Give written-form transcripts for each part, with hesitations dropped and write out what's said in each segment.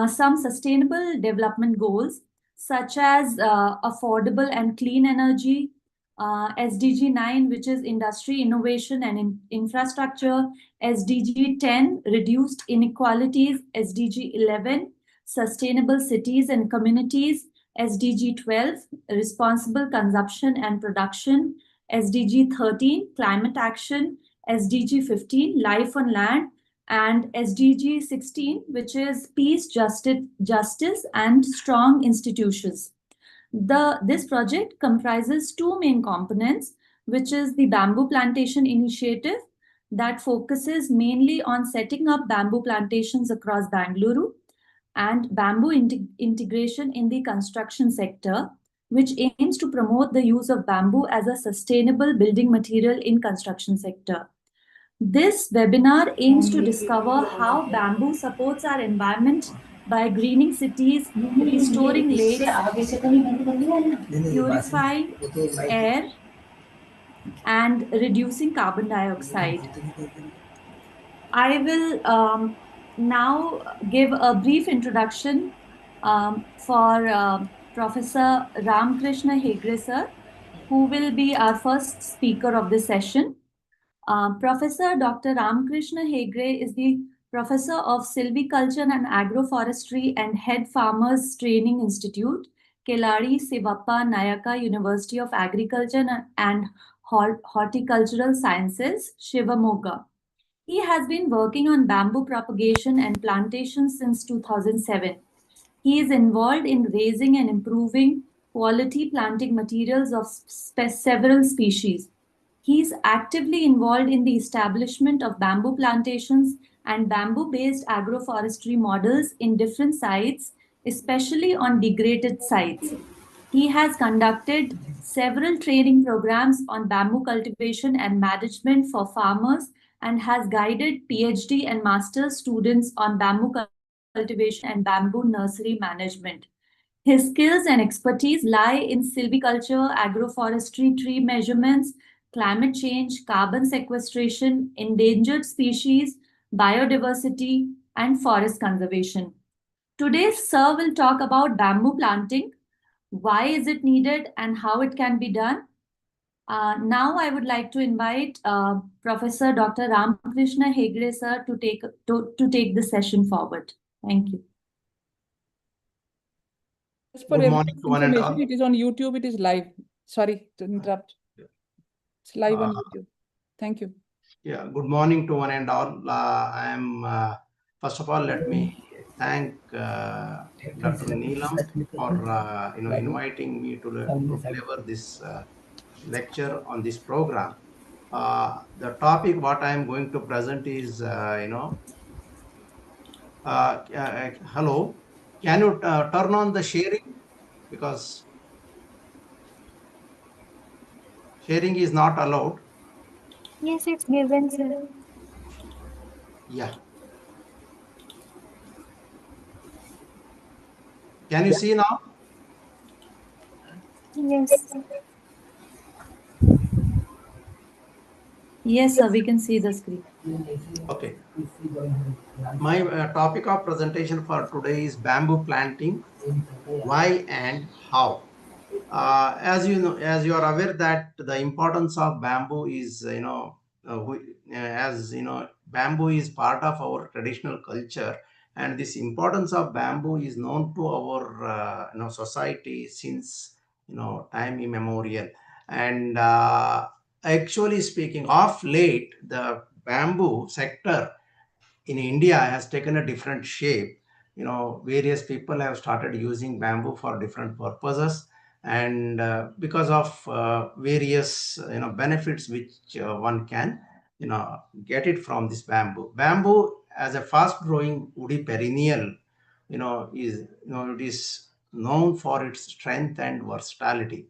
some sustainable development goals, such as affordable and clean energy, SDG 9, which is industry, innovation, and infrastructure, SDG 10, reduced inequalities, SDG 11, sustainable cities and communities, SDG 12, responsible consumption and production, SDG 13, climate action, SDG 15, life on land, and SDG 16, which is peace, justice and strong institutions. This project comprises two main components, which is the bamboo plantation initiative that focuses mainly on setting up bamboo plantations across Bangalore, and bamboo integration in the construction sector, which aims to promote the use of bamboo as a sustainable building material in construction sector. This webinar aims to discover how bamboo supports our environment by greening cities, restoring lakes, purifying air, and reducing carbon dioxide. I will now give a brief introduction for Professor Ramkrishna Hegde sir, who will be our first speaker of this session. Professor Dr. Ramkrishna Hegde is the Professor of Silviculture and Agroforestry and Head Farmers Training Institute, Keladi Sivappa Nayaka University of Agriculture and Horticultural Sciences, Shivamoga. He has been working on bamboo propagation and plantation since 2007. He is involved in raising and improving quality planting materials of several species. He is actively involved in the establishment of bamboo plantations and bamboo-based agroforestry models in different sites, especially on degraded sites. He has conducted several training programs on bamboo cultivation and management for farmers and has guided PhD and master's students on bamboo cultivation and bamboo nursery management. His skills and expertise lie in silviculture, agroforestry, tree measurements, climate change, carbon sequestration, endangered species, biodiversity, and forest conservation. Today, Sir will talk about bamboo planting, why is it needed, and how it can be done. Now I would like to invite Professor Dr. Ramkrishna Hegde sir to take the session forward. Thank you. Just for Good morning to one and all. it is on YouTube, it is live. Sorry to interrupt. It's live on YouTube. Thank you. Yeah, good morning to one and all. I am, first of all, let me thank Dr. Neelam for inviting me to deliver this lecture on this program. The topic what I am going to present is, hello, can you turn on the sharing? Because sharing is not allowed. Yes, it's given, sir. Yeah. Can you see now? Yes. Yes, sir, we can see the screen. Okay. My topic of presentation for today is bamboo planting, why and how. As you know, as you are aware that the importance of bamboo is, bamboo is part of our traditional culture, and this importance of bamboo is known to our society since time immemorial. And actually speaking, of late, the bamboo sector in India has taken a different shape. Various people have started using bamboo for different purposes, and because of various benefits which one can get it from this bamboo. Bamboo, as a fast growing woody perennial, it is known for its strength and versatility.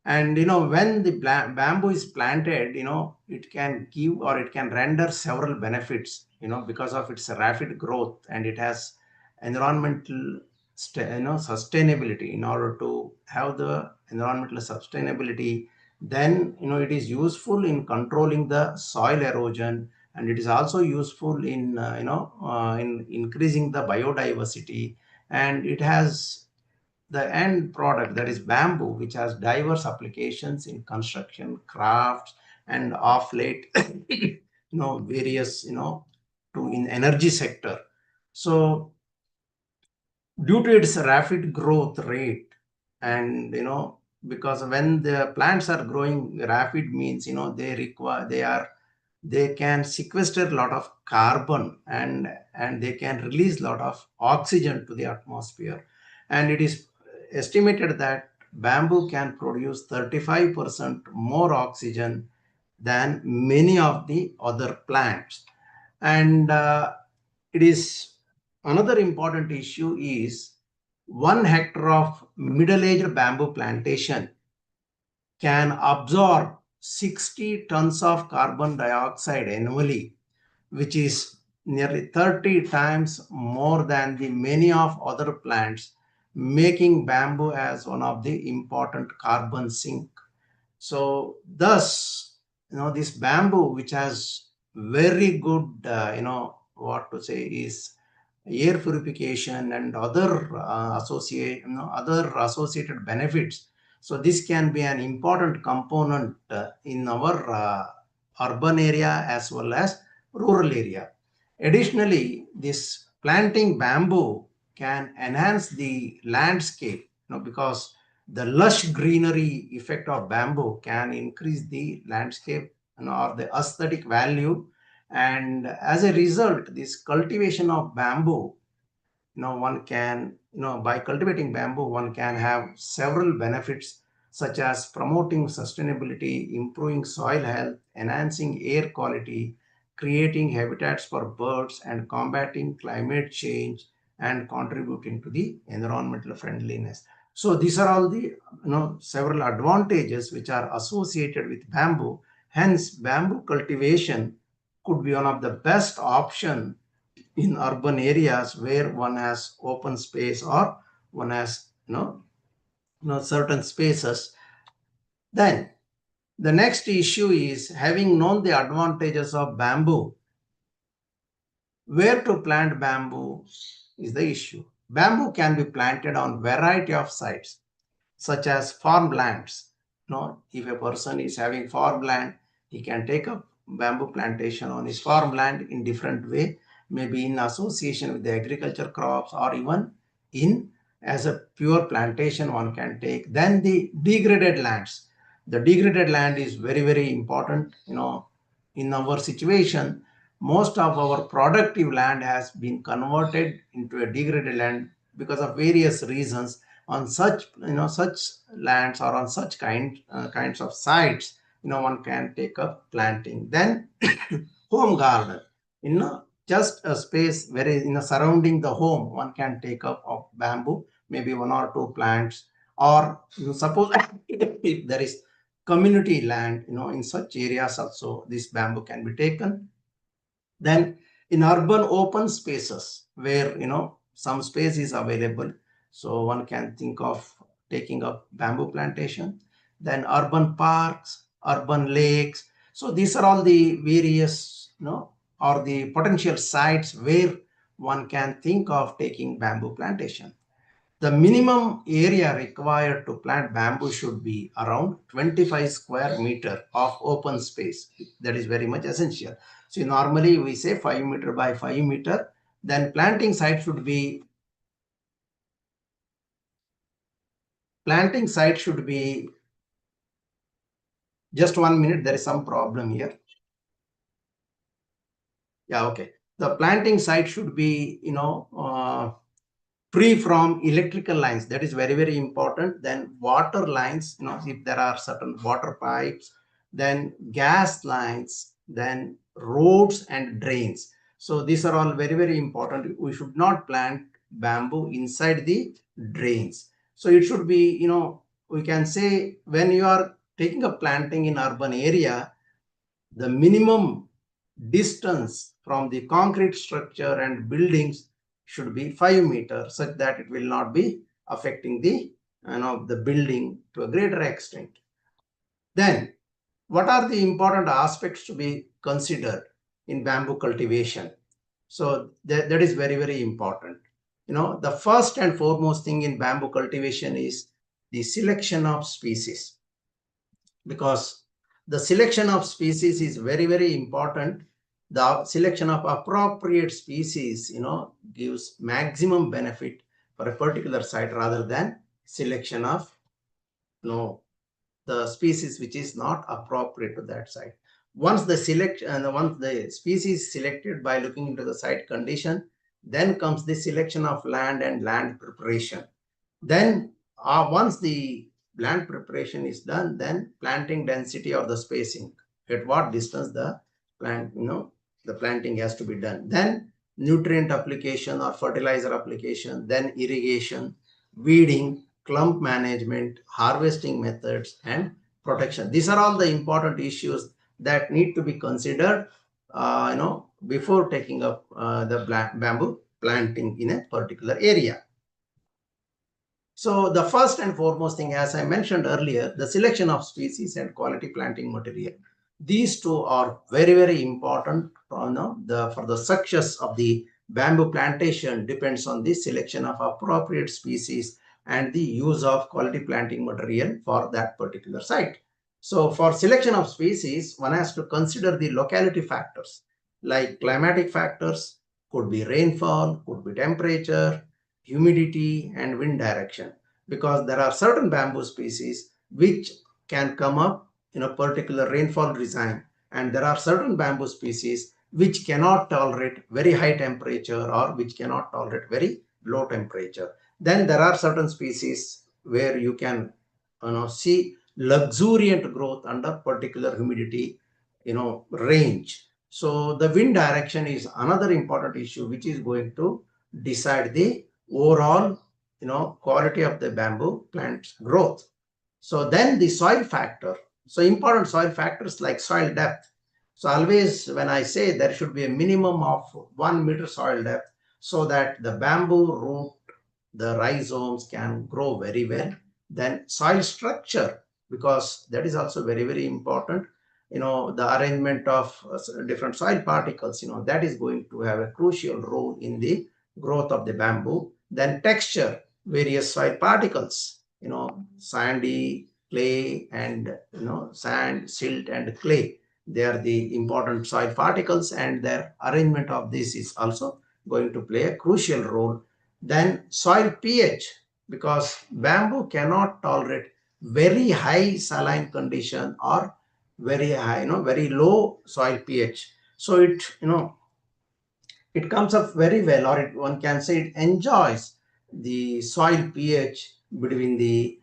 And when the bamboo is planted, it can give or it can render several benefits, because of its rapid growth, and it has environmental sustainability. In order to have the environmental sustainability, then it is useful in controlling the soil erosion, and it is also useful in in increasing the biodiversity, and it has the end product, that is bamboo, which has diverse applications in construction, crafts, and off late various to in energy sector. So due to its rapid growth rate, and because when the plants are growing rapid means they can sequester a lot of carbon, and they can release a lot of oxygen to the atmosphere. And it is estimated that bamboo can produce 35% more oxygen than many of the other plants. And it is another important issue is 1 hectare of middle-aged bamboo plantation can absorb 60 tons of carbon dioxide annually, which is nearly 30 times more than the many of other plants, making bamboo as one of the important carbon sink. So thus, this bamboo, which has very good, what to say is air purification and other other associated benefits. So this can be an important component in our urban area as well as rural area. Additionally, this planting bamboo can enhance the landscape, because the lush greenery effect of bamboo can increase the landscape, or the aesthetic value. And as a result, this cultivation of bamboo, one can, by cultivating bamboo, one can have several benefits, such as promoting sustainability, improving soil health, enhancing air quality, creating habitats for birds, and combating climate change, and contributing to the environmental friendliness. So these are all the several advantages which are associated with bamboo. Hence, bamboo cultivation could be one of the best option in urban areas where one has open space, or one has certain spaces. Then the next issue is, having known the advantages of bamboo, where to plant bamboo is the issue. Bamboo can be planted on variety of sites, such as farmlands. If a person is having farmland, he can take up bamboo plantation on his farmland in different way, maybe in association with the agriculture crops, or even in as a pure plantation one can take. Then the degraded lands. The degraded land is very, very important. In our situation, most of our productive land has been converted into a degraded land because of various reasons. On such such lands, or on such kinds of sites, one can take up planting. Then home garden, just a space where surrounding the home, one can take up of bamboo, maybe 1 or 2 plants. Or suppose if there is community land, in such areas also this bamboo can be taken. Then in urban open spaces where some space is available, so one can think of taking up bamboo plantation. Then urban parks, urban lakes. So these are all the various or the potential sites where one can think of taking bamboo plantation. The minimum area required to plant bamboo should be around 25 square meter of open space. That is very much essential. So normally we say 5 meter by 5 meter. Then planting site should be just 1 minute. There is some problem here. Yeah, okay. The planting site should be free from electrical lines. That is very, very important. Then water lines, if there are certain water pipes, then gas lines, then roads and drains. So these are all very, very important. We should not plant bamboo inside the drains. So it should be, we can say, when you are taking a planting in urban area, the minimum distance from the concrete structure and buildings should be 5 meters, such that it will not be affecting the building to a greater extent. Then what are the important aspects to be considered? in bamboo cultivation. So that is very, very important. The first and foremost thing in bamboo cultivation is the selection of species, because the selection of species is very, very important. The selection of appropriate species, gives maximum benefit for a particular site, rather than selection of, the species which is not appropriate to that site. Once the species selected by looking into the site condition, then comes the selection of land and land preparation. Then once the land preparation is done, then planting density or the spacing, at what distance the plant, the planting has to be done. Then nutrient application or fertilizer application, then irrigation, weeding, clump management, harvesting methods, and protection. These are all the important issues that need to be considered, before taking up the bamboo planting in a particular area. So the first and foremost thing, as I mentioned earlier, the selection of species and quality planting material. These two are very, very important. For the success of the bamboo plantation depends on the selection of appropriate species and the use of quality planting material for that particular site. So for selection of species, one has to consider the locality factors like climatic factors, could be rainfall, could be temperature, humidity, and wind direction, because there are certain bamboo species which can come up in a particular rainfall regime, and there are certain bamboo species which cannot tolerate very high temperature or which cannot tolerate very low temperature. Then there are certain species where you can see luxuriant growth under particular humidity range. So the wind direction is another important issue which is going to decide the overall quality of the bamboo plant's growth. So then the soil factor. So important soil factors like soil depth. So always when I say there should be a minimum of 1 meter soil depth, so that the bamboo root, the rhizomes can grow very well. Then soil structure, because that is also very, very important. The arrangement of different soil particles, that is going to have a crucial role in the growth of the bamboo. Then texture, various soil particles, sandy, clay, and sand, silt, and clay. They are the important soil particles, and their arrangement of this is also going to play a crucial role. Then soil pH, because bamboo cannot tolerate very high saline condition or very high, very low soil pH. So it comes up very well, or one can say it enjoys the soil pH between the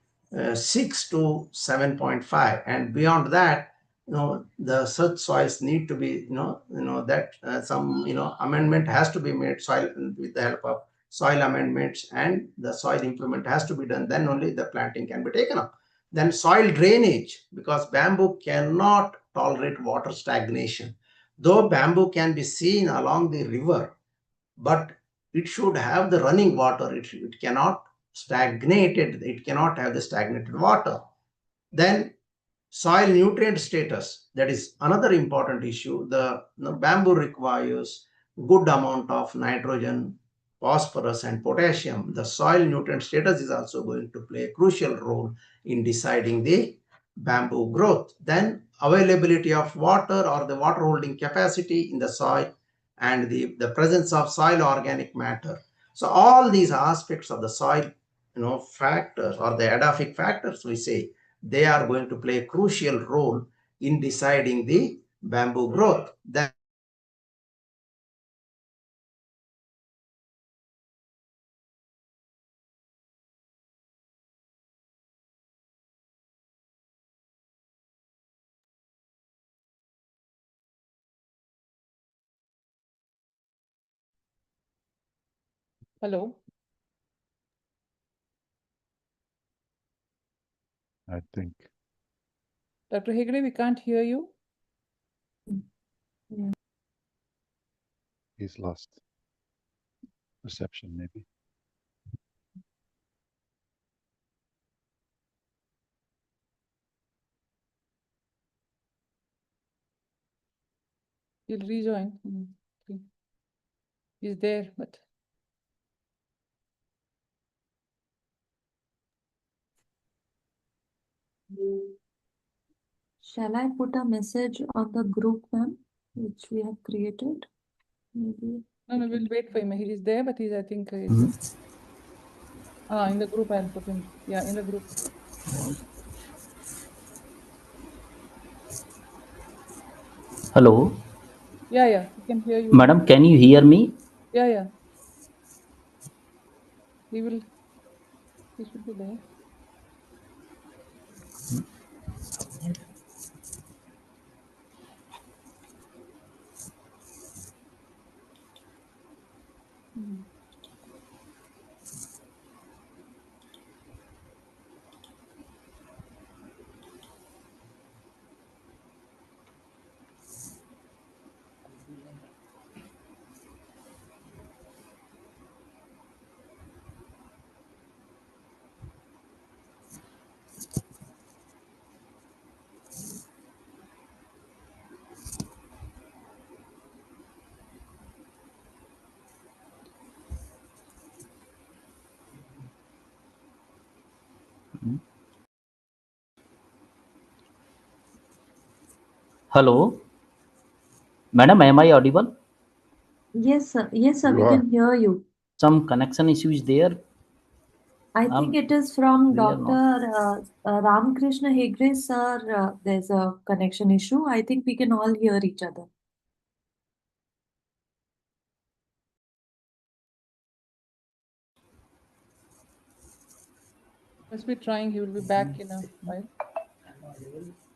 6 to 7.5, and beyond that, the such soils need to be, that some amendment has to be made, soil, with the help of soil amendments, and the soil improvement has to be done. Then only the planting can be taken up. Then soil drainage, because bamboo cannot tolerate water stagnation. Though bamboo can be seen along the river, but it should have the running water. It cannot stagnate it. It cannot have the stagnated water. Then soil nutrient status, that is another important issue. The bamboo requires good amount of nitrogen, phosphorus, and potassium. The soil nutrient status is also going to play a crucial role in deciding the bamboo growth. Then availability of water or the water holding capacity in the soil, and the presence of soil organic matter. So all these aspects of the soil factors, or the edaphic factors we say, they are going to play a crucial role in deciding the bamboo growth. Then Hello. I think Dr. Hegde, we can't hear you. he's lost reception, maybe. He'll rejoin. Okay. He's there, but Shall I put a message on the group, ma'am, which we have created? Maybe. no, we'll wait for him. He is there, but he's, I think, in the group I'll put him. Yeah, in the group. Hello, Yeah, he can hear you. madam. Can you hear me? Yeah. He should be there. Hello, madam. Am I audible? Yes, sir. Yes, sir. You We are. can hear you. Some connection issues there. I think it is from We are Dr. not. Ramakrishna Hegde, sir. There's a connection issue. I think we can all hear each other. Must be trying. He will be back in a while.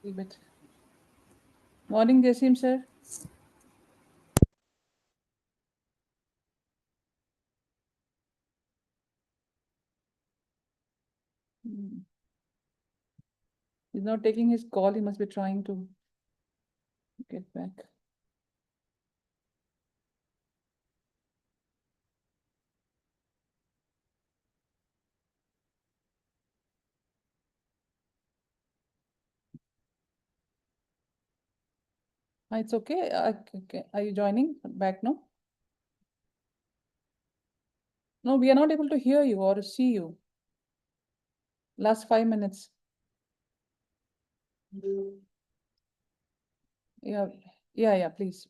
Little bit. Morning, Jasim sir. He's not taking his call. He must be trying to get back. It's okay. Okay. Are you joining back now? No, we are not able to hear you or see you. Last 5 minutes. Yeah. Please.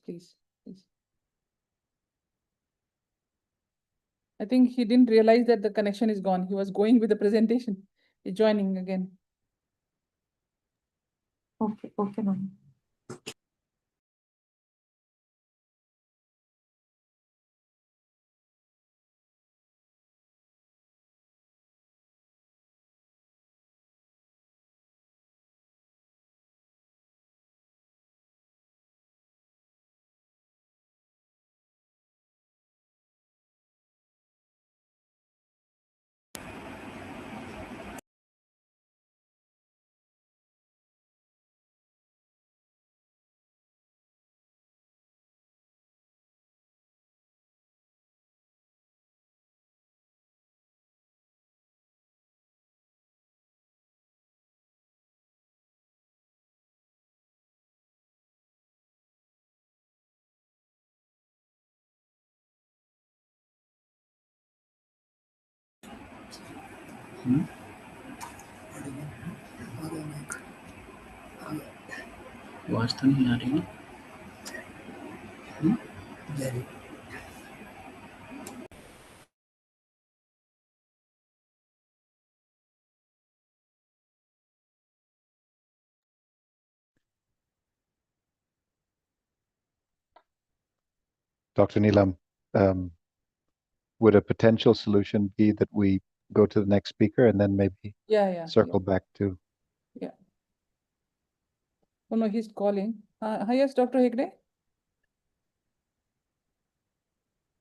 I think he didn't realize that the connection is gone. He was going with the presentation. He's joining again. Okay, ma'am. आवाज तो नहीं आ रही ना? Dr. Neelam, would a potential solution be that we go to the next speaker and then maybe circle back to? Yeah. Oh no, he's calling. Yes, Dr. Hegde.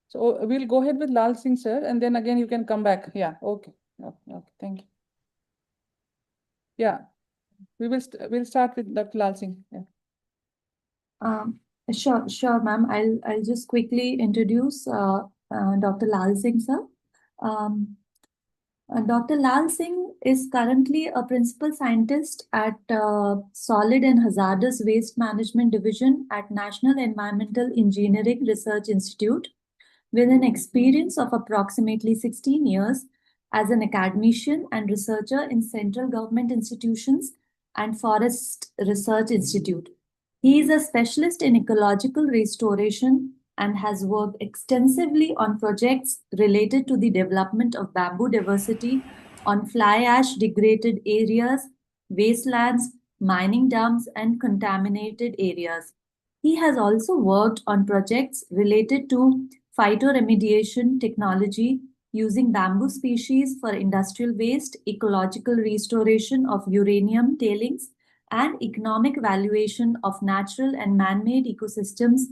So we'll go ahead with Lal Singh, sir, and then again you can come back. Yeah, okay. Okay, thank you. Yeah, we'll start with Dr. Lal Singh. Yeah. Sure, ma'am. I'll just quickly introduce Dr. Lal Singh, sir. Dr. Lal Singh is currently a principal scientist at Solid and Hazardous Waste Management Division at National Environmental Engineering Research Institute, with an experience of approximately 16 years as an academician and researcher in central government institutions and Forest Research Institute. He is a specialist in ecological restoration and has worked extensively on projects related to the development of bamboo diversity on fly ash degraded areas, wastelands, mining dumps, and contaminated areas. He has also worked on projects related to phytoremediation technology using bamboo species for industrial waste, ecological restoration of uranium tailings, and economic valuation of natural and man-made ecosystems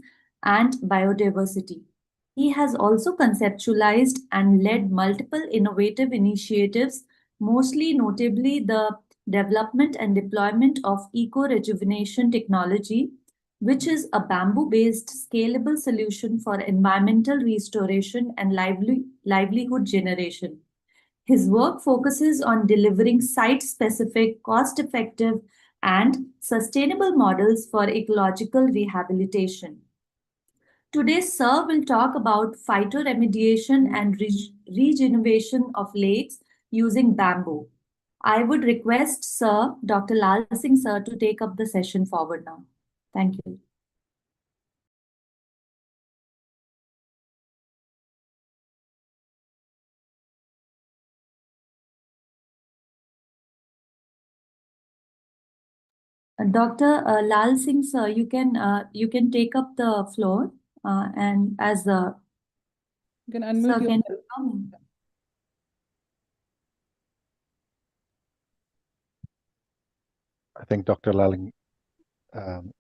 and biodiversity. He has also conceptualized and led multiple innovative initiatives, mostly notably the development and deployment of eco-rejuvenation technology, which is a bamboo-based scalable solution for environmental restoration and livelihood generation. His work focuses on delivering site-specific, cost-effective, and sustainable models for ecological rehabilitation. Today, Sir will talk about phytoremediation and regeneration of lakes using bamboo. I would request Sir, Dr. Lal Singh Sir, to take up the session forward now. Thank you. Dr. Lal Singh Sir, you can take up the floor and as the You can unmute Sir, yourself. can you come in? I think Dr. Laling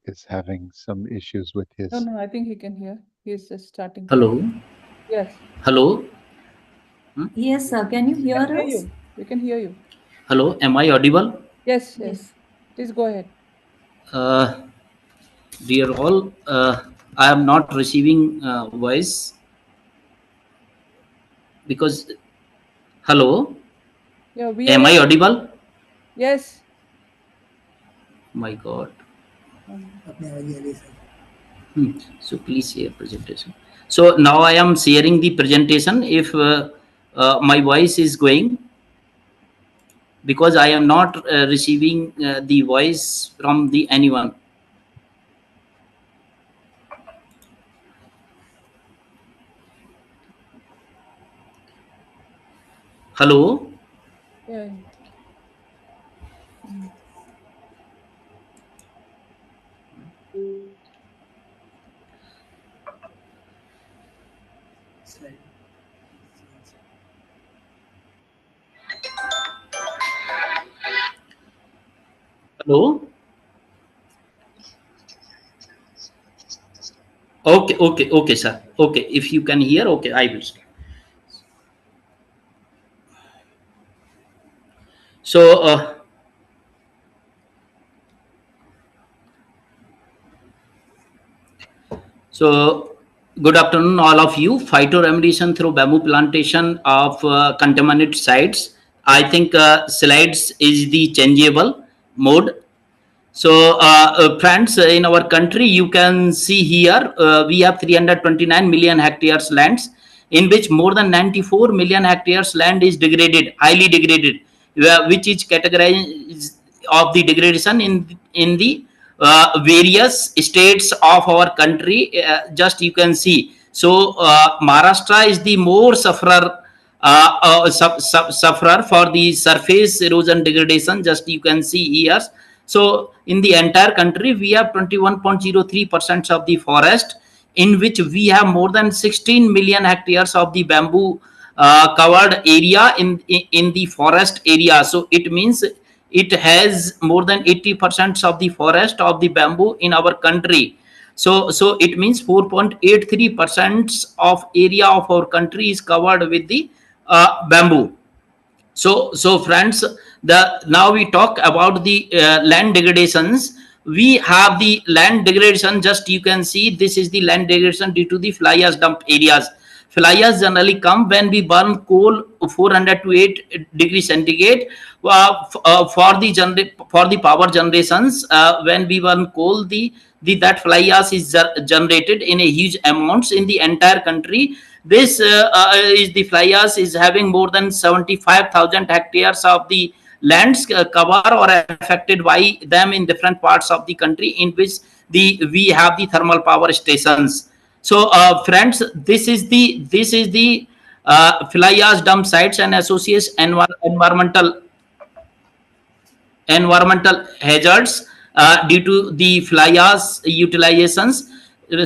is having some issues with his. No, I think he can hear. He's just starting. Hello. Yes. Hello. Yes, sir. Can you hear us? We can hear you. Hello. Am I audible? Yes. Yes. Please go ahead. Dear all, I am not receiving voice because. Hello. Yeah, Am I audible? Yes. My God. Hmm. So please share presentation. So now I am sharing the presentation. If my voice is going, because I am not receiving the voice from the anyone. Hello. Yeah. Hello. Okay, sir. Okay, if you can hear, okay, I will start. So, so good afternoon, all of you. Phytoremediation through bamboo plantation of contaminated sites. I think slides is the changeable mode. So, friends, in our country, you can see here we have 329 million hectares lands, in which more than 94 million hectares land is degraded, highly degraded, which is categorized of the degradation in the various states of our country. Just you can see. So, Maharashtra is the more sufferer for the surface erosion degradation. Just you can see here. So in the entire country, we have 21.03% of the forest, in which we have more than 16 million hectares of the bamboo covered area in the forest area. So it means it has more than 80% of the forest of the bamboo in our country. So it means 4.83% of area of our country is covered with the bamboo. So friends, the now we talk about the land degradations. We have the land degradation. Just you can see, this is the land degradation due to the fly ash dump areas. fly ash generally come when we burn coal 400 to 8 degrees centigrade for the power generations. When we burn coal, the that fly ash is generated in a huge amounts in the entire country. This is the fly ash is having more than 75,000 hectares of the lands cover or affected by them in different parts of the country in which we have the thermal power stations. So friends, this is the fly ash dump sites and associates environmental hazards due to the fly ash utilizations.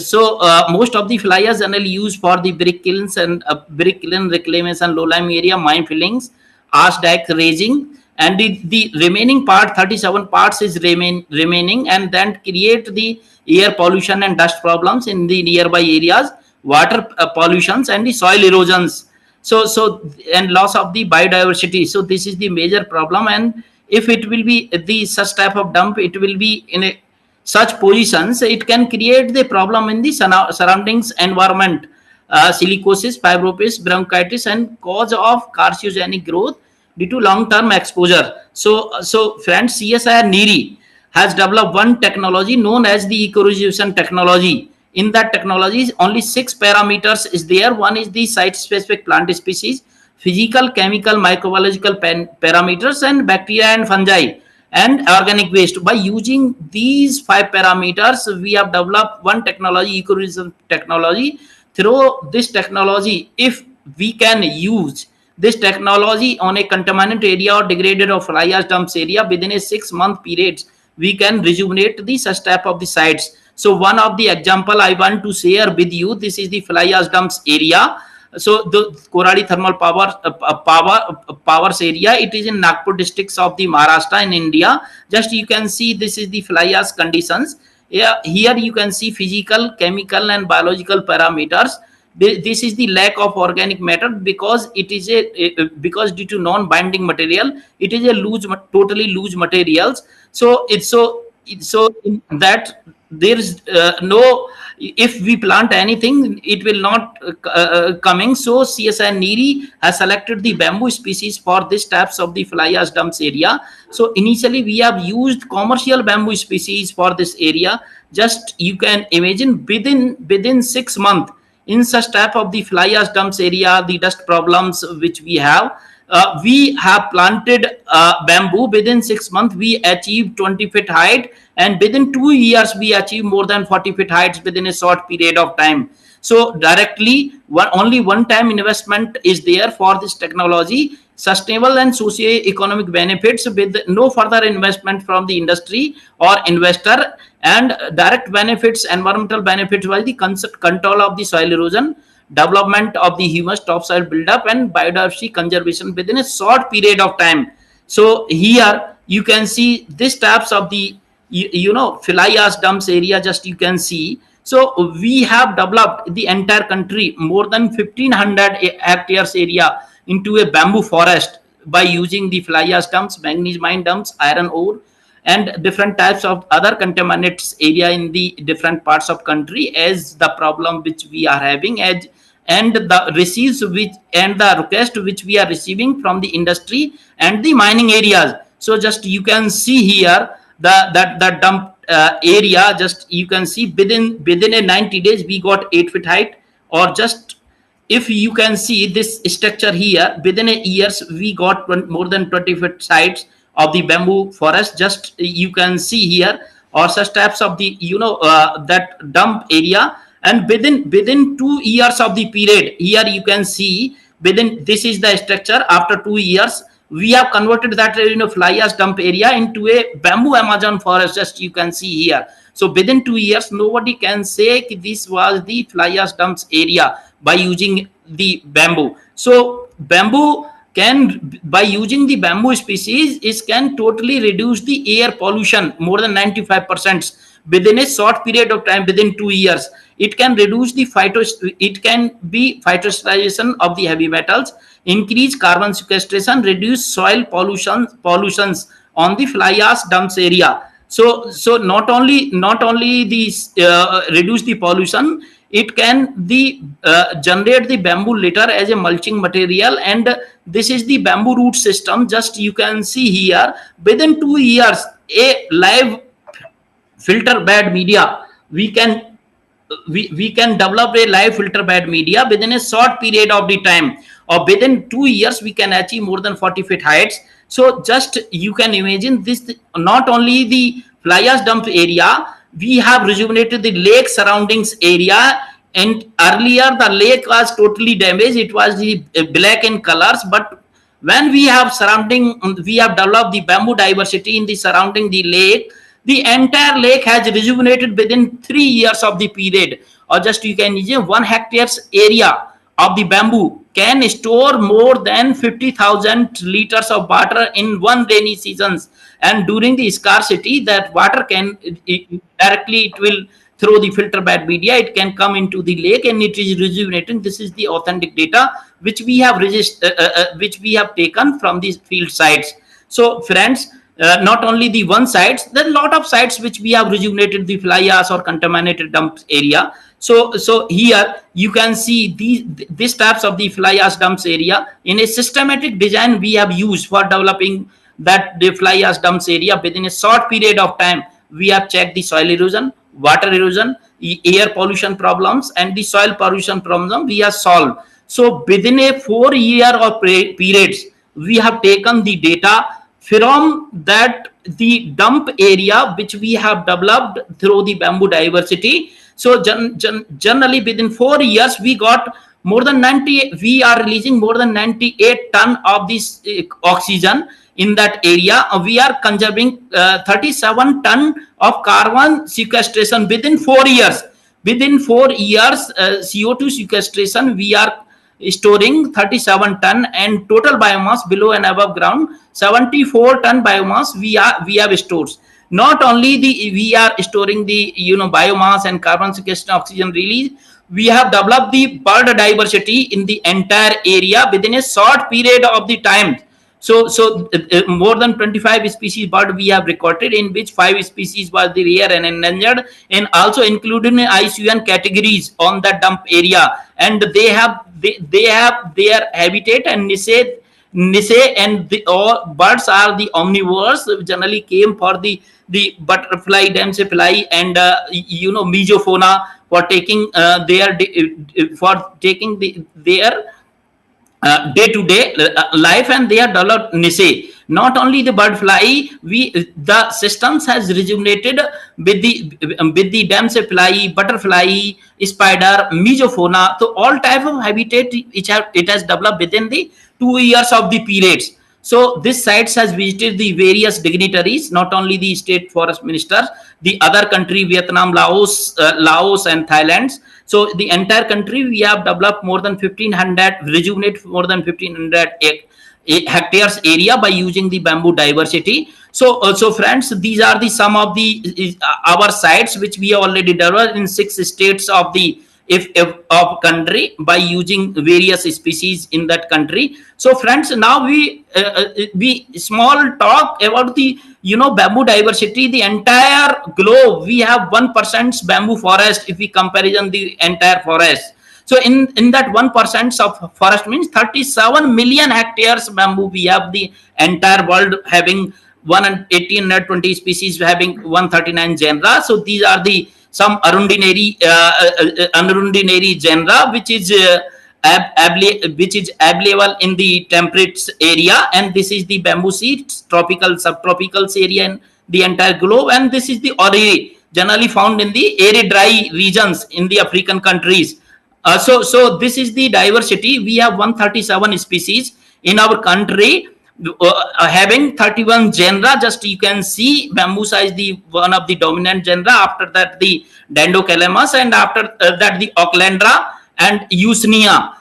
So most of the fly ash generally used for the brick kilns and brick kiln reclamation, low lying area, mine fillings, ash dike raising, and the remaining part, 37 parts is remaining, and then create the air pollution and dust problems in the nearby areas, water pollutions and the soil erosions. So and loss of the biodiversity. So this is the major problem, and if it will be the such type of dump, it will be in a such positions, it can create the problem in the surroundings environment, silicosis, fibrosis, bronchitis, and cause of carcinogenic growth due to long-term exposure. So friends, CSIR NERI has developed one technology known as the ecology technology. In that technology, only 6 parameters is there. One is the site-specific plant species, physical, chemical, microbiological parameters, and bacteria and fungi, and organic waste. By using these 5 parameters, we have developed one technology, ecology technology. Through this technology, if we can use this technology on a contaminated area or degraded or fly ash dumps area within a 6-month period, we can rejuvenate the such type of the sites. So one of the example I want to share with you, this is the fly ash dumps area. So the Koradi thermal powers area, it is in Nagpur districts of the Maharashtra in India. Just you can see this is the fly ash conditions. Yeah, here you can see physical, chemical, and biological parameters. This is the lack of organic matter because it is because due to non-binding material, it is a totally loose materials. So so in that there is no, if we plant anything, it will not coming. So CSI NERI has selected the bamboo species for this types of the fly ash dumps area. So initially we have used commercial bamboo species for this area. Just you can imagine within 6 months, in such type of the fly ash dumps area, the dust problems which we have planted bamboo. Within 6 months we achieved 20 feet height, and within 2 years we achieved more than 40 feet heights within a short period of time. So directly only one time investment is there for this technology, sustainable and socio-economic benefits with no further investment from the industry or investor, and direct benefits, environmental benefits by the control of the soil erosion, development of the humus topsoil buildup, and biodiversity conservation within a short period of time. So here you can see this types of the fly ash dumps area. Just you can see. So we have developed the entire country more than 1,500 hectares area into a bamboo forest by using the fly ash dumps, manganese mine dumps, iron ore, and different types of other contaminates area in the different parts of country, as the problem which we are having, as and the receipts which and the request which we are receiving from the industry and the mining areas. So just you can see here the dump area. Just you can see within a 90 days we got 8 feet height, or just if you can see this structure here, within a years we got more than 20 feet sides of the bamboo forest. Just you can see here, or such types of the that dump area. And within 2 years of the period, here you can see within, this is the structure. After 2 years we have converted that fly ash dump area into a bamboo Amazon forest. Just you can see here. So within 2 years nobody can say this was the fly ash dumps area by using the bamboo. So bamboo can, by using the bamboo species, is can totally reduce the air pollution more than 95% within a short period of time. Within 2 years it can reduce the phytosterilization of the heavy metals, increase carbon sequestration, reduce soil pollutions on the fly ash dumps area. So not only these reduce the pollution, it can generate the bamboo litter as a mulching material. And this is the bamboo root system. Just you can see here, within 2 years, a live filter bed media, we can develop a live filter bed media within a short period of the time, or within 2 years we can achieve more than 40 feet heights. So just you can imagine this, not only the fly ash dump area, we have rejuvenated the lake surroundings area. And earlier the lake was totally damaged, it was the black in colors, but when we have developed the bamboo diversity in the surrounding the lake, the entire lake has rejuvenated within 3 years of the period. Or just you can imagine 1 hectare's area of the bamboo can store more than 50,000 liters of water in one rainy seasons. And during the scarcity, that water can directly, it will through the filter bed media, it can come into the lake and it is rejuvenating. This is the authentic data which we have which we have taken from these field sites. So friends, not only the one sites, there are a lot of sites which we have rejuvenated the fly ash or contaminated dumps area. So here you can see these types of the fly ash dumps area. In a systematic design we have used for developing that the fly ash dumps area. Within a short period of time, we have checked the soil erosion, water erosion, air pollution problems, and the soil pollution problem we have solved. So within a 4 year of periods, we have taken the data from that the dump area which we have developed through the bamboo diversity. So generally within 4 years we got more than 90, we are releasing more than 98 ton of this oxygen in that area. We are conserving 37 ton of carbon sequestration within 4 years. Within 4 years, CO2 sequestration we are storing 37 ton, and total biomass below and above ground 74 ton biomass we have stores. Not only we are storing the biomass and carbon sequestration, oxygen release, we have developed the bird diversity in the entire area within a short period of the time. So more than 25 species bird we have recorded, in which 5 species was the rare and endangered, and also included in IUCN categories on that dump area. And they have their habitat and niche, and all birds are the omnivores, generally came for the butterfly, dampsefly, and mesofauna for taking their day-to-day life, and they are developed niche. Not only the bird fly, the systems has rejuvenated with the dampsefly, butterfly, spider, mesofauna. So all type of habitat it has developed within the 2 years of the periods. So this sites has visited the various dignitaries, not only the state forest ministers, the other country, Vietnam, Laos, and Thailand. So the entire country we have developed more than 1500, rejuvenate more than 1500 hectares area by using the bamboo diversity. So friends, these are the some of the our sites which we already developed in 6 states of the of country by using various species in that country. So friends, now we small talk about the bamboo diversity. The entire globe we have 1% bamboo forest if we comparison the entire forest. So in that 1% of forest means 37 million hectares bamboo we have, the entire world having 120 species, having 139 genera. So these are the some arundinary genera which is available in the temperate area, and this is the bamboo seeds, tropical, subtropicals area in the entire globe, and this is the ori, generally found in the arid dry regions in the African countries. So this is the diversity. We have 137 species in our country, having 31 genera. Just you can see bambusa is the one of the dominant genera. After that the Dendrocalamus, and after that the Aucklandra and Usnea,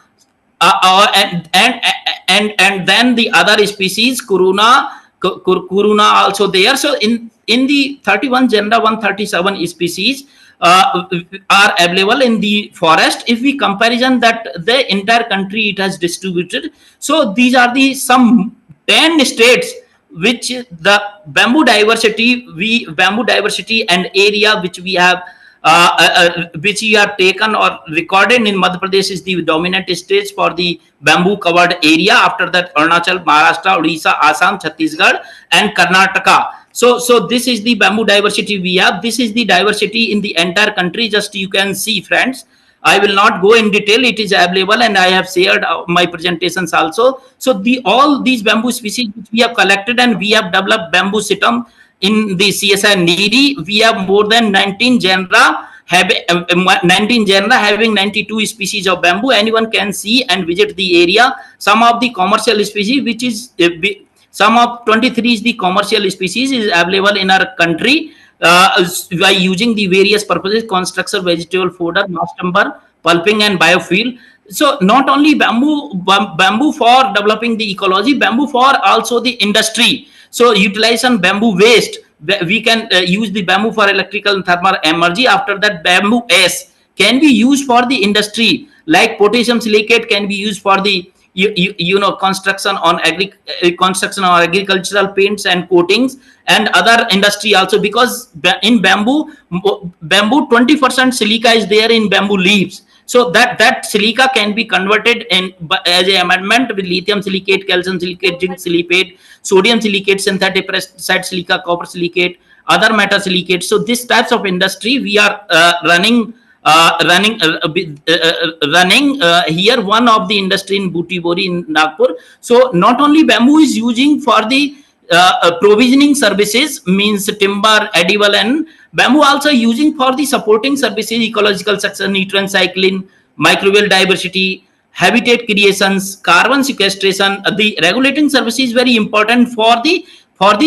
and then the other species Kuruna also there. So in the 31 genera, 137 species are available in the forest. If we comparison that the entire country it has distributed, so these are the some 10 states which the bamboo diversity and area which we have which you have taken or recorded in Madhya Pradesh is the dominant stage for the bamboo covered area. After that, Arunachal, Maharashtra, Odisha, Assam, Chhattisgarh, and Karnataka. So this is the bamboo diversity we have. This is the diversity in the entire country. Just you can see, friends. I will not go in detail. It is available, and I have shared my presentations also. So all these bamboo species which we have collected, and we have developed bamboo situm in the CSI Niri. We have more than 19 genera, having 92 species of bamboo. Anyone can see and visit the area. Some of the commercial species, which is some of 23 is the commercial species, is available in our country by using the various purposes: construction, vegetable fodder, mass timber, pulping, and biofuel. So not only bamboo for developing the ecology, bamboo for also the industry. So utilization bamboo waste, we can use the bamboo for electrical and thermal energy. After that, bamboo ash can be used for the industry, like potassium silicate can be used for the construction on construction or agricultural paints and coatings, and other industry also, because in bamboo 20% silica is there in bamboo leaves. So that silica can be converted in as a amendment with lithium silicate, calcium silicate, zinc silicate, sodium silicate, synthetic pesticide silica, copper silicate, other metal silicate. So these types of industry we are running here. One of the industry in Butibori in Nagpur. So not only bamboo is using for the provisioning services, means timber, edible, and bamboo also using for the supporting services: ecological succession, nutrient cycling, microbial diversity, habitat creations, carbon sequestration. The regulating service is very important for the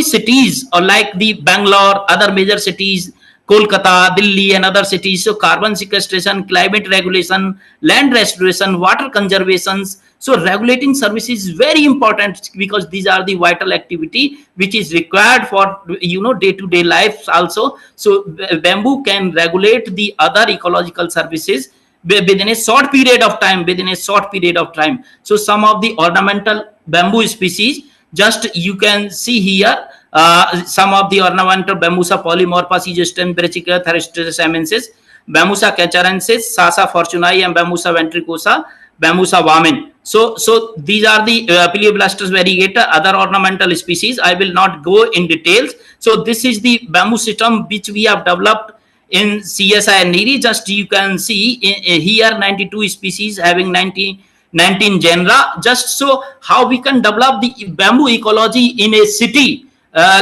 cities, or like the Bangalore, other major cities, Kolkata, Delhi, and other cities. So carbon sequestration, climate regulation, land restoration, water conservations. So regulating services is very important, because these are the vital activity which is required for day-to-day life also. So bamboo can regulate the other ecological services within a short period of time. So some of the ornamental bamboo species, just you can see here, some of the ornamental Bambusa polymorpha, Cystem, Brachica, Theristrus amensis, Bambusa cacharensis, Sasa fortunai, and Bambusa ventricosa, Bambusa vamen. So these are the Paleoblasters variegata, other ornamental species. I will not go in details. So this is the bamboo system which we have developed in CSI Niri. Just you can see in here 92 species having 19 genera. Just so how we can develop the bamboo ecology in a city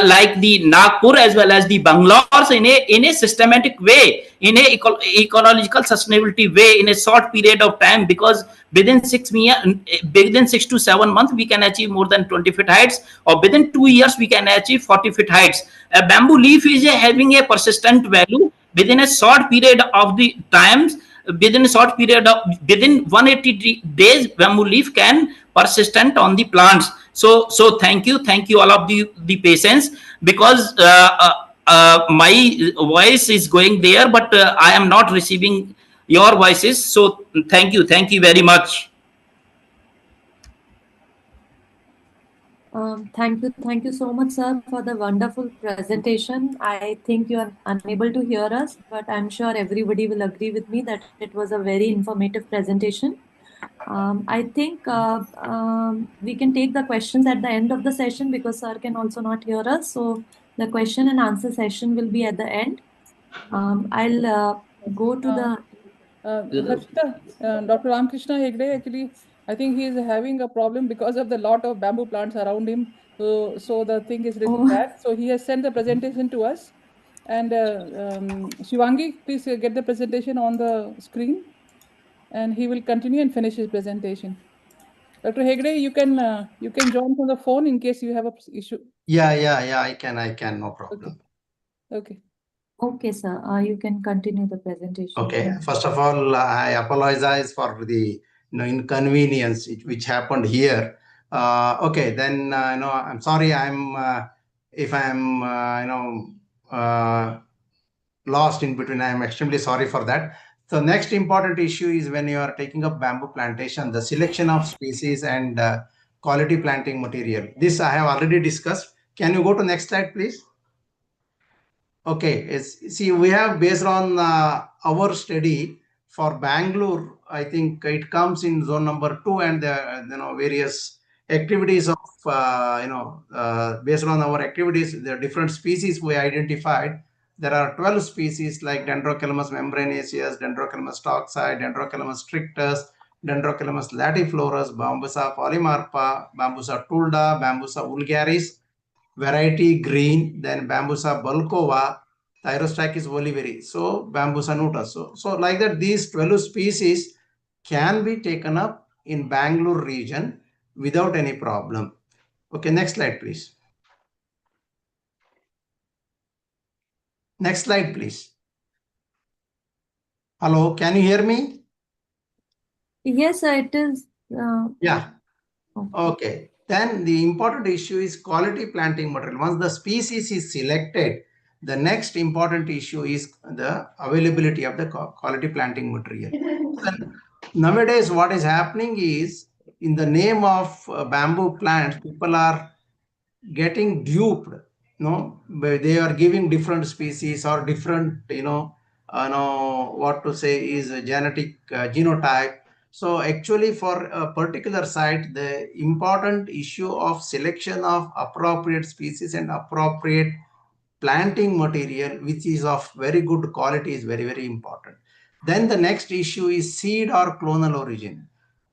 like the Nagpur as well as the Bangalore in a systematic way, in a ecological sustainability way, in a short period of time, because within 6 to 7 months we can achieve more than 20 feet heights, or within 2 years we can achieve 40 feet heights. A bamboo leaf is having a persistent value within a short period of the times. Within 180 days, bamboo leaf can persistent on the plants. So thank you all of the patience, because my voice is going there, but I am not receiving your voices. So thank you very much. Thank you so much, sir, for the wonderful presentation. I think you are unable to hear us, but I'm sure everybody will agree with me that it was a very informative presentation. I think we can take the questions at the end of the session, because sir can also not hear us. So the question and answer session will be at the end. I'll go to the... Dr. Ramkrishna Hegde, actually, I think he is having a problem because of the lot of bamboo plants around him. So the thing is really bad. So he has sent the presentation to us. And Shivangi, please get the presentation on the screen. And he will continue and finish his presentation. Dr. Hegde, you can join from the phone in case you have an issue. Yeah, I can, no problem. Okay, sir. You can continue the presentation. Okay. First of all, I apologize for the inconvenience which happened here. Okay, then I'm sorry. If I'm lost in between. I'm extremely sorry for that. So next important issue is when you are taking up bamboo plantation, the selection of species and quality planting material. This I have already discussed. Can you go to next slide, please? Okay, see, we have based on our study for Bangalore, I think it comes in zone number 2, and the various activities of based on our activities, the different species we identified. There are 12 species like Dendrocalamus membranaceus, Dendrocalamus toxi, Dendrocalamus strictus, Dendrocalamus latiflorus, Bambusa polymarpa, Bambusa tulda, Bambusa vulgaris, variety green, then Bambusa bulkova, Thyrostachys oliveri, so Bambusa nutus. So like that, these 12 species can be taken up in Bangalore region without any problem. Okay, next slide, please. Next slide, please. Hello, can you hear me? Yes, sir, it is. Yeah. Okay. Then the important issue is quality planting material. Once the species is selected, the next important issue is the availability of the quality planting material. Then nowadays, what is happening is, in the name of bamboo plants, people are getting duped. They are giving different species or different, what to say is a genetic genotype. So actually, for a particular site, the important issue of selection of appropriate species and appropriate planting material, which is of very good quality, is very, very important. Then the next issue is seed or clonal origin.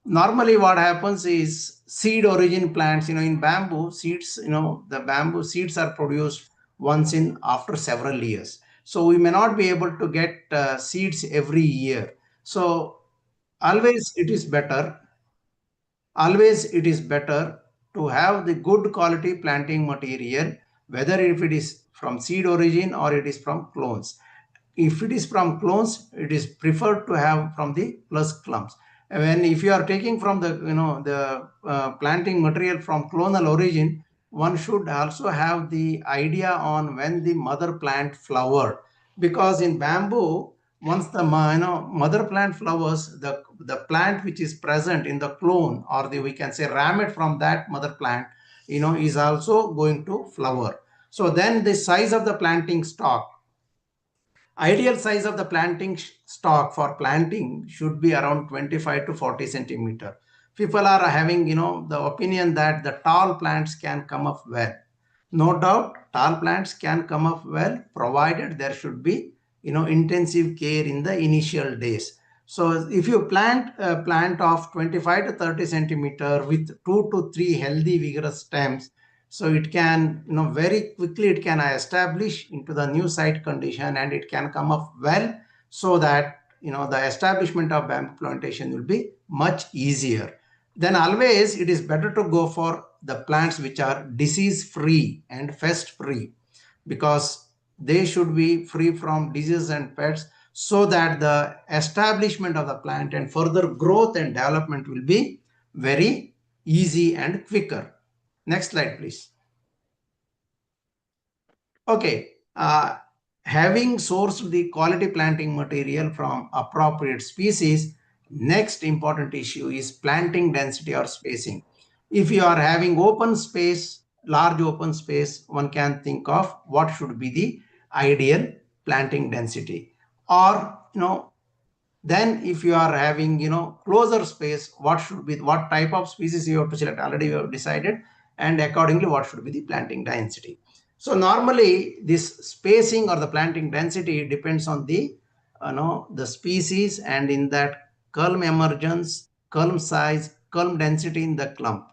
Normally what happens is seed origin plants, in bamboo seeds, the bamboo seeds are produced once in after several years. So we may not be able to get seeds every year. So always it is better to have the good quality planting material, whether if it is from seed origin or it is from clones. If it is from clones, it is preferred to have from the plus clumps. And if you are taking from the planting material from clonal origin, one should also have the idea on when the mother plant flowered, because in bamboo, once the mother plant flowers, the plant which is present in the clone, or the, we can say, ramette from that mother plant, is also going to flower. So then the size of the planting stock, ideal size of the planting stock for planting should be around 25 to 40 centimeter. People are having, the opinion that the tall plants can come up well. No doubt, tall plants can come up well, provided there should be, intensive care in the initial days. So if you plant a plant of 25 to 30 centimeter with 2 to 3 healthy, vigorous stems, so it can, very quickly it can establish into the new site condition, and it can come up well, so that, the establishment of bamboo plantation will be much easier. Then always it is better to go for the plants which are disease free and pest free, because they should be free from disease and pests, so that the establishment of the plant and further growth and development will be very easy and quicker. Next slide, please. Okay. Having sourced the quality planting material from appropriate species, next important issue is planting density or spacing. If you are having open space, large open space, one can think of what should be the ideal planting density. Or, then if you are having, closer space, what type of species you have to select, already you have decided, and accordingly what should be the planting density. So normally this spacing or the planting density depends on the, the species, and in that culm emergence, culm size, culm density in the clump.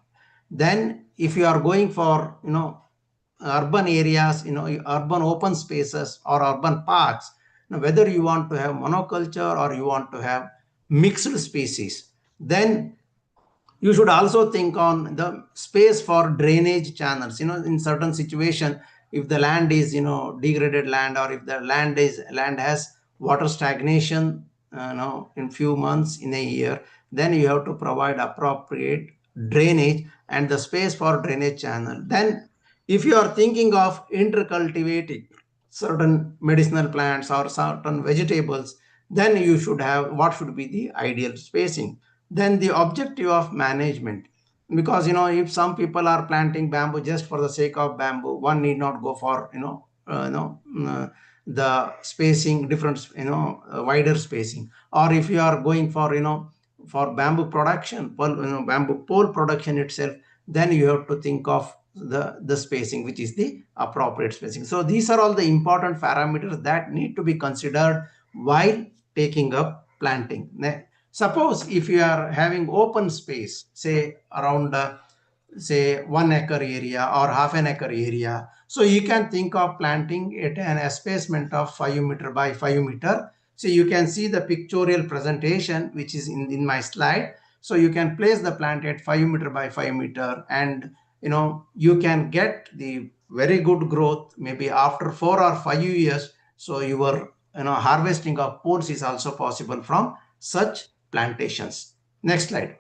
Then if you are going for, urban areas, urban open spaces or urban parks, whether you want to have monoculture or you want to have mixed species, then you should also think on the space for drainage channels. In certain situation, if the land is, degraded land, or if the land has water stagnation, in few months in a year, then you have to provide appropriate drainage and the space for drainage channel. Then if you are thinking of intercultivating certain medicinal plants or certain vegetables, then you should have what should be the ideal spacing. Then the objective of management, because, if some people are planting bamboo just for the sake of bamboo, one need not go for, the spacing different, wider spacing. Or if you are going for, for bamboo production, bamboo pole production itself, then you have to think of the spacing, which is the appropriate spacing. So these are all the important parameters that need to be considered while taking up planting. Suppose if you are having open space, say around say 1 acre area or half an acre area, so you can think of planting at an espacement of 5 meter by 5 meter. So you can see the pictorial presentation which is in my slide. So you can place the plant at 5 meter by 5 meter, and you can get the very good growth maybe after 4 or 5 years. So your harvesting of poles is also possible from such plantations. Next slide.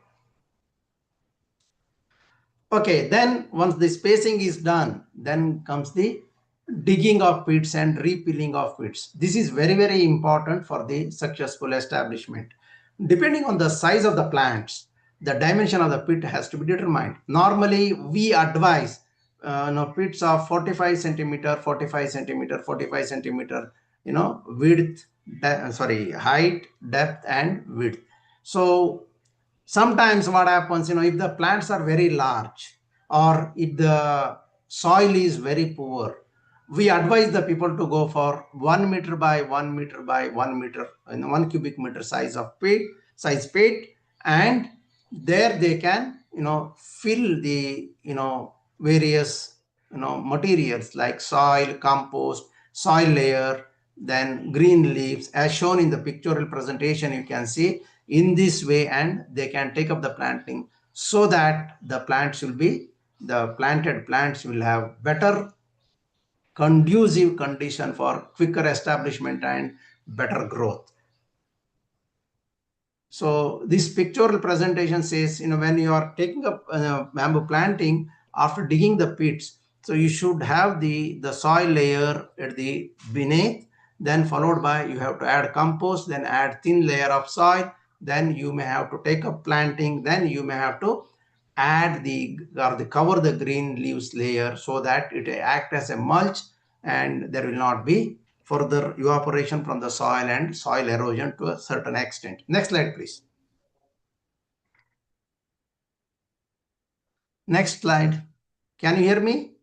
Okay, then once the spacing is done, then comes the digging of pits and refilling of pits. This is very, very important for the successful establishment. Depending on the size of the plants, the dimension of the pit has to be determined. Normally, we advise pits of 45 centimeter, 45 centimeter, 45 centimeter, width, height, depth, and width. So sometimes what happens, if the plants are very large or if the soil is very poor, we advise the people to go for 1 meter by 1 meter by 1 meter, 1 cubic meter size pit, and there they can fill the various materials like soil, compost, soil layer, then green leaves, as shown in the pictorial presentation. You can see in this way, and they can take up the planting, so that the planted plants will have better conducive condition for quicker establishment and better growth. So this pictorial presentation says, when you are taking up bamboo planting, after digging the pits, so you should have the soil layer at the beneath, then followed by you have to add compost, then add thin layer of soil, then you may have to take up planting, then you may have to add cover the green leaves layer, so that it act as a mulch, and there will not be further evaporation from the soil and soil erosion to a certain extent. Next slide, please. Next slide. Can you hear me?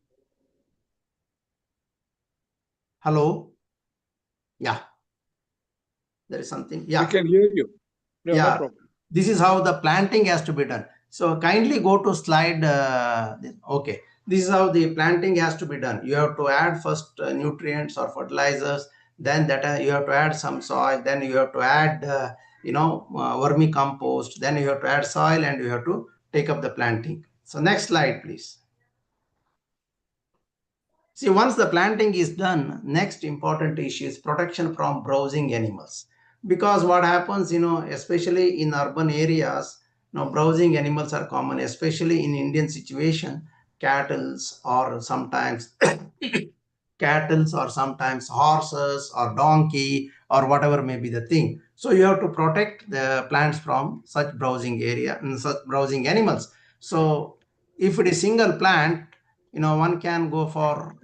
Hello? Yeah. There is something. Yeah. We can hear you. No, no Yeah. problem. This is how the planting has to be done. So kindly go to slide. Okay. This is how the planting has to be done. You have to add first nutrients or fertilizers. Then you have to add some soil. Then you have to add, vermicompost. Then you have to add soil, and you have to take up the planting. So next slide, please. See, once the planting is done, next important issue is protection from browsing animals. Because what happens, especially in urban areas, browsing animals are common, especially in Indian situation, cattle or sometimes horses or donkey or whatever may be the thing. So you have to protect the plants from such browsing animals. So if it is single plant, one can go for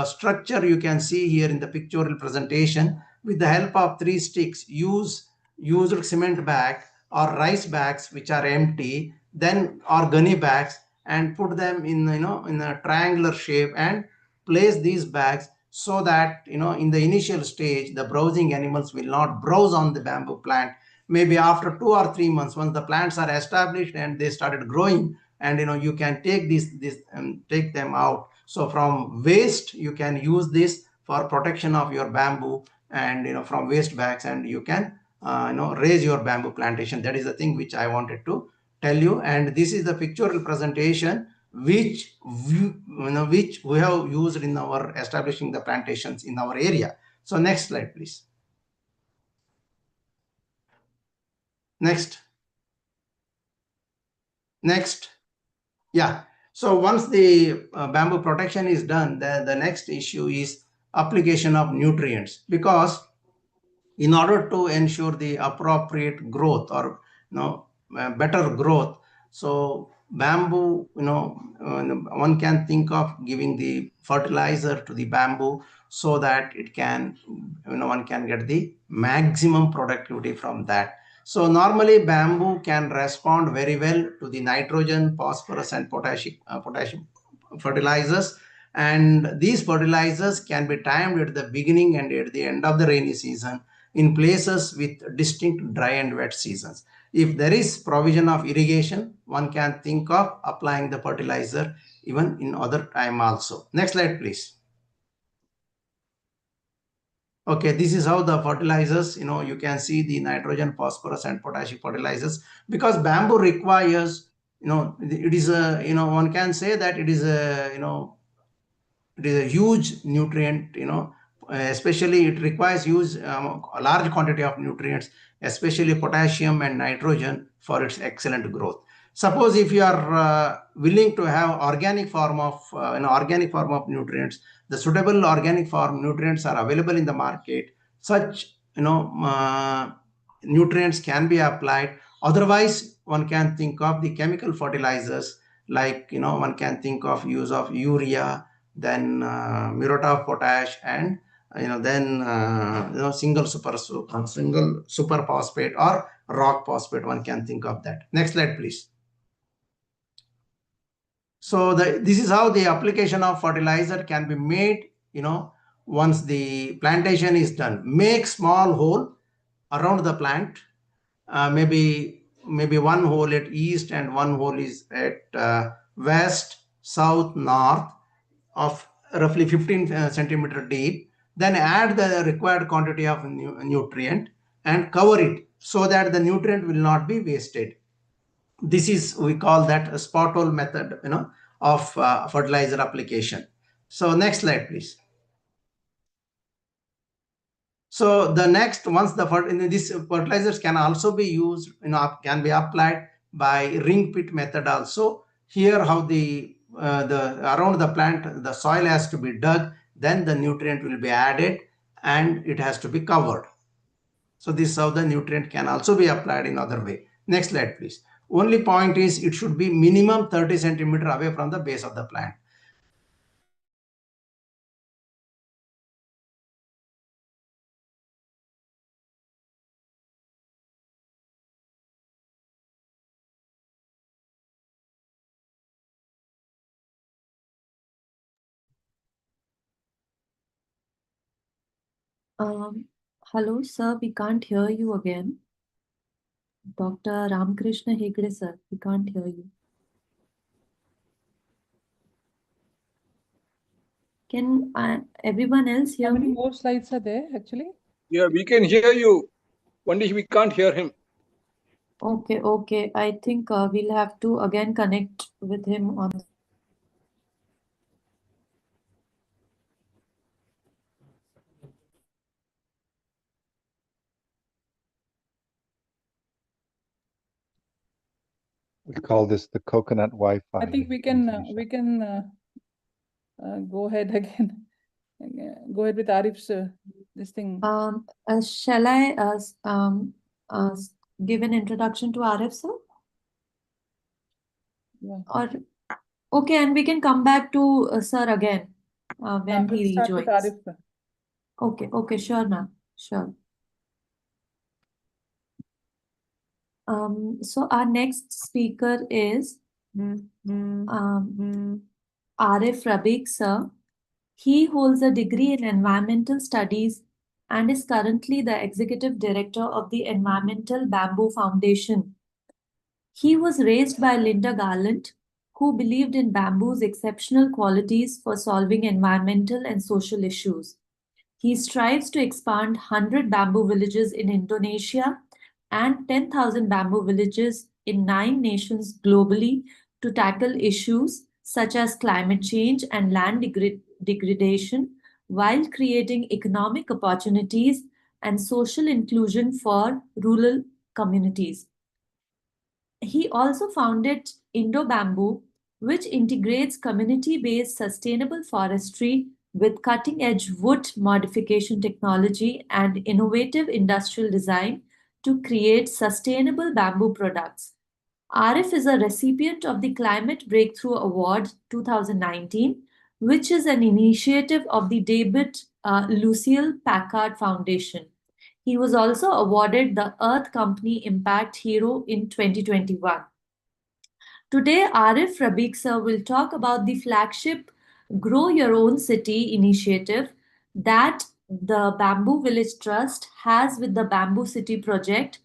structure. You can see here in the pictorial presentation, with the help of 3 sticks, use used cement bag or rice bags which are empty, then or gunny bags, and put them in in a triangular shape, and place these bags, so that in the initial stage the browsing animals will not browse on the bamboo plant. Maybe after 2 or 3 months, once the plants are established and they started growing, and you can take take them out. So from waste, you can use this for protection of your bamboo, and from waste bags, and you can raise your bamboo plantation. That is the thing which I wanted to tell you. And this is the pictorial presentation which we have used in our establishing the plantations in our area. So next slide, please. Next. Yeah. So once the bamboo protection is done, the next issue is application of nutrients. Because in order to ensure the appropriate growth, or better growth, so bamboo, one can think of giving the fertilizer to the bamboo so that it can, one can get the maximum productivity from that. So normally bamboo can respond very well to the nitrogen, phosphorus, and potassium fertilizers. And these fertilizers can be timed at the beginning and at the end of the rainy season in places with distinct dry and wet seasons. If there is provision of irrigation, one can think of applying the fertilizer even in other time also. Next slide, please. Okay, this is how the fertilizers, you can see the nitrogen, phosphorus, and potassium fertilizers, because bamboo requires, it is a, one can say that it is a, it is a huge nutrient, especially it requires huge, a large quantity of nutrients, especially potassium and nitrogen for its excellent growth. Suppose if you are willing to have organic form of organic form of nutrients, the suitable organic form nutrients are available in the market. Such nutrients can be applied. Otherwise, one can think of the chemical fertilizers, like one can think of use of urea, then muriate of potash, and then single super phosphate or rock phosphate. One can think of that. Next slide, please. So this is how the application of fertilizer can be made. Once the plantation is done, make small hole around the plant. Maybe one hole at east and one hole is at west, south, north, of roughly 15 centimeter deep. Then add the required quantity of nutrient and cover it so that the nutrient will not be wasted. This is, we call that a spot hole method, of fertilizer application. So next slide, please. So the next, once these fertilizers can also be used, can be applied by ring pit method also. Here, how the around the plant, the soil has to be dug, then the nutrient will be added and it has to be covered. So this is how the nutrient can also be applied in other way. Next slide, please. Only point is it should be minimum 30 centimeter away from the base of the plant. Hello, sir. We can't hear you again. Dr. Ramakrishna Hegde, sir. We can't hear you. Can everyone else hear How many me? more slides are there actually? Yeah, we can hear you. Only we can't hear him. Okay. I think we'll have to again connect with him on. We call this the coconut Wi-Fi. I think we can go ahead again. Go ahead with Arif's this thing. Shall I give an introduction to Arif, sir? Yeah. Or okay, and we can come back to sir again when We'll he start with rejoins. Arif. Okay, sure, ma'am. Sure. So our next speaker is Arif Rabiq, sir. He holds a degree in environmental studies and is currently the executive director of the Environmental Bamboo Foundation. He was raised by Linda Garland, who believed in bamboo's exceptional qualities for solving environmental and social issues. He strives to expand 100 bamboo villages in Indonesia and 10,000 bamboo villages in 9 nations globally to tackle issues such as climate change and land degradation while creating economic opportunities and social inclusion for rural communities. He also founded Indo Bamboo, which integrates community-based sustainable forestry with cutting-edge wood modification technology and innovative industrial design to create sustainable bamboo products. Arif is a recipient of the Climate Breakthrough Award 2019, which is an initiative of the David Lucille Packard Foundation. He was also awarded the Earth Company Impact Hero in 2021. Today, Arif Rabiq sir will talk about the flagship Grow Your Own City initiative that the Bamboo Village Trust has with the Bamboo City project,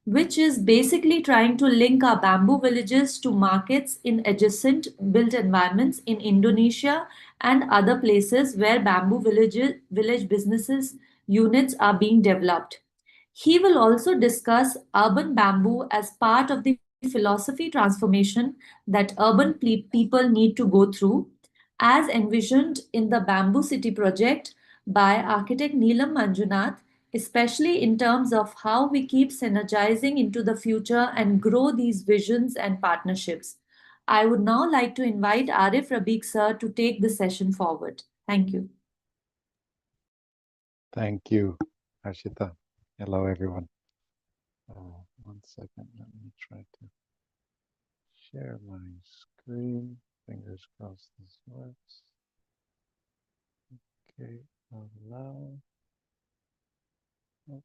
which is basically trying to link our bamboo villages to markets in adjacent built environments in Indonesia and other places where village businesses units are being developed. He will also discuss urban bamboo as part of the philosophy transformation that urban people need to go through, as envisioned in the Bamboo City project by architect Neelam Manjunath, especially in terms of how we keep synergizing into the future and grow these visions and partnerships. I would now like to invite Arif Rabiq sir to take the session forward. Thank you. Thank you, Harshita. Hello, everyone. One second, let me try to share my screen. Fingers crossed this works. Okay, allow. Oh.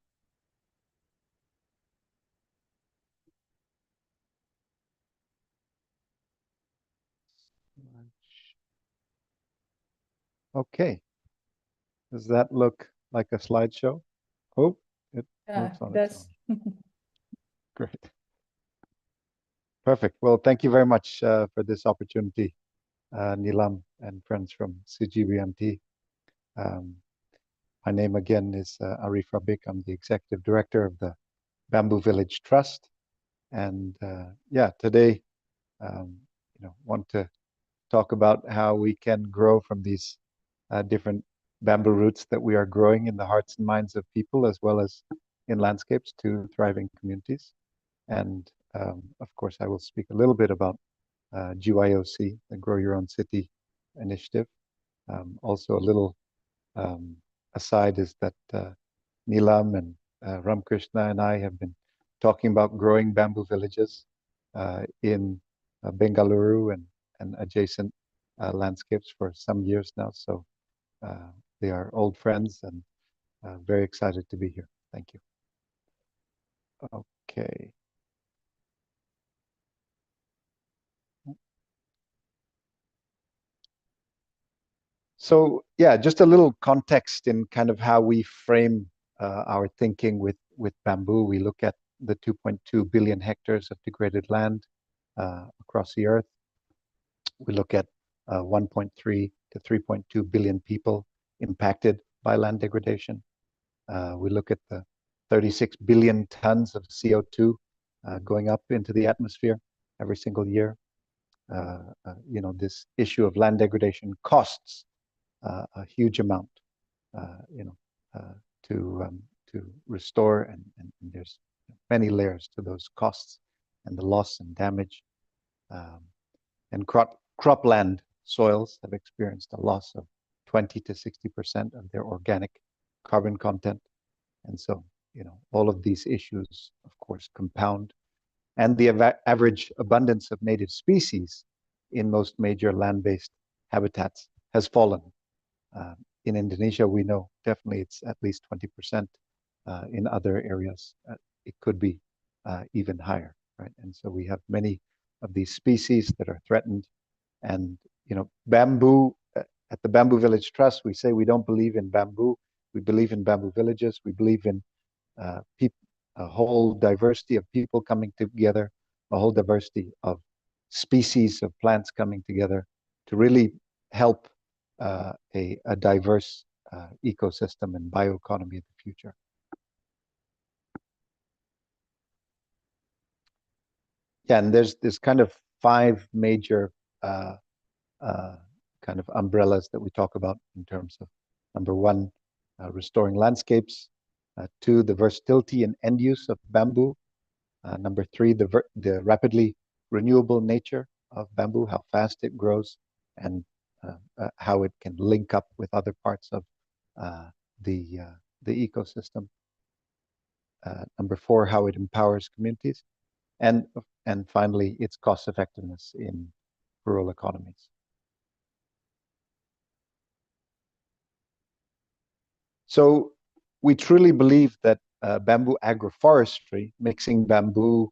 Okay, does that look like a slideshow? Oh, it works on its own. Great. Perfect. Well, thank you very much for this opportunity, Neelam and friends from CGBMT. My name again is Arif Rabiq. I'm the Executive Director of the Bamboo Village Trust. And yeah, today, want to talk about how we can grow from these different bamboo roots that we are growing in the hearts and minds of people, as well as in landscapes, to thriving communities. And of course, I will speak a little bit about GYOC, the Grow Your Own City initiative. Also, a little aside is that Neelam and Ramkrishna and I have been talking about growing bamboo villages in Bengaluru and adjacent landscapes for some years now. So they are old friends and very excited to be here. Thank you. Okay. So yeah, just a little context in kind of how we frame our thinking with bamboo. We look at the 2.2 billion hectares of degraded land across the earth. We look at 1.3 to 3.2 billion people impacted by land degradation. We look at the 36 billion tons of CO2 going up into the atmosphere every single year. This issue of land degradation costs a huge amount, to restore, and there's many layers to those costs and the loss and damage. And cropland soils have experienced a loss of 20 to 60% of their organic carbon content. And so, all of these issues, of course, compound. And the average abundance of native species in most major land-based habitats has fallen. In Indonesia, we know definitely it's at least 20%. In other areas, it could be even higher, right? And so we have many of these species that are threatened. And, bamboo, at the Bamboo Village Trust, we say we don't believe in bamboo. We believe in bamboo villages. We believe in a whole diversity of people coming together, a whole diversity of species of plants coming together to really help a diverse ecosystem and bioeconomy in the future. Yeah, and there's kind of 5 major kind of umbrellas that we talk about in terms of, number 1, restoring landscapes. 2, the versatility and end use of bamboo. Number 3, the rapidly renewable nature of bamboo, how fast it grows, and how it can link up with other parts of the ecosystem. Number 4, how it empowers communities. and finally, its cost effectiveness in rural economies. So we truly believe that bamboo agroforestry, mixing bamboo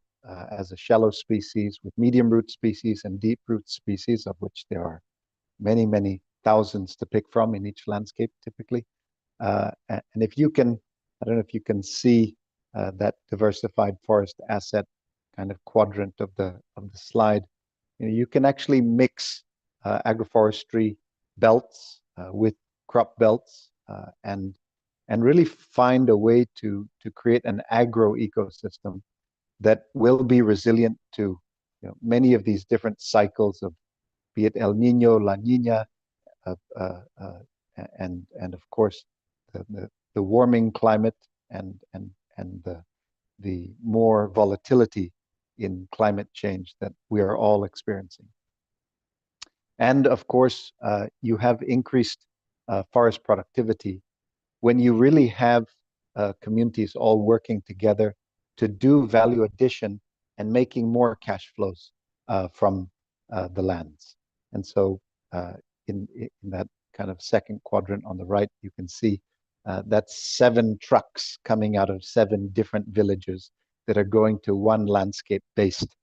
as a shallow species with medium root species and deep root species, of which there are many, many thousands to pick from in each landscape typically. And if you can, I don't know if you can see that diversified forest asset kind of quadrant of the slide. You can actually mix agroforestry belts with crop belts and really find a way to create an agro ecosystem that will be resilient to many of these different cycles of, be it El Nino, La Nina, and of course the warming climate and the more volatility in climate change that we are all experiencing. And of course, you have increased forest productivity when you really have communities all working together to do value addition and making more cash flows from the lands. And so in that kind of second quadrant on the right, you can see that's 7 trucks coming out of 7 different villages that are going to one landscape-based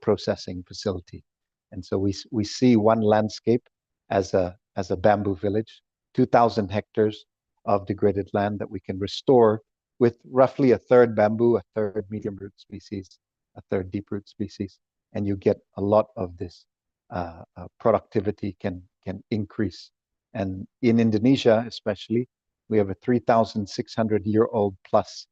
processing facility. And so we see one landscape as a bamboo village, 2,000 hectares of degraded land that we can restore with roughly a third bamboo, a third medium root species, a third deep root species, and you get a lot of this productivity can increase. And in Indonesia, especially, we have a 3,600-year-old plus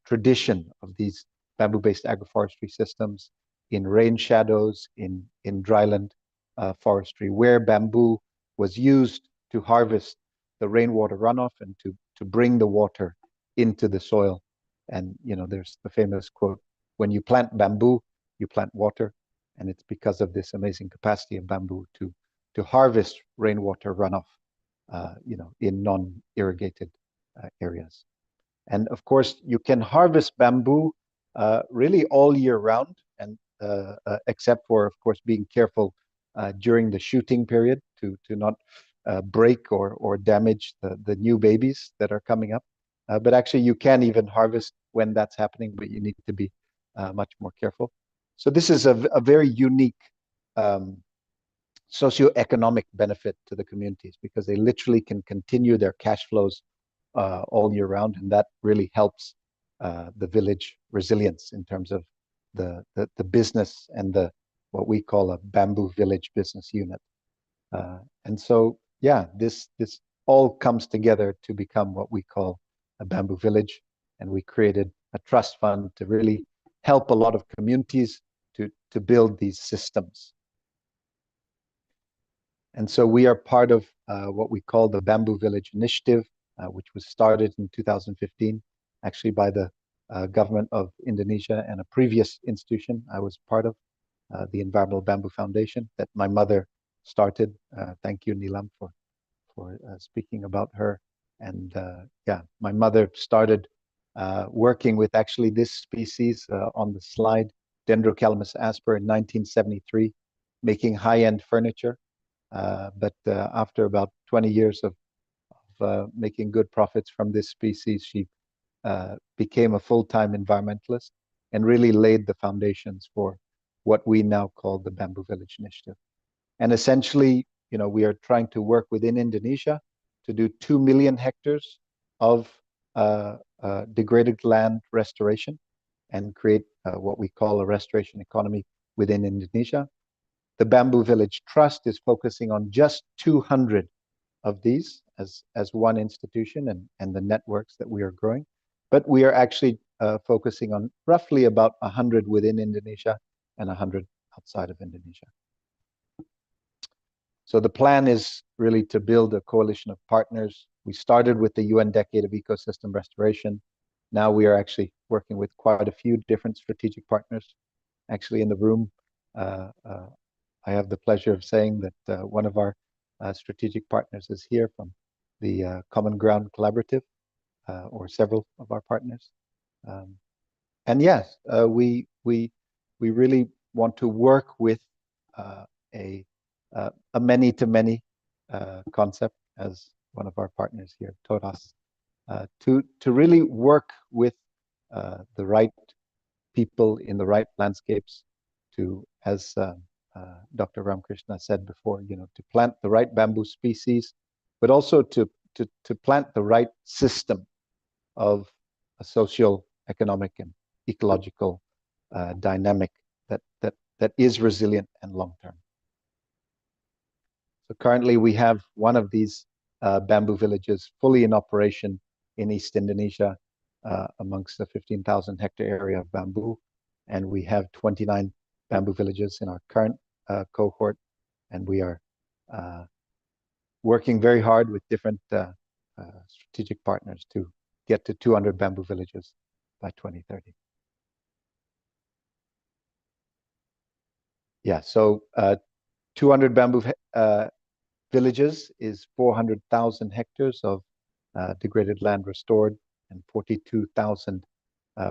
tradition of these bamboo-based agroforestry systems in rain shadows, in dryland forestry, where bamboo was used to harvest the rainwater runoff and to bring the water into the soil. And there's the famous quote, when you plant bamboo, you plant water. And it's because of this amazing capacity of bamboo to harvest rainwater runoff, in non-irrigated areas. And of course, you can harvest bamboo really all year round, and except for, of course, being careful during the shooting period to not break or damage the new babies that are coming up. But actually, you can even harvest when that's happening, but you need to be much more careful. So this is a very unique socioeconomic benefit to the communities, because they literally can continue their cash flows all year round, and that really helps the village resilience in terms of the business and what we call a bamboo village business unit. And so, yeah, this all comes together to become what we call a bamboo village, and we created a trust fund to really help a lot of communities to build these systems. And so we are part of what we call the Bamboo Village Initiative, which was started in 2015, actually by the government of Indonesia and a previous institution I was part of, the Environmental Bamboo Foundation, that my mother started. Thank you, Nilam, for speaking about her. And yeah, my mother started working with actually this species on the slide, Dendrocalamus asper, in 1973, making high-end furniture. But after about 20 years of making good profits from this species, she became a full-time environmentalist and really laid the foundations for what we now call the Bamboo Village Initiative. And essentially, we are trying to work within Indonesia to do 2 million hectares of degraded land restoration and create what we call a restoration economy within Indonesia. The Bamboo Village Trust is focusing on just 200 of these as one institution and the networks that we are growing. But we are actually focusing on roughly about 100 within Indonesia and 100 outside of Indonesia. So the plan is really to build a coalition of partners. We started with the UN Decade of Ecosystem Restoration. Now we are actually working with quite a few different strategic partners. Actually, in the room, I have the pleasure of saying that one of our strategic partners is here from the Common Ground Collaborative, or several of our partners. And yes, we we really want to work with a many-to-many concept, as one of our partners here taught us, to really work with the right people in the right landscapes to, as Dr. Ramakrishna said before, to plant the right bamboo species, but also to plant the right system of a social, economic, and ecological dynamic that is resilient and long-term. So currently we have one of these bamboo villages fully in operation in East Indonesia, amongst the 15,000 hectare area of bamboo. And we have 29 bamboo villages in our current cohort. And we are working very hard with different strategic partners to get to 200 bamboo villages by 2030. Yeah, so 200 bamboo villages is 400,000 hectares of degraded land restored, and 42,000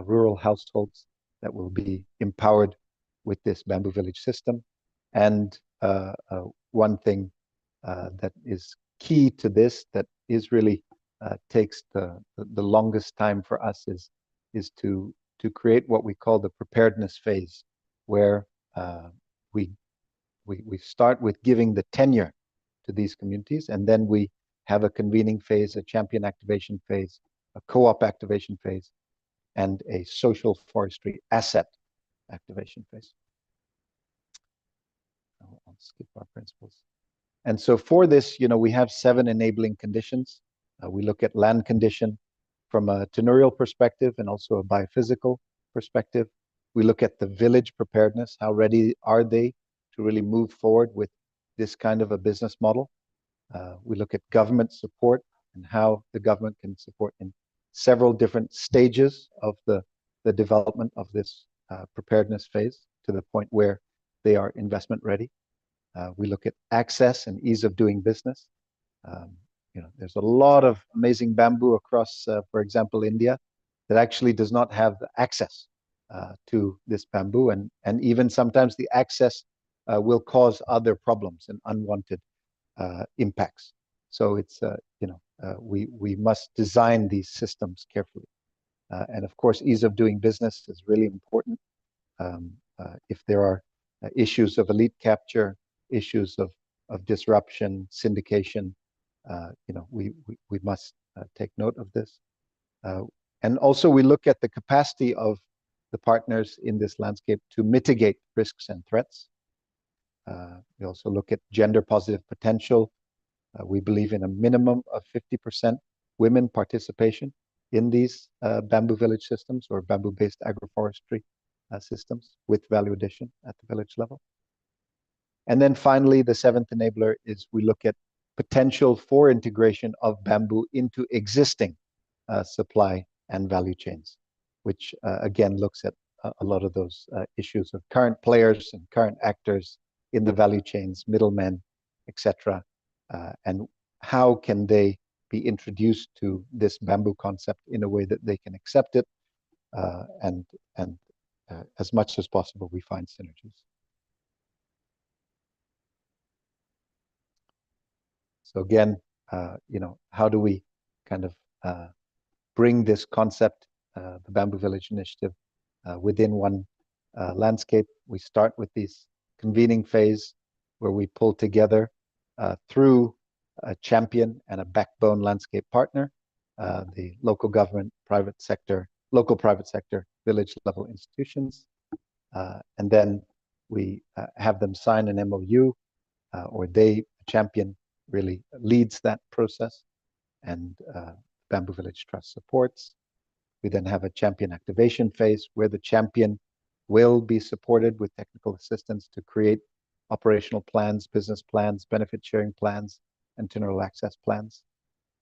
rural households that will be empowered with this bamboo village system. And one thing that is key to this, that is really takes the longest time for us, is to create what we call the preparedness phase, where we start with giving the tenure to these communities, and then we have a convening phase, a champion activation phase, a co-op activation phase, and a social forestry asset activation phase. I'll skip our principles. And so for this, we have 7 enabling conditions. We look at land condition from a tenurial perspective and also a biophysical perspective. We look at the village preparedness. How ready are they to really move forward with this kind of a business model? We look at government support and how the government can support in several different stages of the development of this preparedness phase, to the point where they are investment ready. We look at access and ease of doing business. There's a lot of amazing bamboo across, for example, India, that actually does not have access to this bamboo, and even sometimes the access will cause other problems and unwanted impacts. So it's we must design these systems carefully, and of course, ease of doing business is really important. If there are issues of elite capture, issues of disruption, syndication, we must take note of this. And also we look at the capacity of the partners in this landscape to mitigate risks and threats. We also look at gender positive potential. We believe in a minimum of 50% women participation in these bamboo village systems, or bamboo-based agroforestry systems, with value addition at the village level. And then finally, the 7th enabler is we look at potential for integration of bamboo into existing supply and value chains, which again looks at a lot of those issues of current players and current actors in the value chains, middlemen, etc., and how can they be introduced to this bamboo concept in a way that they can accept it, and as much as possible we find synergies. So again, how do we kind of bring this concept, the Bamboo Village Initiative, within one landscape? We start with this convening phase, where we pull together through a champion and a backbone landscape partner, the local government, private sector, local private sector, village level institutions, and then we have them sign an MOU, or the champion really leads that process, and Bamboo Village Trust supports. We then have a champion activation phase, where the champion will be supported with technical assistance to create operational plans, business plans, benefit sharing plans, and tenurial access plans.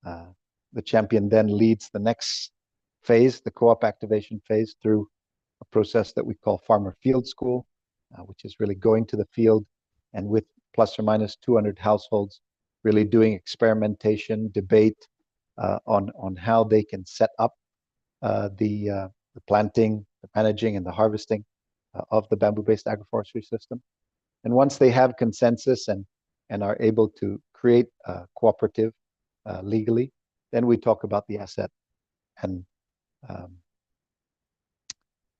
The champion then leads the next phase, the co-op activation phase, through a process that we call Farmer Field School, which is really going to the field and with plus or minus 200 households, really doing experimentation, debate on how they can set up the planting, the managing, and the harvesting of the bamboo-based agroforestry system. And once they have consensus and are able to create a cooperative legally, then we talk about the asset. And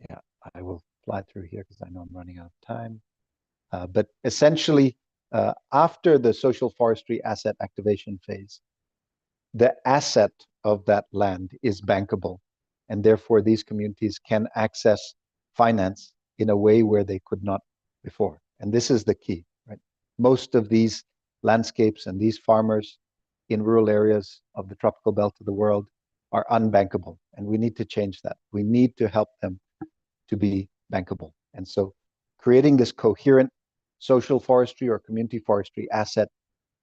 yeah, I will fly through here because I know I'm running out of time. But essentially, after the social forestry asset activation phase, the asset of that land is bankable. And therefore, these communities can access finance in a way where they could not before. And this is the key, right? Most of these landscapes and these farmers in rural areas of the tropical belt of the world are unbankable. And we need to change that. We need to help them to be bankable. And so creating this coherent social forestry or community forestry asset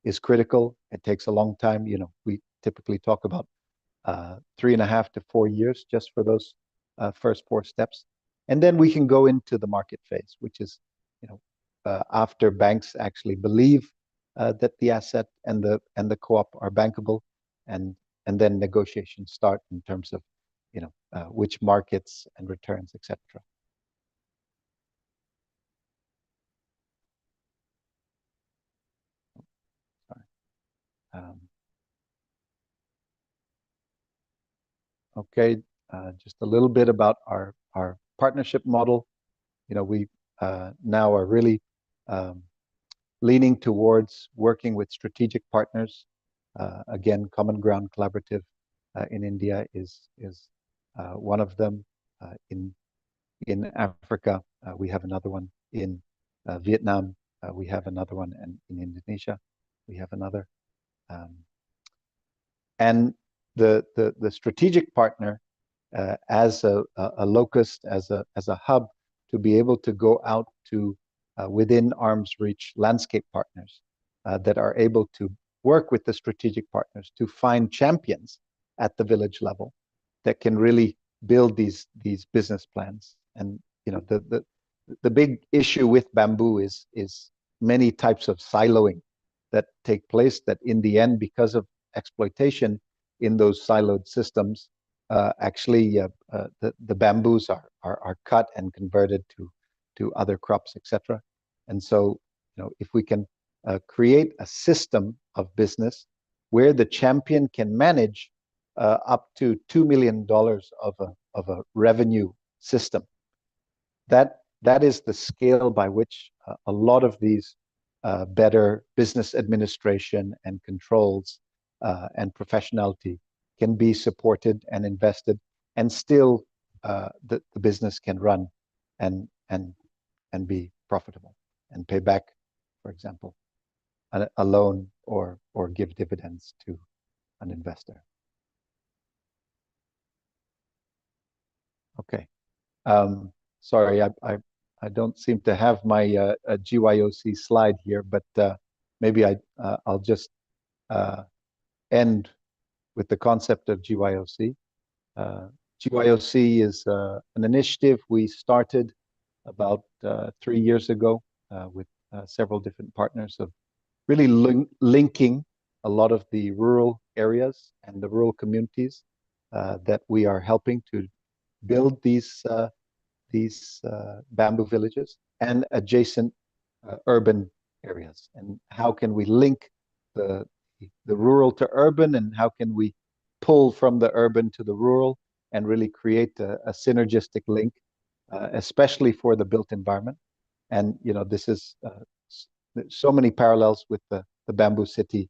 is critical. It takes a long time. You know, we typically talk about 3.5 to 4 years just for those first 4 steps. And then we can go into the market phase, which is, you know, after banks actually believe that the asset and the co-op are bankable, and then negotiations start in terms of, you know, which markets and returns, etc. Okay, just a little bit about our partnership model. You know, we now are really leaning towards working with strategic partners. Again, Common Ground Collaborative in India is one of them. In Africa, we have another one. In Vietnam, we have another one, and in Indonesia, we have another. And the strategic partner as a locus, as a hub, to be able to go out to within arm's reach landscape partners that are able to work with the strategic partners to find champions at the village level that can really build these business plans. And you know, the big issue with bamboo is many types of siloing that take place, that in the end, because of exploitation in those siloed systems, actually the bamboos are cut and converted to other crops, etc. And so, you know, if we can create a system of business where the champion can manage up to $2 million of a revenue system, that is the scale by which a lot of these better business administration and controls and professionality can be supported and invested, and still the business can run and be profitable and pay back, for example, a loan or give dividends to an investor. Okay. Sorry, I don't seem to have my GYOC slide here, but maybe I'll just end with the concept of GYOC. GYOC is an initiative we started about 3 years ago with several different partners, of really linking a lot of the rural areas and the rural communities that we are helping to build these bamboo villages and adjacent urban areas. And how can we link the rural to urban, and how can we pull from the urban to the rural and really create a synergistic link, especially for the built environment. And you know, this is so many parallels with the Bamboo City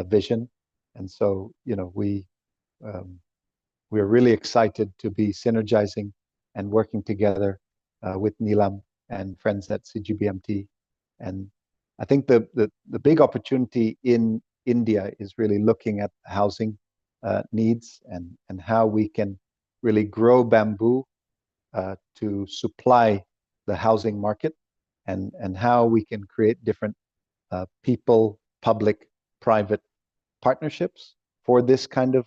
vision. And so, you know, we're really excited to be synergizing and working together with Neelam and friends at CGBMT. And I think the big opportunity in India is really looking at housing needs and how we can really grow bamboo to supply the housing market, and how we can create different people, public, private partnerships for this kind of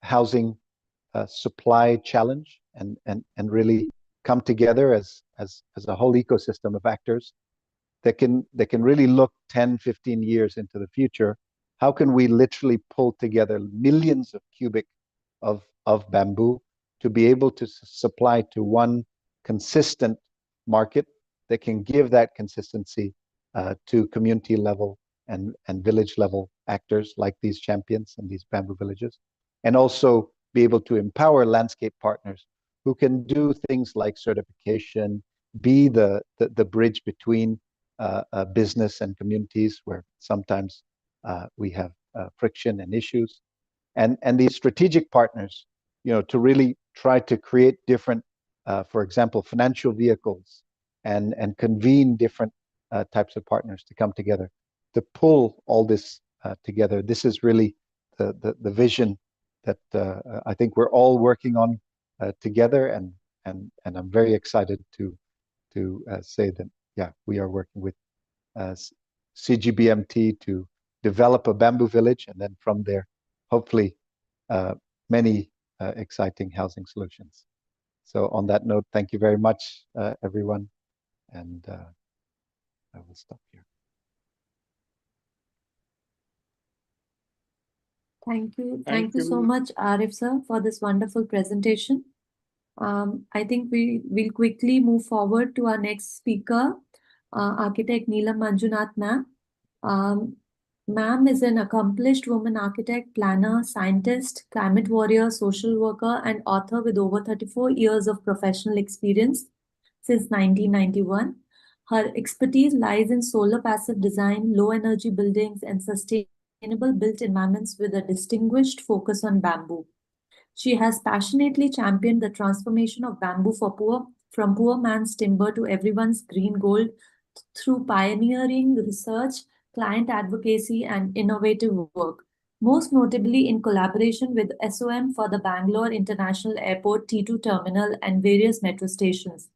housing supply challenge, and really come together as a whole ecosystem of actors that can really look 10, 15 years into the future. How can we literally pull together millions of cubic of bamboo to be able to supply to one consistent market that can give that consistency to community level and village level actors like these champions and these bamboo villages, and also be able to empower landscape partners who can do things like certification, be the bridge between business and communities where sometimes we have friction and issues, and these strategic partners, to really try to create different, for example, financial vehicles and convene different types of partners to come together to pull all this together. This is really the vision that I think we're all working on together, and I'm very excited to say that, yeah, we are working with CGBMT to develop a bamboo village, and then from there, hopefully, many exciting housing solutions. So on that note, thank you very much, everyone, and I will stop here. Thank you. Thank Thank you so you. much, Arif sir, for this wonderful presentation. I think we'll quickly move forward to our next speaker, architect Neelam Manjunath ma'am. Ma'am is an accomplished woman architect, planner, scientist, climate warrior, social worker, and author with over 34 years of professional experience since 1991. Her expertise lies in solar passive design, low energy buildings, and sustainable built environments with a distinguished focus on bamboo. She has passionately championed the transformation of bamboo from poor man's timber to everyone's green gold through pioneering research, client advocacy, and innovative work. Most notably in collaboration with SOM for the Bangalore International Airport T2 terminal and various metro stations.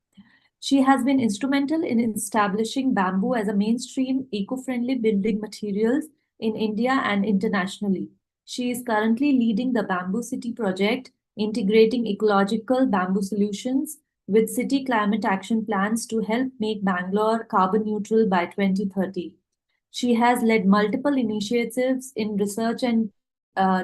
She has been instrumental in establishing bamboo as a mainstream eco-friendly building materials in India and internationally. She is currently leading the Bamboo City project, integrating ecological bamboo solutions with city climate action plans to help make Bangalore carbon neutral by 2030. She has led multiple initiatives in research and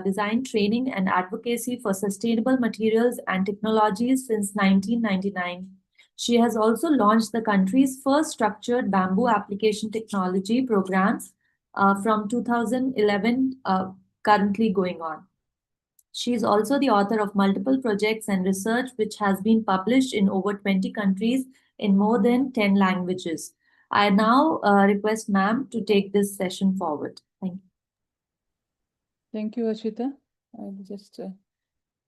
design training and advocacy for sustainable materials and technologies since 1999. She has also launched the country's first structured bamboo application technology programs from 2011, currently going on. She is also the author of multiple projects and research which has been published in over 20 countries in more than 10 languages. I now request ma'am to take this session forward. Thank you. Thank you, Ashita. I'll just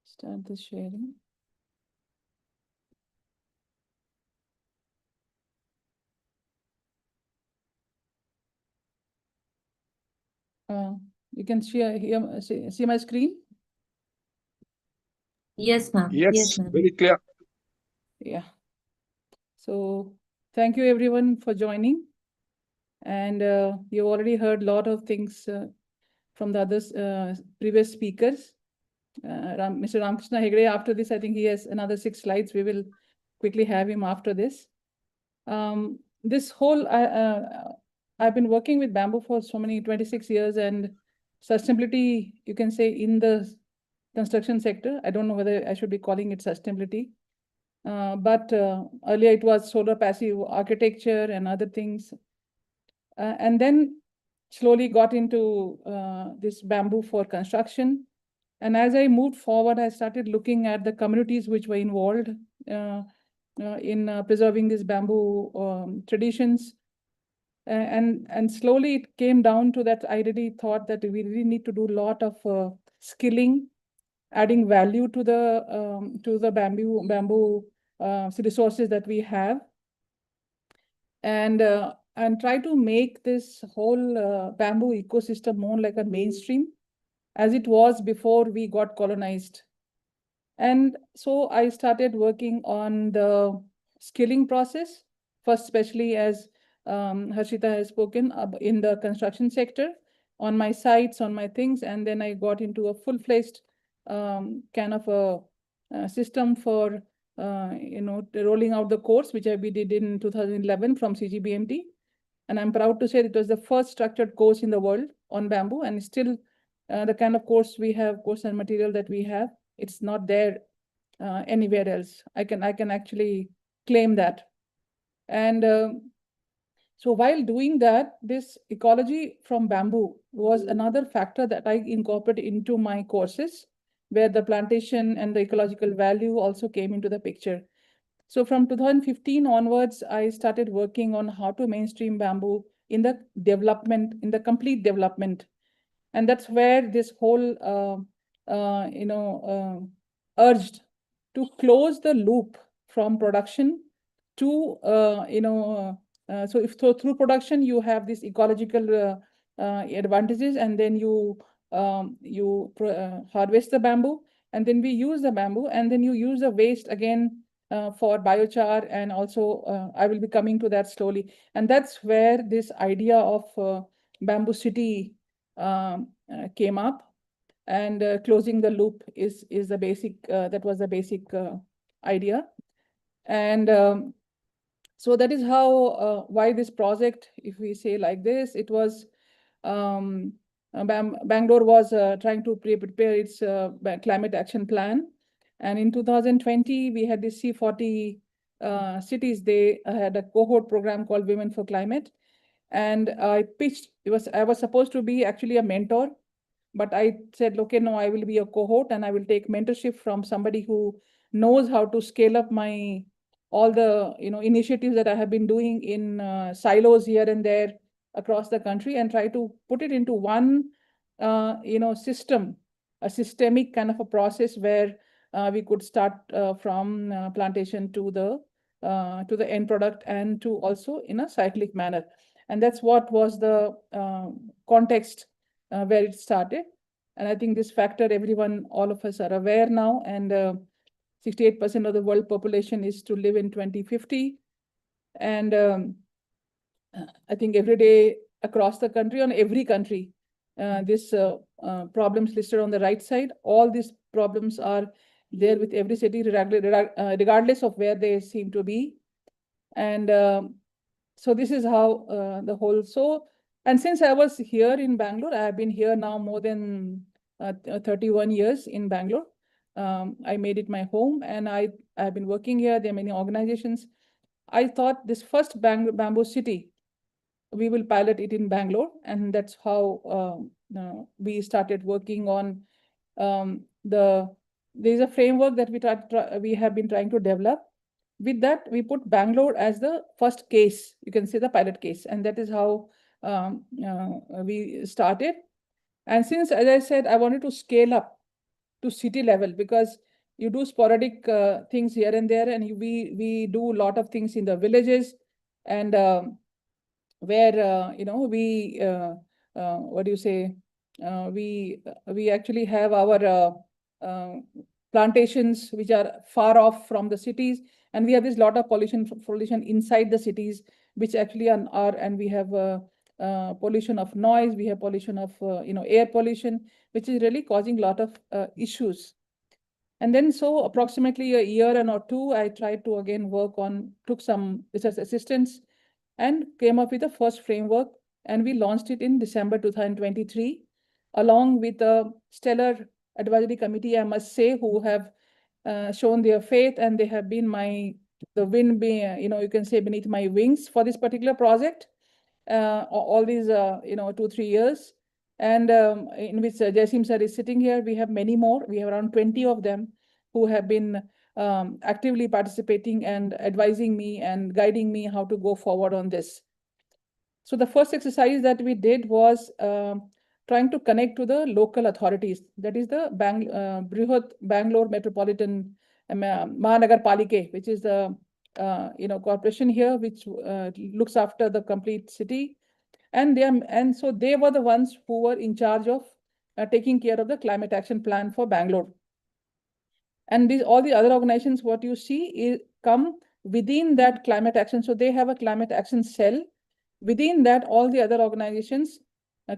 start the sharing. You can see my screen? Yes, ma'am. Yes, ma'am. very clear. Yeah. So thank you everyone for joining. And you've already heard a lot of things from the others, previous speakers. Mr. Ramkrishna Hegde, after this, I think he has another 6 slides. We will quickly have him after this. This whole, I've been working with bamboo for so many, 26 years, and sustainability, you can say, in the construction sector. I don't know whether I should be calling it sustainability. But earlier it was solar passive architecture and other things. And then slowly got into this bamboo for construction. And as I moved forward, I started looking at the communities which were involved in preserving these bamboo traditions. And slowly it came down to that I really thought that we really need to do a lot of skilling, adding value to the bamboo resources that we have, and try to make this whole bamboo ecosystem more like a mainstream as it was before we got colonized. And so I started working on the skilling process, first, especially as Harshita has spoken in the construction sector, on my sites, on my things. And then I got into a full-fledged kind of a system for rolling out the course, which we did in 2011 from CGBMT. And I'm proud to say it was the first structured course in the world on bamboo, and still the kind of course and material that we have, it's not there anywhere else. I can actually claim that. And so while doing that, this ecology from bamboo was another factor that I incorporated into my courses, where the plantation and the ecological value also came into the picture. So from 2015 onwards, I started working on how to mainstream bamboo in the development, in the complete development. And that's where this whole, urged to close the loop from production to, so through production, you have these ecological advantages, and then you harvest the bamboo, and then we use the bamboo, and then you use the waste again for biochar, and also I will be coming to that slowly. And that's where this idea of bamboo city came up, and closing the loop is the basic, that was the basic idea. And so that is how, why this project, if we say like this, it was, Bangalore was trying to prepare its climate action plan. And in 2020, we had the C40 cities. They had a cohort program called Women for Climate. And I pitched, I was supposed to be actually a mentor, but I said, okay, no, I will be a cohort, and I will take mentorship from somebody who knows how to scale up my all the initiatives that I have been doing in silos here and there across the country, and try to put it into one system, a systemic kind of a process where we could start from plantation to the end product, and to also in a cyclic manner. And that's what was the context where it started. And I think this factor, everyone, all of us are aware now. And 68% of the world population is to live in 2050. And I think every day across the country, on every country, this problems listed on the right side, all these problems are there with every city, regardless of where they seem to be. And so this is how the whole, and since I was here in Bangalore, I have been here now more than 31 years in Bangalore. I made it my home, and I've been working here. There are many organizations. I thought this first bamboo city, we will pilot it in Bangalore, and that's how we started working on there's a framework that we have been trying to develop. With that, we put Bangalore as the first case, you can say the pilot case, and that is how we started. And since, as I said, I wanted to scale up to city level, because you do sporadic things here and there, and we do a lot of things in the villages, and where we what do you say, we actually have our plantations which are far off from the cities, and we have this lot of pollution inside the cities, which actually are and we have pollution of noise, we have pollution of air pollution, which is really causing a lot of issues. And then, so approximately a year and or two, I tried to again took some research assistance, and came up with the first framework, and we launched it in December 2023, along with a stellar advisory committee, I must say, who have shown their faith, and they have been the wind, you can say, beneath my wings for this particular project, all these 2-3 years. And in which Jasim sir is sitting here. We have many more. We have around 20 of them who have been actively participating and advising me and guiding me how to go forward on this. So the first exercise that we did was trying to connect to the local authorities. That is the Brihat Bangalore Metropolitan Mahanagar Palike, which is the corporation here, which looks after the complete city. And so they were the ones who were in charge of taking care of the climate action plan for Bangalore. And all the other organizations, what you see come within that climate action. So they have a climate action cell. Within that, all the other organizations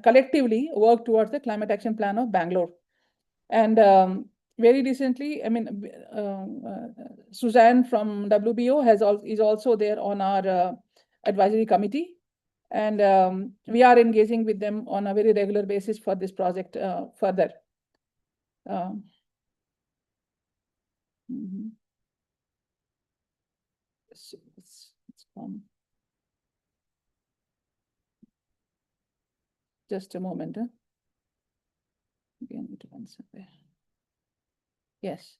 collectively work towards the climate action plan of Bangalore. And very recently, I mean, Suzanne from WBO is also there on our advisory committee. And we are engaging with them on a very regular basis for this project further. Just a moment. Again, it went somewhere. Yes.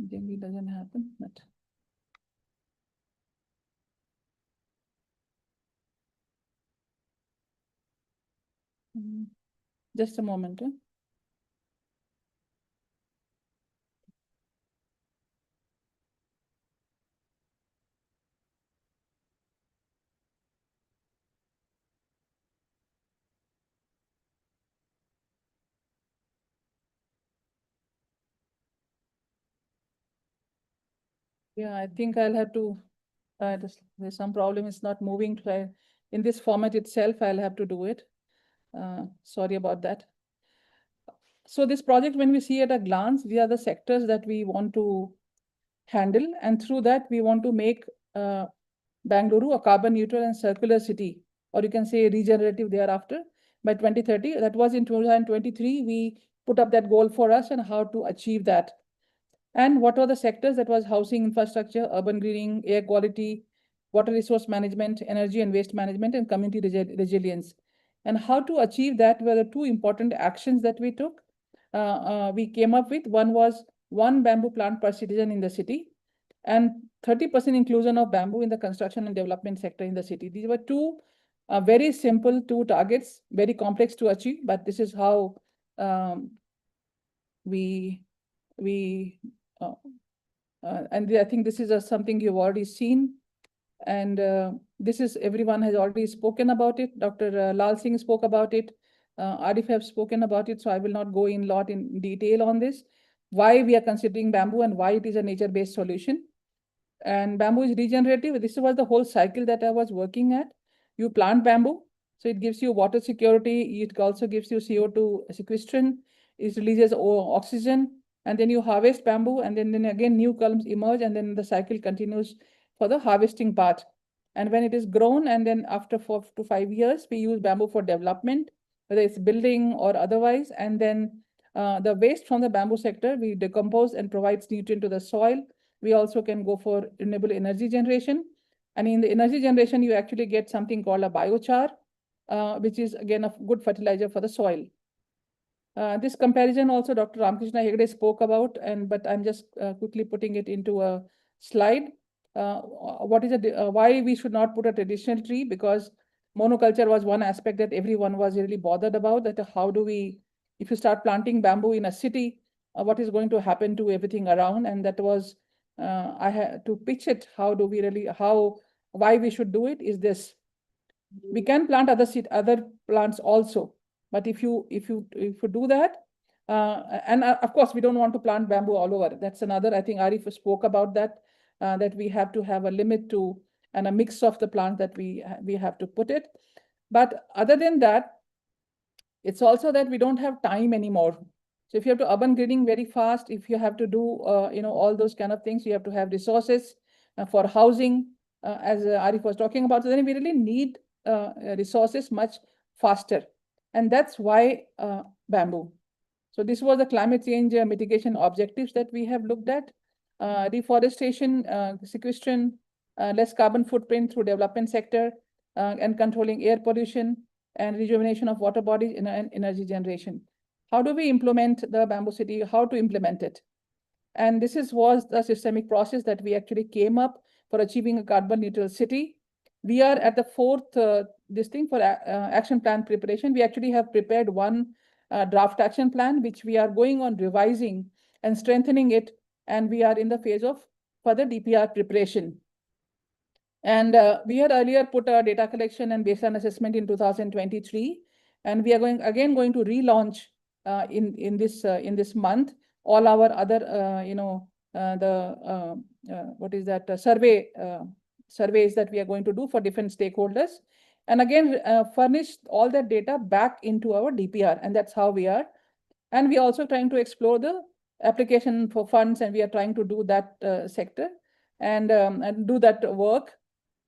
Generally doesn't happen, but just a moment. Yeah, I think I'll have to, there's some problem, it's not moving. In this format itself, I'll have to do it. Sorry about that. So this project, when we see at a glance, these are the sectors that we want to handle. And through that, we want to make Bangalore a carbon neutral and circular city, or you can say regenerative thereafter by 2030. That was in 2023, we put up that goal for us and how to achieve that. And what were the sectors? That was housing infrastructure, urban greening, air quality, water resource management, energy and waste management, and community resilience. And how to achieve that were the two important actions that we took. We came up with. One was 1 bamboo plant per citizen in the city, and 30% inclusion of bamboo in the construction and development sector in the city. These were two very simple two targets, very complex to achieve, but this is how we and I think this is something you've already seen. And this is, everyone has already spoken about it. Dr. Lal Singh spoke about it. Arif have spoken about it, so I will not go in detail on this. Why we are considering bamboo and why it is a nature-based solution. And bamboo is regenerative. This was the whole cycle that I was working at. You plant bamboo, so it gives you water security. It also gives you CO2 sequestration. It releases oxygen. And then you harvest bamboo, and then again new columns emerge, and then the cycle continues for the harvesting part. And when it is grown, and then after 4 to 5 years, we use bamboo for development, whether it's building or otherwise. And then the waste from the bamboo sector, we decompose and provides nutrient to the soil. We also can go for renewable energy generation. And in the energy generation, you actually get something called a biochar, which is again a good fertilizer for the soil. This comparison also Dr. Ramakrishna Hegde spoke about, but I'm just quickly putting it into a slide. Why we should not put a traditional tree? Because monoculture was one aspect that everyone was really bothered about, that how do we, if you start planting bamboo in a city, what is going to happen to everything around? And that was, I had to pitch it, why we should do it is this. We can plant other plants also, but if you do that, and of course we don't want to plant bamboo all over. That's another, I think Arif spoke about that, that we have to have a limit to and a mix of the plant that we have to put it. But other than that, it's also that we don't have time anymore. So if you have to urban greening very fast, if you have to do all those kind of things, you have to have resources for housing, as Arif was talking about. So then we really need resources much faster, and that's why bamboo. So this was the climate change mitigation objectives that we have looked at: reforestation, sequestration, less carbon footprint through development sector, and controlling air pollution, and rejuvenation of water bodies in energy generation. How do we implement the bamboo city? How to implement it? And this was the systemic process that we actually came up for achieving a carbon neutral city. We are at the fourth for action plan preparation. We actually have prepared one draft action plan, which we are going on revising and strengthening it. And we are in the phase of further DPR preparation. And we had earlier put a data collection and baseline assessment in 2023. And we are going to relaunch in this month all our other, surveys that we are going to do for different stakeholders. And again, furnish all that data back into our DPR. And that's how we are. And we are also trying to explore the application for funds, and we are trying to do that sector and do that work.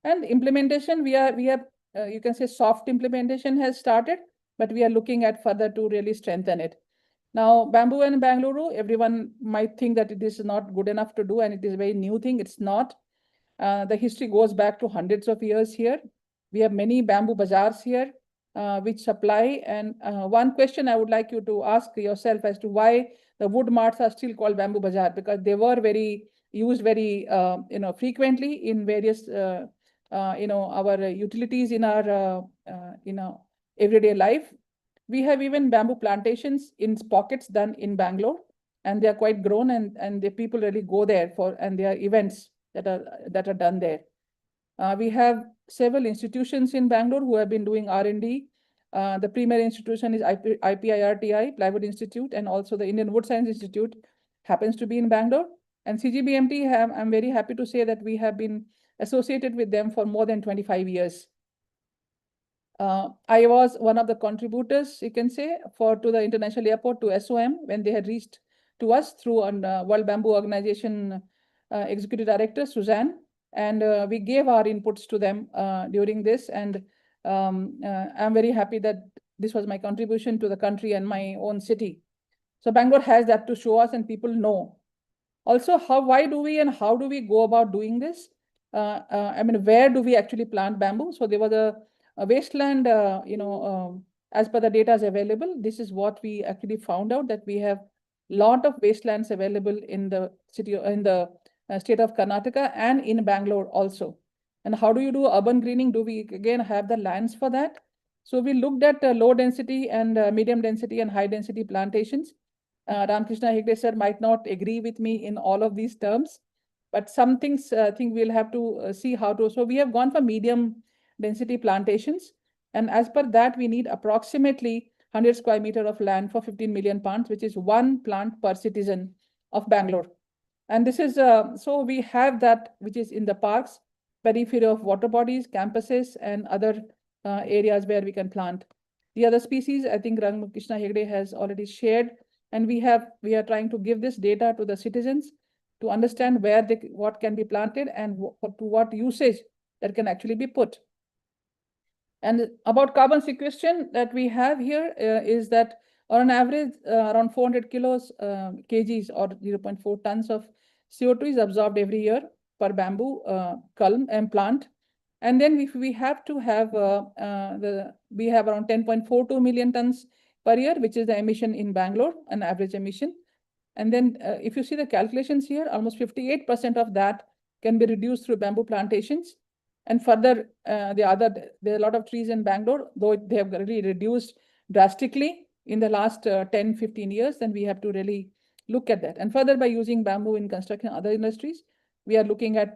And implementation, we have you can say soft implementation has started, but we are looking at further to really strengthen it. Now, bamboo in Bangalore, everyone might think that it is not good enough to do and it is a very new thing. It's not. The history goes back to hundreds of years here. We have many bamboo bazaars here, which supply. And one question I would like you to ask yourself as to why the wood marts are still called bamboo bazaar, because they were used very frequently in various our utilities in our everyday life. We have even bamboo plantations in pockets done in Bangalore, and they are quite grown, and the people really go there for, and there are events that are done there. We have several institutions in Bangalore who have been doing R&D. The premier institution is IPIRTI, Plywood Institute, and also the Indian Wood Science Institute happens to be in Bangalore. And CGBMT, I'm very happy to say that we have been associated with them for more than 25 years. I was one of the contributors, you can say, to the international airport, to SOM, when they had reached to us through World Bamboo Organization Executive Director, Suzanne, and we gave our inputs to them during this. And I'm very happy that this was my contribution to the country and my own city. So Bangalore has that to show us, and people know. Also, why do we and how do we go about doing this? I mean, where do we actually plant bamboo? So there was a wasteland, as per the data is available. This is what we actually found out, that we have lot of wastelands available in the city, in the state of Karnataka and in Bangalore also. And how do you do urban greening? Do we again have the lands for that? So we looked at low density and medium density and high density plantations. Ramkrishna Hegde sir might not agree with me in all of these terms, but some things I think we'll have to see how to. So we have gone for medium density plantations. And as per that, we need approximately 100 square meter of land for 15 million plants, which is one plant per citizen of Bangalore. And this is, so we have that, which is in the parks, periphery of water bodies, campuses, and other areas where we can plant. The other species, I think Ramakrishna Hegde has already shared, and we are trying to give this data to the citizens to understand what can be planted and to what usage that can actually be put. And about carbon sequestration that we have here is that on average, around 400 kgs or 0.4 tons of CO2 is absorbed every year per bamboo culm and plant. And then if we have to have, we have around 10.42 million tons per year, which is the emission in Bangalore, an average emission. And then if you see the calculations here, almost 58% of that can be reduced through bamboo plantations. And further, there are a lot of trees in Bangalore, though they have really reduced drastically in the last 10, 15 years, then we have to really look at that. And further, by using bamboo in construction and other industries, we are looking at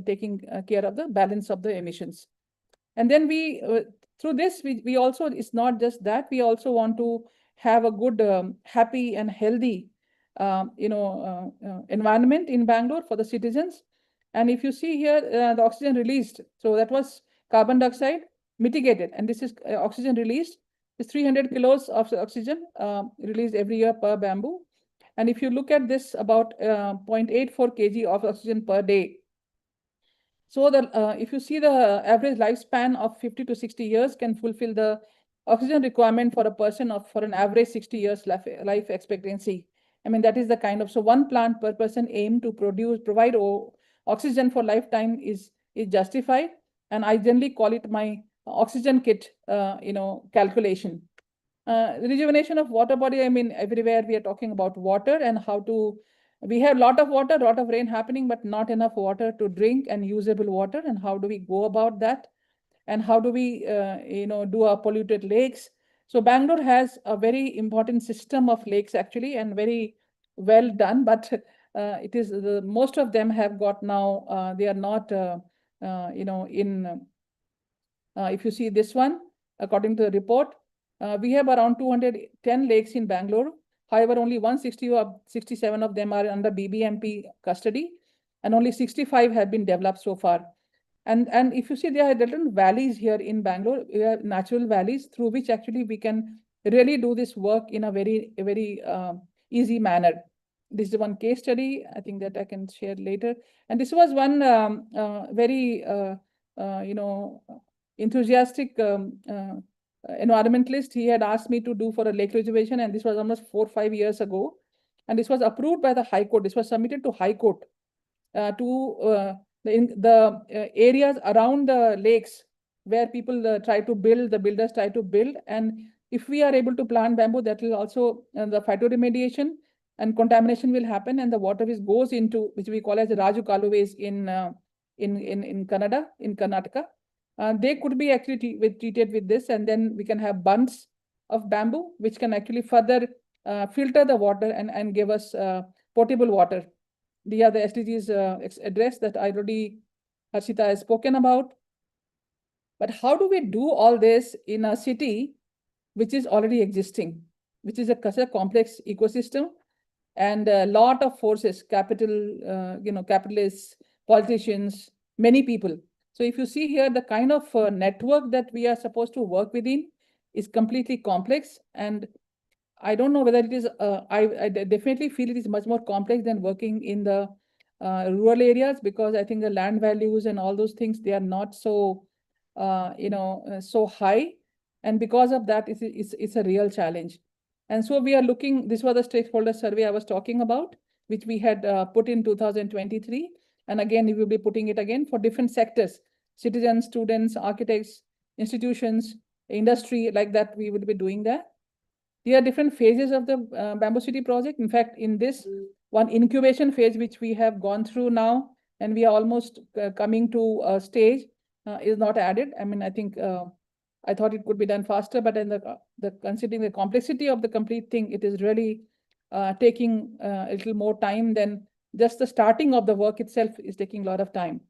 taking care of the balance of the emissions. And then through this, we also, it's not just that, we also want to have a good, happy and healthy, environment in Bangalore for the citizens. And if you see here, the oxygen released, so that was carbon dioxide mitigated, and this is oxygen released, is 300 kilos of oxygen released every year per bamboo. And if you look at this, about 0.84 kg of oxygen per day. So if you see the average lifespan of 50 to 60 years can fulfill the oxygen requirement for a person for an average 60 years life expectancy. I mean, that is the kind of, so one plant per person aim to provide oxygen for lifetime is justified. And I generally call it my oxygen kit, calculation. Rejuvenation of water body, I mean, everywhere we are talking about water and how to, we have a lot of water, lot of rain happening, but not enough water to drink and usable water. And how do we go about that? And how do we, do our polluted lakes? So Bangalore has a very important system of lakes actually, and very well done, but it is most of them have got now, they are not, if you see this one, according to the report, we have around 210 lakes in Bangalore. However, only 160 or 67 of them are under BBMP custody, and only 65 have been developed so far. And if you see, there are different valleys here in Bangalore, natural valleys through which actually we can really do this work in a very easy manner. This is one case study, I think, that I can share later. And this was one very, enthusiastic environmentalist. He had asked me to do for a lake reservation, and this was almost 4 or 5 years ago. And this was approved by the High Court. This was submitted to High Court to the areas around the lakes where people try to build, the builders try to build. And if we are able to plant bamboo, that will also, the phytoremediation and contamination will happen, and the water which goes into, which we call as the Raju Kaluways in Canada, in Karnataka, they could be actually treated with this, and then we can have bunds of bamboo, which can actually further filter the water and give us potable water. These are the SDGs address that I already, Harshita has spoken about. But how do we do all this in a city which is already existing, which is such a complex ecosystem, and a lot of forces, capital, capitalists, politicians, many people. So if you see here, the kind of network that we are supposed to work within is completely complex. And I don't know whether it is, I definitely feel it is much more complex than working in the rural areas, because I think the land values and all those things, they are not so, so high. And because of that, it's a real challenge. And so we are looking, this was the stakeholder survey I was talking about, which we had put in 2023. And again, we will be putting it again for different sectors, citizens, students, architects, institutions, industry, like that, we will be doing that. There are different phases of the Bamboo City project. In fact, in this one incubation phase, which we have gone through now, and we are almost coming to a stage, is not added. I mean, I think I thought it could be done faster, but in the considering the complexity of the complete thing, it is really taking a little more time than just the starting of the work itself is taking a lot of time.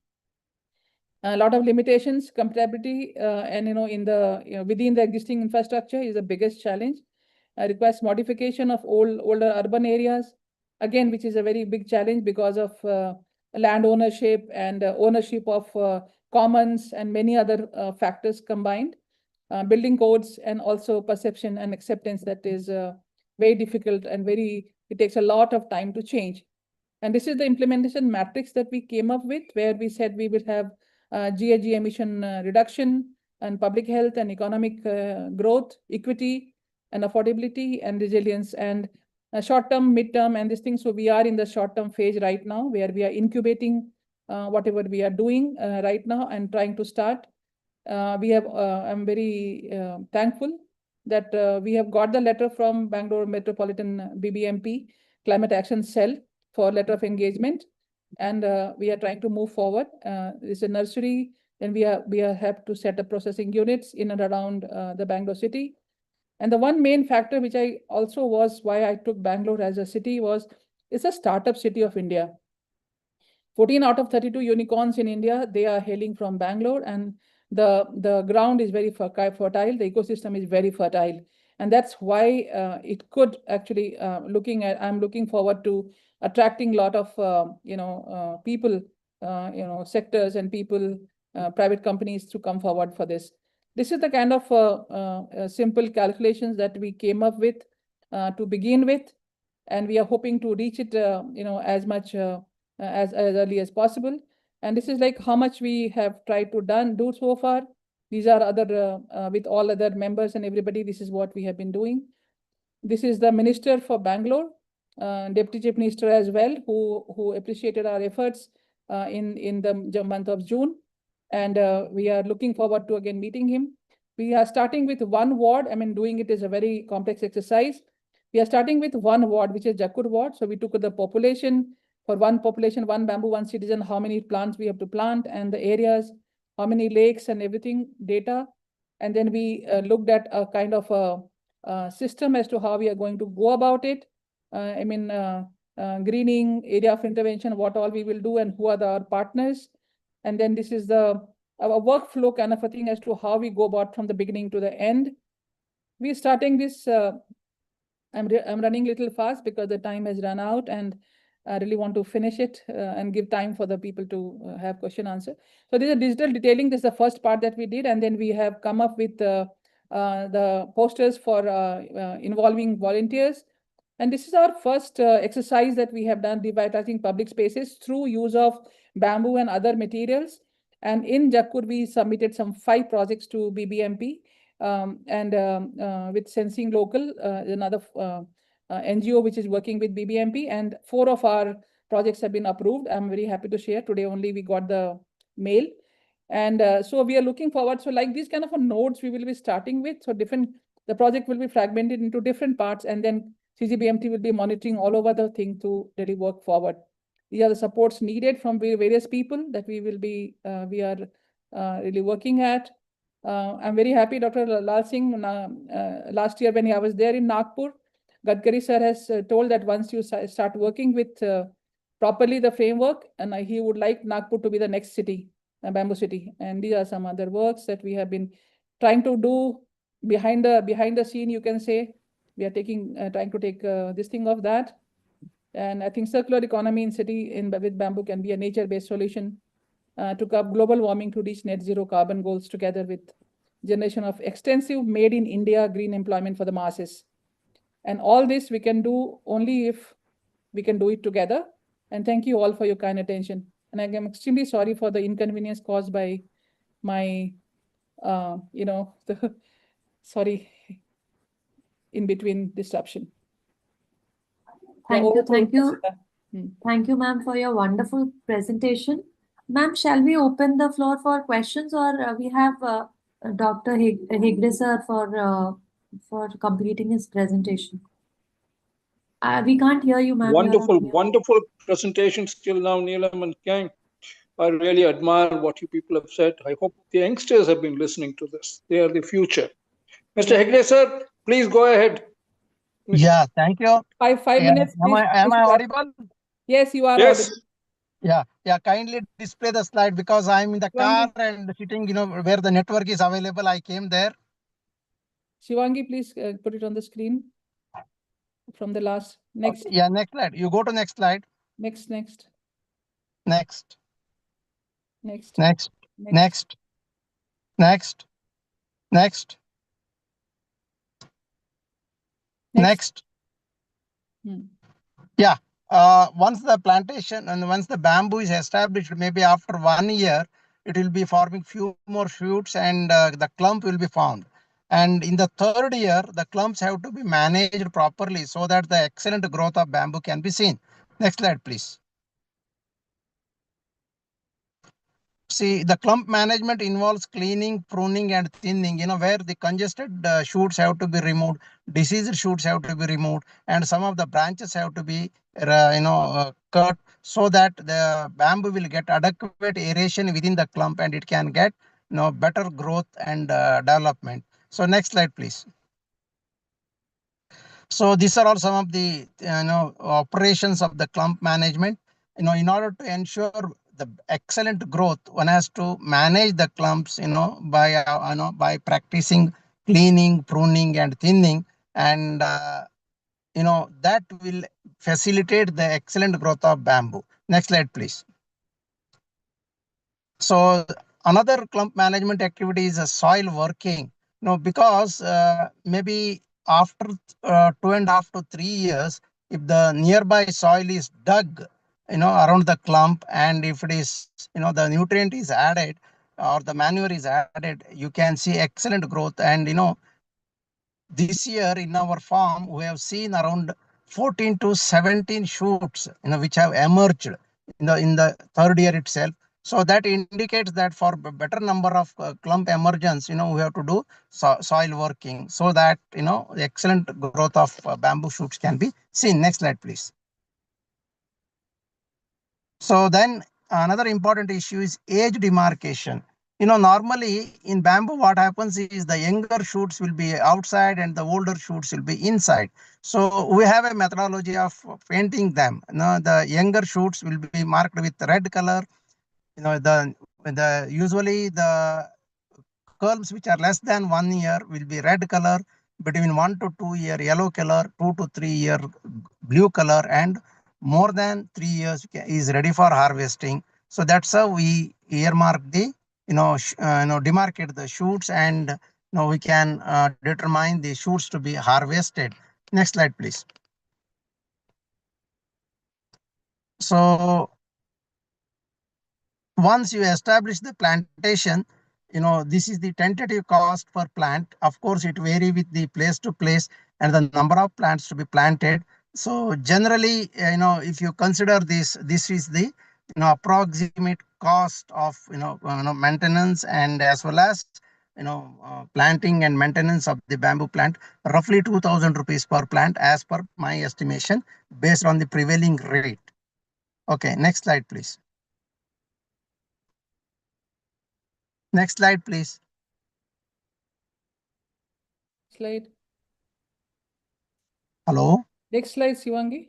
A lot of limitations, compatibility, and in the within the existing infrastructure is the biggest challenge. Requires modification of older urban areas, again, which is a very big challenge because of land ownership and ownership of commons and many other factors combined. Building codes and also perception and acceptance, that is very difficult and it takes a lot of time to change. And this is the implementation matrix that we came up with, where we said we will have GHG emission reduction and public health and economic growth, equity and affordability and resilience, and short-term, mid-term, and this thing. So we are in the short-term phase right now, where we are incubating whatever we are doing right now and trying to start. I'm very thankful that we have got the letter from Bangalore Metropolitan BBMP Climate Action Cell for letter of engagement, and we are trying to move forward. It's a nursery, and we have to set up processing units in and around the Bangalore city. And the one main factor which I also was why I took Bangalore as a city was it's a startup city of India. 14 out of 32 unicorns in India, they are hailing from Bangalore, and the ground is very fertile, the ecosystem is very fertile. And that's why it could actually, I'm looking forward to attracting a lot of, people, sectors and people, private companies to come forward for this. This is the kind of simple calculations that we came up with to begin with. And we are hoping to reach it, as much as early as possible. And this is like how much we have tried to do so far. These are other, with all other members and everybody, this is what we have been doing. This is the Minister for Bangalore, Deputy Chief Minister as well, who appreciated our efforts in the month of June. And we are looking forward to again meeting him. We are starting with one ward. I mean, doing it is a very complex exercise. We are starting with one ward, which is Jakkur ward. So we took the population, for one population, one bamboo, one citizen, how many plants we have to plant, and the areas, how many lakes and everything, data. And then we looked at a kind of a system as to how we are going to go about it. Greening, area of intervention, what all we will do, and who are our partners. And then this is our workflow kind of a thing as to how we go about from the beginning to the end. We're starting this, I'm running a little fast because the time has run out, and I really want to finish it and give time for the people to have question answer. So this is a digital detailing. This is the first part that we did. And then we have come up with the posters for involving volunteers. And this is our first exercise that we have done, revitalizing public spaces through use of bamboo and other materials. And in Jakkur, we submitted some 5 projects to BBMP, with Sensing Local, another NGO which is working with BBMP, and 4 of our projects have been approved. I'm very happy to share. Today only we got the mail. And so we are looking forward. So like these kind of nodes we will be starting with. So the project will be fragmented into different parts, and then CGBMT will be monitoring all over the thing to really work forward. These are the supports needed from various people that we are really working at. I'm very happy, Dr. Lal Singh, last year when I was there in Nagpur, Gadkari sir has told that once you start working with properly the framework, and he would like Nagpur to be the next city, bamboo city. And these are some other works that we have been trying to do behind the scene, you can say. We are trying to take this thing of that. And I think circular economy in city with bamboo can be a nature-based solution to curb global warming to reach net zero carbon goals, together with generation of extensive made in India green employment for the masses. And all this we can do only if we can do it together. And thank you all for your kind attention. And I am extremely sorry for the inconvenience caused by my, sorry, in between disruption. Thank you. Thank you. Hmm. Thank you, ma'am, for your wonderful presentation. Ma'am, shall we open the floor for questions, or we have Dr. Hegde sir for completing his presentation? We can't hear you, ma'am. Wonderful presentation still now, Neelam and Kang. I really admire what you people have said. I hope the youngsters have been listening to this. They are the future. Mr. Hegde, sir, please go ahead. Yeah, thank you. 5 Yeah, minutes. am I audible? Yes, you are Yes. audible. Yeah. Kindly display the slide, because I'm in the car and sitting, where the network is available. I came there. Shivangi, please put it on the screen from the last. Next. Yeah, next slide. You go to next slide. Next. Next. Next. Next. Next. Next. Next. Next. Yeah. Once the plantation and once the bamboo is established, maybe after 1 year, it will be forming few more shoots, and the clump will be formed. And in the 3rd year, the clumps have to be managed properly so that the excellent growth of bamboo can be seen. Next slide, please. See, the clump management involves cleaning, pruning, and thinning, where the congested shoots have to be removed, diseased shoots have to be removed, and some of the branches have to be, cut, so that the bamboo will get adequate aeration within the clump, and it can get, better growth and development. So next slide, please. So these are all some of the operations of the clump management. In order to ensure the excellent growth, one has to manage the clumps, by practicing cleaning, pruning, and thinning, and that will facilitate the excellent growth of bamboo. Next slide, please. So another clump management activity is a soil working. Because maybe after 2.5 to 3 years, if the nearby soil is dug, around the clump, and if it is, the nutrient is added or the manure is added, you can see excellent growth. And this year in our farm, we have seen around 14 to 17 shoots, which have emerged in the 3rd year itself. So that indicates that for better number of clump emergence, we have to do soil working, so that, the excellent growth of bamboo shoots can be seen. Next slide, please. So then another important issue is age demarcation. Normally in bamboo, what happens is the younger shoots will be outside and the older shoots will be inside. So we have a methodology of painting them. The younger shoots will be marked with red color. Usually the curls which are less than 1 year will be red color, between 1 to 2 year yellow color, 2 to 3 year blue color, and more than 3 years is ready for harvesting. So that's how we earmark the, demarcate the shoots, and we can determine the shoots to be harvested. Next slide, please. So once you establish the plantation, this is the tentative cost per plant. Of course, it vary with the place to place and the number of plants to be planted. So generally, if you consider this is the approximate cost of maintenance and as well as planting and maintenance of the bamboo plant, roughly 2,000 rupees per plant as per my estimation based on the prevailing rate. Okay, next slide, please. Next slide, please. Slide. Hello. Next slide, Shivangi.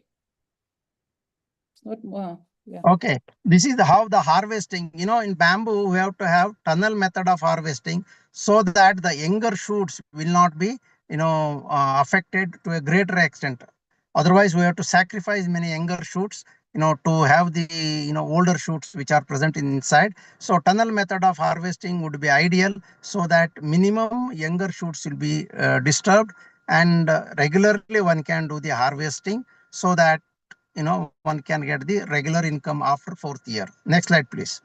It's not, yeah. Okay, this is how the harvesting, in bamboo, we have to have tunnel method of harvesting so that the younger shoots will not be, affected to a greater extent. Otherwise, we have to sacrifice many younger shoots, to have the, older shoots which are present inside. So tunnel method of harvesting would be ideal so that minimum younger shoots will be disturbed, and regularly one can do the harvesting so that one can get the regular income after fourth year. Next slide, please.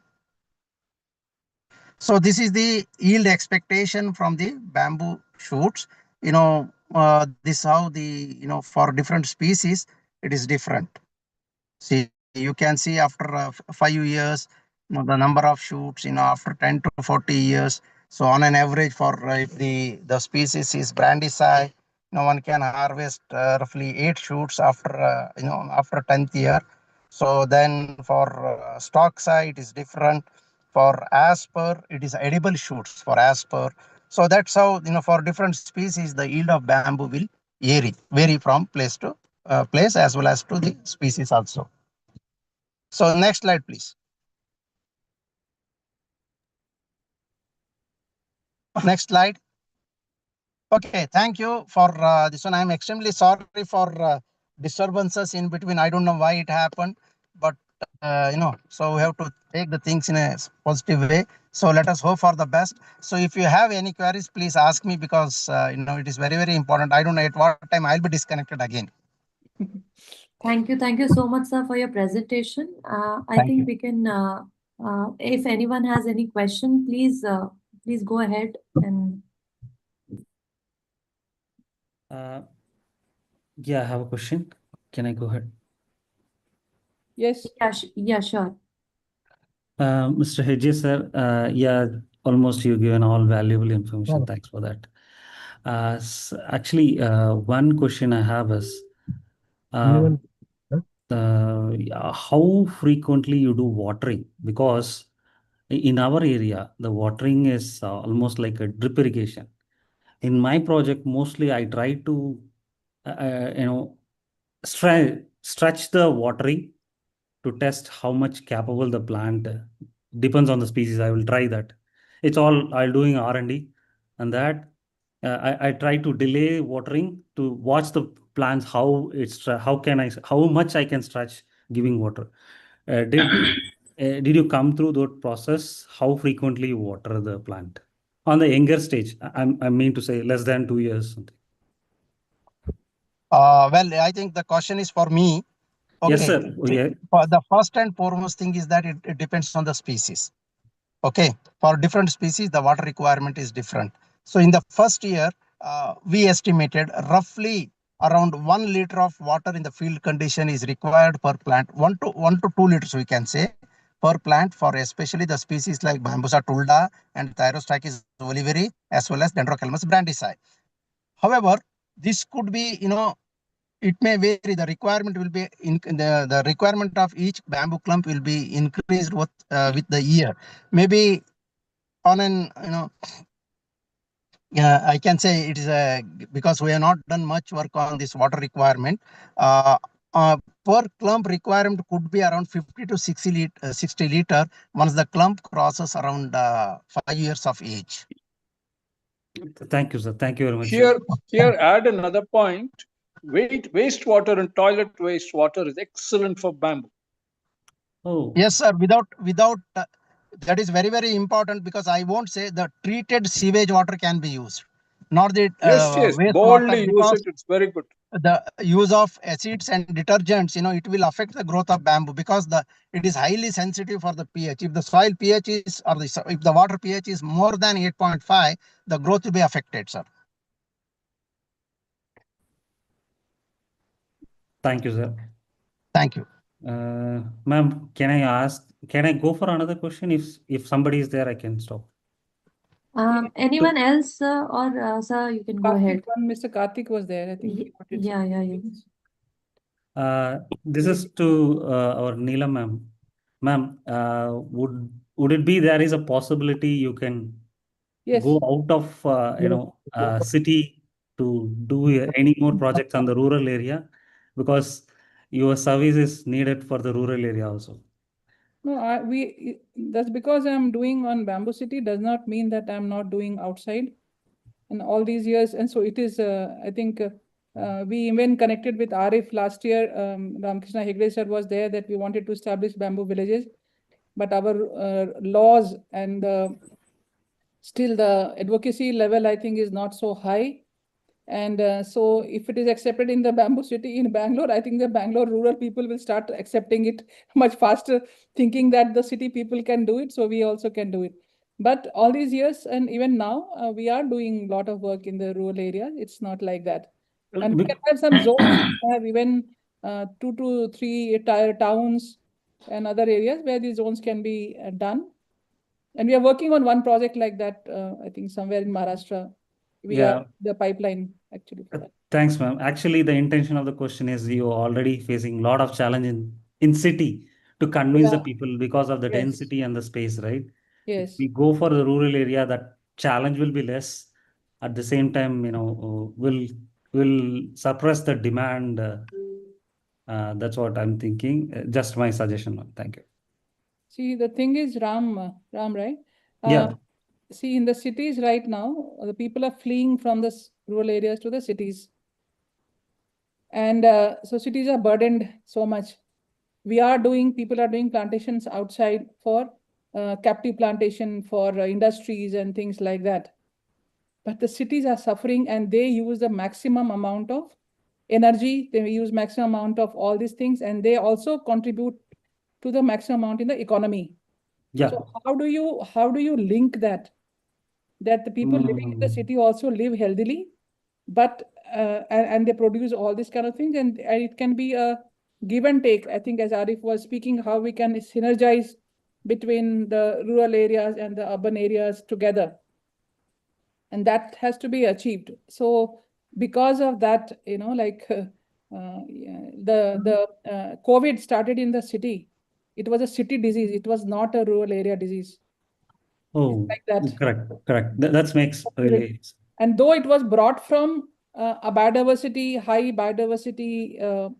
So this is the yield expectation from the bamboo shoots. This how the for different species it is different. See, you can see after 5 years, the number of shoots, after 10 to 40 years. So on an average for if the species is brandysi, one can harvest roughly 8 shoots after, after 10th year. So then for stocksai, it is different. For asper, it is edible shoots for asper. So that's how, for different species, the yield of bamboo will vary from place to place as well as to the species also. So next slide, please. Next slide. Okay, thank you for this one. I'm extremely sorry for disturbances in between. I don't know why it happened, but so we have to take the things in a positive way. So let us hope for the best. So if you have any queries, please ask me because it is very, very important. I don't know at what time I'll be disconnected again. Thank you. Thank you so much, sir, for your presentation. I Thank think you. we can, if anyone has any question, please go ahead and. Yeah, I have a question. Can I go ahead? Yes. Yeah, sure. Mr. Hedges, sir, yeah, almost you given all valuable information. Thanks for that. Actually, one question I have is, how frequently you do watering? Because in our area, the watering is almost like a drip irrigation. In my project, mostly I try to, stretch the watering to test how much capable the plant. Depends on the species. I will try that. It's all I'll doing R&D, and that I try to delay watering to watch the plants how much I can stretch giving water. Did you come through that process? How frequently you water the plant on the younger stage? I mean to say less than 2 years. Well, I think the question is for me. Okay. Yes, sir. Yeah. The first and foremost thing is that it depends on the species. Okay. For different species, the water requirement is different. So in the first year, we estimated roughly around 1 liter of water in the field condition is required per plant. 1 to 2 liters, we can say, per plant for especially the species like Bambusa tulda and Thyrostachys oliveri, as well as Dendrocalamus brandysi. However, this could be, it may vary. The requirement will be the requirement of each bamboo clump will be increased with the year. Maybe on an I can say it is because we have not done much work on this water requirement. Per clump requirement could be around 50 to 60 liter once the clump crosses around 5 years of age. Thank you, sir. Thank you very much. Here, add another point. Wastewater and toilet wastewater is excellent for bamboo. Oh. Yes, sir. Without that is very, very important because I won't say the treated sewage water can be used. nor the Yes, wastewater, boldly use because it. It's very good. the use of acids and detergents, it will affect the growth of bamboo, because it is highly sensitive for the pH. If the soil pH is, or if the water pH is more than 8.5, the growth will be affected, sir. Thank you, sir. Thank you. Ma'am, can I go for another question? If somebody is there, I can stop. Anyone else, or sir, you can go ahead. Mr. Karthik was there, I think. Yeah. This is to our Neelam ma'am. Ma'am, would it be there is a possibility you can go out of city to do any more projects on the rural area, because your service is needed for the rural area also. No, that's because I'm doing on Bamboo City does not mean that I'm not doing outside. And all these years, and so it is, I think we even connected with Arif last year. Ramkrishna Hegde sir was there, that we wanted to establish bamboo villages, but our laws and still the advocacy level, I think, is not so high. And so if it is accepted in the Bamboo City in Bangalore, I think the Bangalore rural people will start accepting it much faster, thinking that the city people can do it, so we also can do it. But all these years, and even now, we are doing a lot of work in the rural areas. It's not like that. And we can have some zones, have even 2 to 3 tier towns and other areas where these zones can be done. And we are working on one project like that, I think somewhere in Maharashtra. We are the pipeline actually for that. Thanks, ma'am. Actually, the intention of the question is you are already facing a lot of challenge in city to convince the people because of the density and the space, right? Yes. If we go for the rural area, that challenge will be less. At the same time, will suppress the demand. That's what I'm thinking. Just my suggestion, ma'am. Thank you. See, the thing is, Ram, right? Yeah. See, in the cities right now, the people are fleeing from the rural areas to the cities. And so cities are burdened so much. People are doing plantations outside for captive plantation for industries and things like that. But the cities are suffering, and they use the maximum amount of energy. They use maximum amount of all these things, and they also contribute to the maximum amount in the economy. Yeah. So how do you link that the people living in the city also live healthily, but and they produce all these kind of things, and it can be a give and take. I think as Arif was speaking, how we can synergize between the rural areas and the urban areas together, and that has to be achieved. So because of that, the COVID started in the city. It was a city disease. It was not a rural area disease. Oh, like that. Correct. That makes really. And though it was brought from a biodiversity, high biodiversity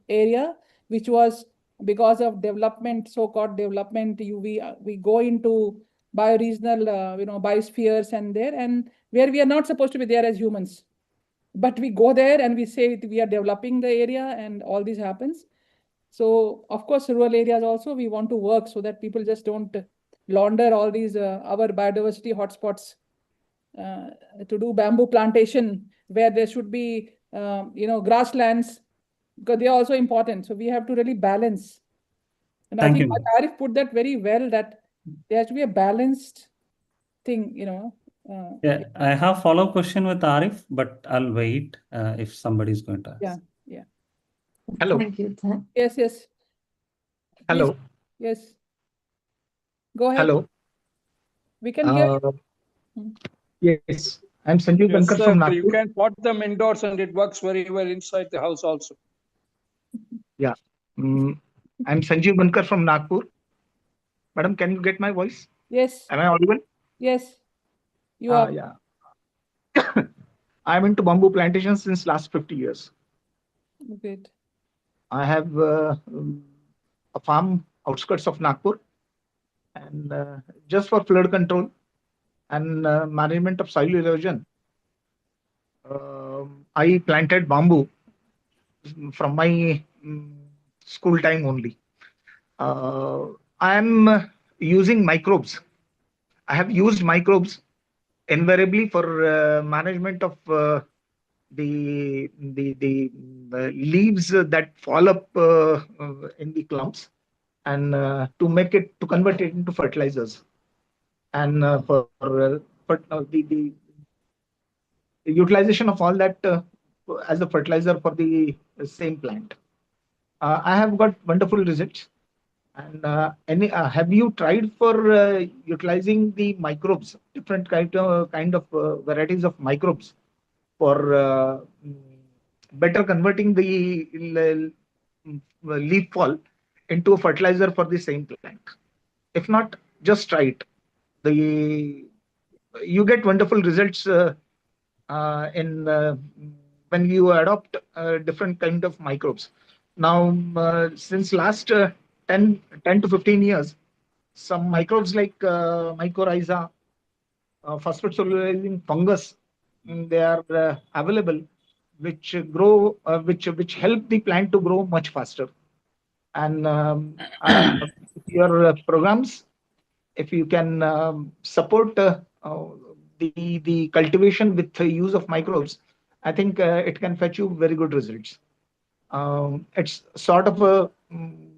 area, which was because of development, so-called development, we go into bioregional, biospheres and where we are not supposed to be there as humans. But we go there and we say we are developing the area, and all this happens. So of course, rural areas also, we want to work so that people just don't launder all these our biodiversity hotspots to do bamboo plantation where there should be grasslands, because they are also important. So we have to really balance. And I think Arif put that very well, that there has to be a balanced thing. Yeah, I have follow-up question with Arif, but I'll wait if somebody is going to ask. Yeah. Hello. Thank you. Yes. Hello. Please. Yes. Go ahead. Hello. We can hear you. Yes, I'm Sanjeev Bankar from Nagpur. You can pot them indoors and it works very well inside the house also. Yeah. I'm Sanjeev Bankar from Nagpur. Madam, can you get my voice? Yes. Am I audible? Yes. You are. Yeah. I'm into bamboo plantations since last 50 years. Great. I have a farm outskirts of Nagpur, and just for flood control and management of soil erosion, I planted bamboo from my school time only. I am using microbes. I have used microbes invariably for management of the leaves that fall up in the clumps, and to convert it into fertilizers, and the utilization of all that as a fertilizer for the same plant. I have got wonderful results. And have you tried for utilizing the microbes, different kind of varieties of microbes for better converting the leaf fall into a fertilizer for the same plant? If not, just try it. You get wonderful results in when you adopt different kind of microbes. Now, since last 10 to 15 years, some microbes like mycorrhiza, phosphate solubilizing fungus, they are available, which which help the plant to grow much faster. And your programs, if you can support the cultivation with the use of microbes, I think it can fetch you very good results. It's sort of a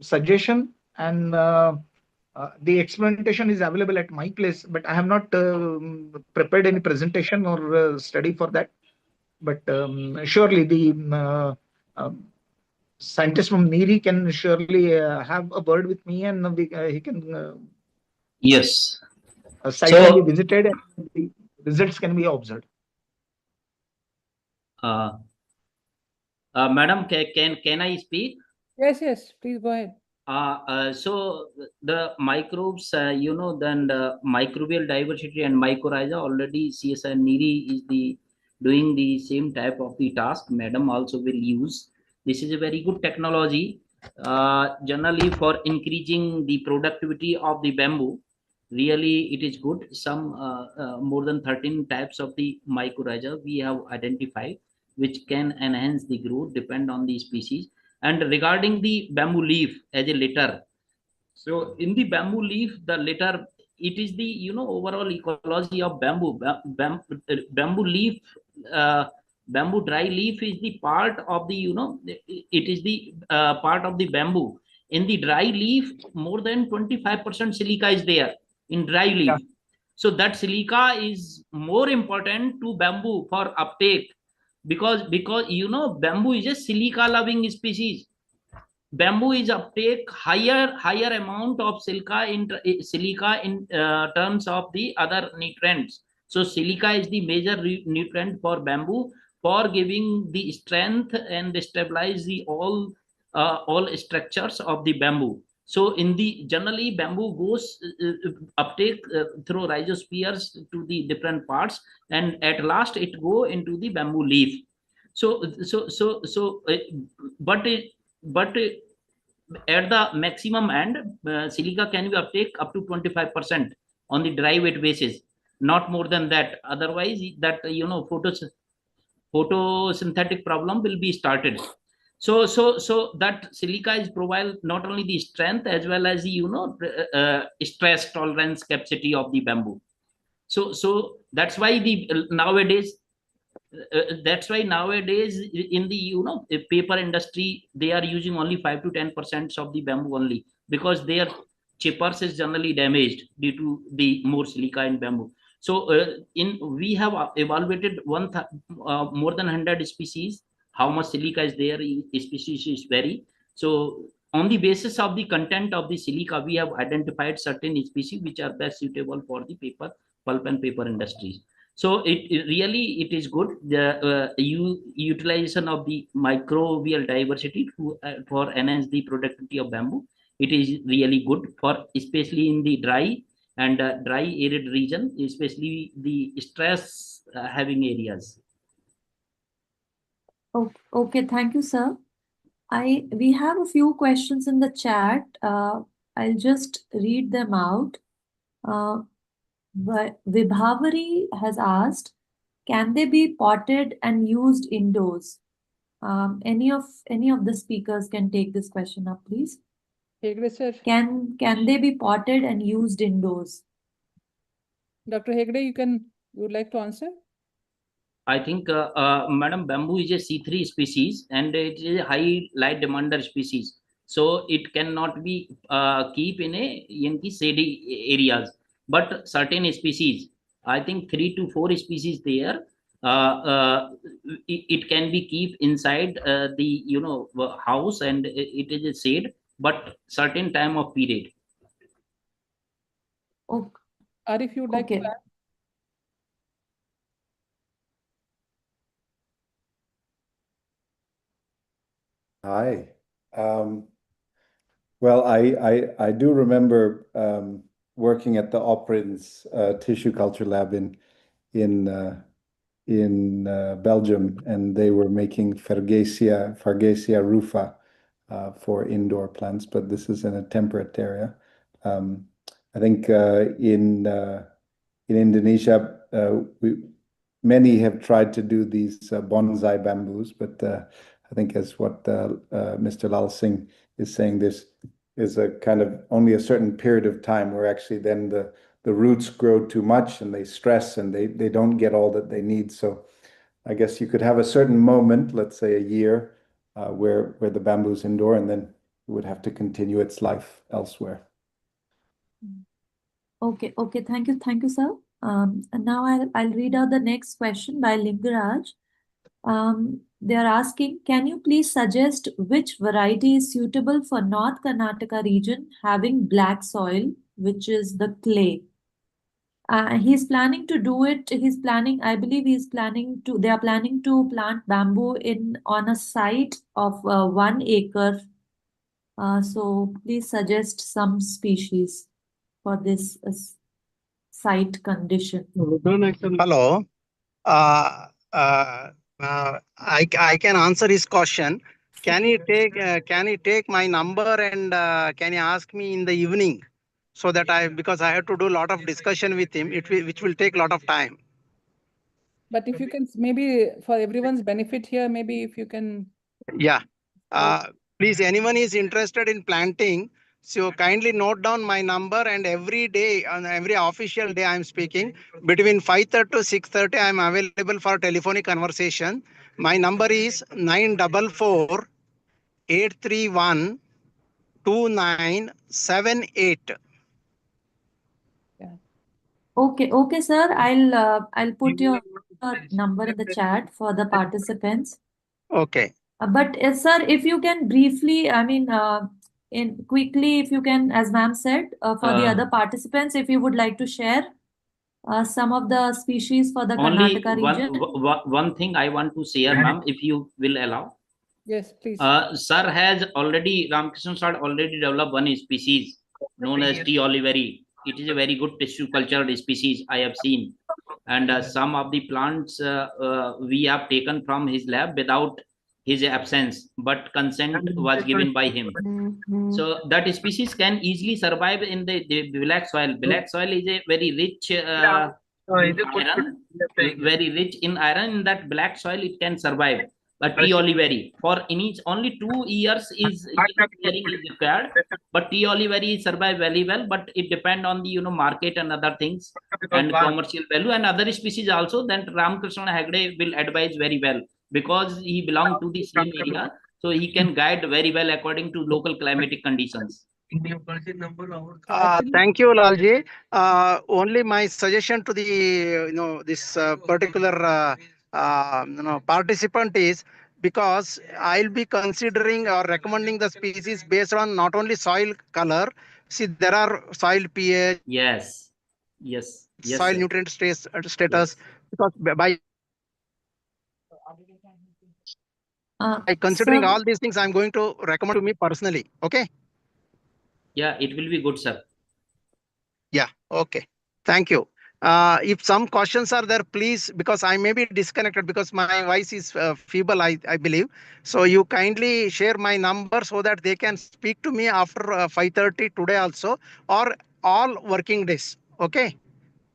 suggestion, and the experimentation is available at my place, but I have not prepared any presentation or study for that. But surely the scientist from NEERI can surely have a word with me, and he can Yes. a site can be So, visited and the results can be observed. Madam, can I speak? Yes, please go ahead. So the microbes, then the microbial diversity and mycorrhiza, already CSI NEERI is doing the same type of the task. Madam also will use. This is a very good technology, generally for increasing the productivity of the bamboo. Really, it is good. Some more than 13 types of the mycorrhiza we have identified, which can enhance the growth, depend on the species. And regarding the bamboo leaf as a litter, so in the bamboo leaf, the litter, it is the overall ecology of bamboo. Bamboo leaf, uh, bamboo dry leaf is the part of the it is the part of the bamboo. In the dry leaf, more than 25% silica is there in dry Yeah. leaf. So that silica is more important to bamboo for uptake, because bamboo is a silica loving species. Bamboo is uptake higher amount of silica in terms of the other nutrients. So silica is the major nutrient for bamboo, for giving the strength and stabilize the all structures of the bamboo. So in the generally bamboo goes uptake through rhizospheres to the different parts, and at last it go into the bamboo leaf. So but but at the maximum end, silica can be uptake up to 25% on the dry weight basis, not more than that. Otherwise, that photosynthetic problem will be started. So that silica is provide not only the strength as well as the stress tolerance capacity of the bamboo. So that's why the nowadays that's why nowadays in the paper industry, they are using only 5 to 10% of the bamboo only, because their chippers is generally damaged due to the more silica in bamboo. So in we have evaluated more than 100 species, how much silica is there in species is vary. So on the basis of the content of the silica, we have identified certain species which are best suitable for the paper, pulp and paper industries. So it really it is good, the utilization of the microbial diversity for enhance the productivity of bamboo. It is really good for especially in the dry and dry arid region, especially the stress having areas. Okay, thank you, sir. We have a few questions in the chat. I'll just read them out. Vibhavari has asked, can they be potted and used indoors? Any of the speakers can take this question up, please. Hegde sir. Can they be potted and used indoors? Dr. Hegde, you can You would like to answer? I think, madam, bamboo is a C3 species and it is a high light demander species. So it cannot be keep in a shady areas. But certain species, I think 3 to 4 species there, it can be keep inside the house and it is a shade, but certain time of period. Okay. Arif, you would like to Okay. add? Hi. Well, I do remember working at the Operins tissue culture lab in Belgium, and they were making Fargesia rufa for indoor plants, but this is in a temperate area. I think in Indonesia, many have tried to do these bonsai bamboos, but I think as what Mr. Lal Singh is saying, this is a kind of only a certain period of time where actually then the roots grow too much and they stress and they don't get all that they need. So I guess you could have a certain moment, let's say a year, where the bamboo's indoor, and then it would have to continue its life elsewhere. Okay, okay. Thank you, sir. And now I'll read out the next question by Lingaraj. They are asking, can you please suggest which variety is suitable for North Karnataka region having black soil, which is the clay? He's planning to do it. I believe they are planning to plant bamboo on a site of 1 acre. So please suggest some species for this site condition. Hello. I can answer his question. Can he take my number and can he ask me in the evening so that because I have to do a lot of discussion with him, which will take a lot of time. But if you can, maybe for everyone's benefit here, maybe if you can. Yeah. Please, anyone is interested in planting, so kindly note down my number, and every day, on every official day I'm speaking, between 5:30 to 6:30, I'm available for telephonic conversation. My number is 944 831 2978. Yeah. Okay, sir. I'll put your number in the chat for the participants. Okay. But sir, if you can briefly, in quickly, if you can, as ma'am said, for the other participants, if you would like to share some of the species for the Only Karnataka region. one thing I want to share, ma'am, if you will allow. Yes, please. Sir has already, Ramakrishna sir already developed one species known as T. oliveri. It is a very good tissue cultured species I have seen. And some of the plants we have taken from his lab without his absence, but consent was given by him. So that species can easily survive in the black soil. Black soil is a very rich iron, very rich in iron. In that black soil, it can survive. But T. oliveri for only 2 years is caring is required. But T. oliveri survive very well. But it depend on the market and other things and commercial value and other species also. Then Ramakrishna Hegde will advise very well because he belong to the same area. So he can guide very well according to local climatic conditions. Thank you, Lalji. Only my suggestion to the this particular participant is, because I'll be considering or recommending the species based on not only soil color. See, there are soil pH. Yes. Soil Sir. nutrient status. Yes. Because by considering Sir, all these things, I'm going to recommend to me personally. Okay. Yeah, it will be good, sir. Yeah. Okay. Thank you. If some questions are there, please, because I may be disconnected because my voice is feeble, I believe. So you kindly share my number so that they can speak to me after 5:30 today also, or all working days. Okay.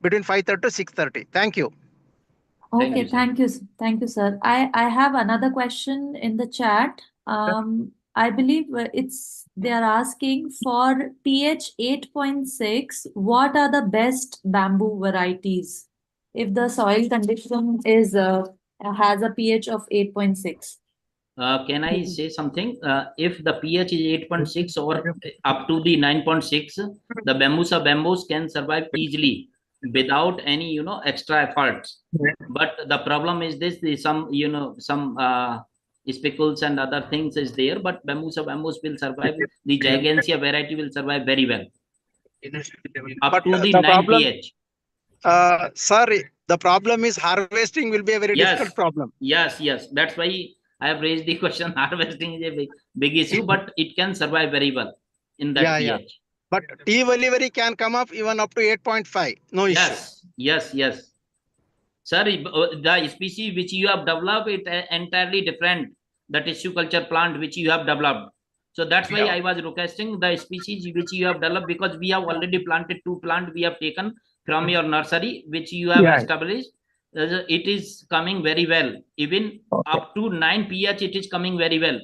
Between 5:30 to 6:30. Thank you. okay, thank you, sir. I have another question in the chat. I believe they are asking for pH 8.6. What are the best bamboo varieties? if the soil condition is has a pH of 8.6. Can I say something? If the pH is 8.6 or up to the 9.6, the bambusa bamboos can survive easily without any, extra efforts. But the problem is this: some speckles and other things is there, but bambusa bamboos will survive. The gigantia variety will survive very well up But to the the 9 problem, pH. sorry, the problem is harvesting will be a very difficult Yes, problem. yes. That's why I have raised the question. Harvesting is a big issue, but it can survive very well in that Yeah. pH. But tea delivery can come up even up to 8.5. No issue. Yes. Sir, the species which you have developed, it entirely different. The tissue culture plant which you have developed. So that's why I was requesting the species which you have developed, because we have already planted 2 plants we have taken from your nursery, which you have Yeah. established. It is coming very well. Even Okay. up to 9 pH, it is coming very well.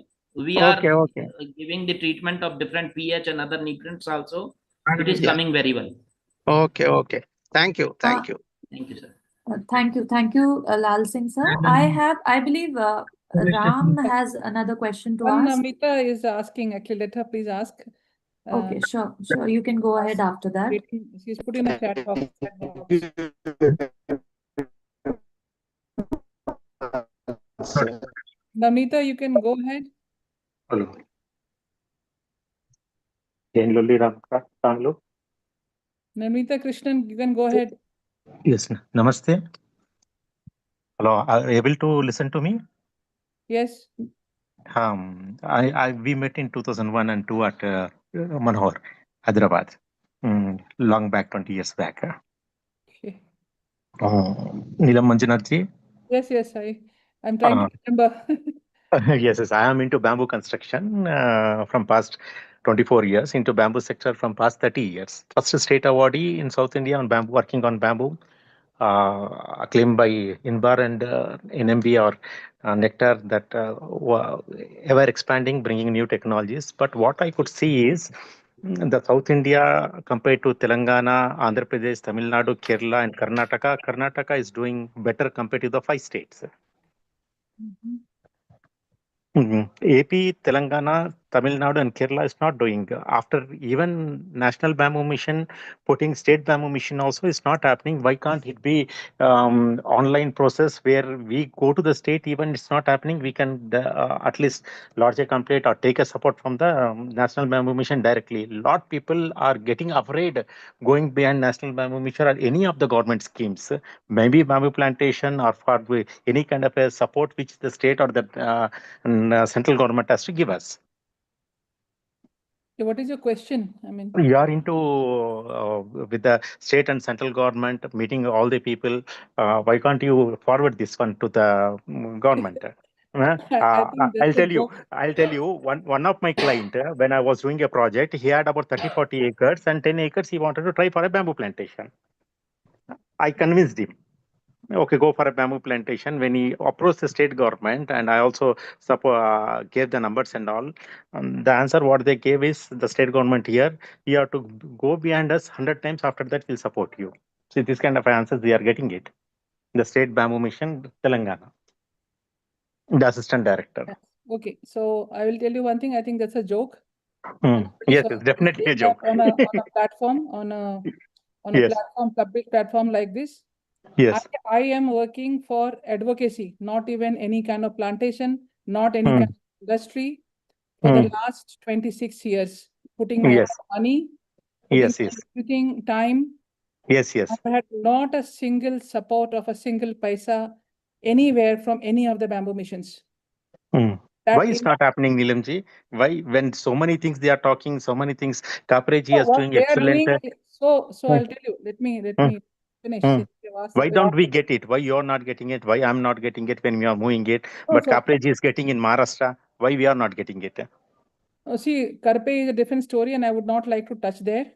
We are Okay. giving the treatment of different pH and other nutrients also. It is Yeah. coming very well. Okay. Thank you. Thank you, sir. Thank you, Lal Singh sir. I believe Ram has another question to One ask. Namita is asking, actually, let her please ask. Okay, sure. You can go ahead after that. She's put in a chat box. Namita, you can go ahead. Hello. Namita Krishnan, you can go ahead. Yes, namaste. Hello, are you able to listen to me? Yes. We met in 2001 and 2 at Manohar, Hyderabad, long back, 20 years back. Okay. Neelam Manjunath ji? Yes, I'm trying to remember. Yes, I am into bamboo construction from past 24 years, into bamboo sector from past 30 years. First state awardee in South India on bamboo, working on bamboo. Acclaimed by INBAR and NMB or Nectar, that ever expanding, bringing new technologies. But what I could see is the South India compared to Telangana, Andhra Pradesh, Tamil Nadu, Kerala, and Karnataka. Karnataka is doing better compared to the 5 states. AP, Telangana, Tamil Nadu, and Kerala is not doing. After even National Bamboo Mission putting State Bamboo Mission also is not happening. Why can't it be online process where we go to the state, even it's not happening? We can at least lodge a complaint or take a support from the National Bamboo Mission directly. Lot people are getting afraid going beyond National Bamboo Mission or any of the government schemes. Maybe bamboo plantation or for any kind of a support which the state or the central government has to give us. What is your question? I mean, you are into with the state and central government meeting all the people. Why can't you forward this one to the government? I think I'll that's a tell you. joke. I'll tell you. One of my client, when I was doing a project, he had about 30-40 acres, and 10 acres he wanted to try for a bamboo plantation. I convinced him. Okay, go for a bamboo plantation. When he approached the state government, and I also gave the numbers and all, the answer what they gave is the state government here, you have to go beyond us 100 times. After that, we'll support you. So this kind of answers they are getting it. The state bamboo mission, Telangana, the assistant director. Okay, so I will tell you one thing. I think that's a joke. Yes, it's definitely a joke. On a platform, on a Yes. platform, public platform like this. Yes. I am working for advocacy, not even any kind of plantation, not any kind of industry, for the last 26 years, putting my money, putting everything, time. Yes. I had not a single support of a single paisa anywhere from any of the bamboo missions. Why is not happening, Neelamji? Why, when so many things they are talking, so many things, Ecology is doing they excellent. Are doing, so I'll tell you. Let me finish. Why don't we get it? Why you're not getting it? Why I'm not getting it when we are moving it? But Ecology is getting in Maharashtra. Why we are not getting it? See, Karpe is a different story, and I would not like to touch there.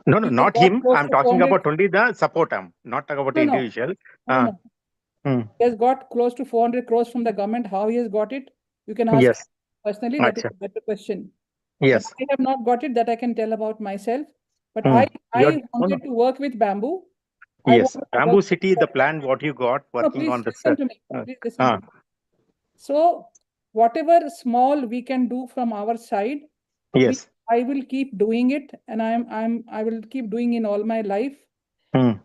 No, not him. I'm talking about only the support. I'm not talking about individual. No. He has got close to 400 crores from the government. How he has got it? You can ask personally. That is a better question. Yes. But I have not got it. That I can tell about myself. But I wanted to work with bamboo. Yes, want to work Bamboo City, the plan what you got No, working please on this. listen to me. Please listen to Uh, me. So whatever small we can do from our side, yes. I will keep doing it, and I will keep doing in all my life. Mm.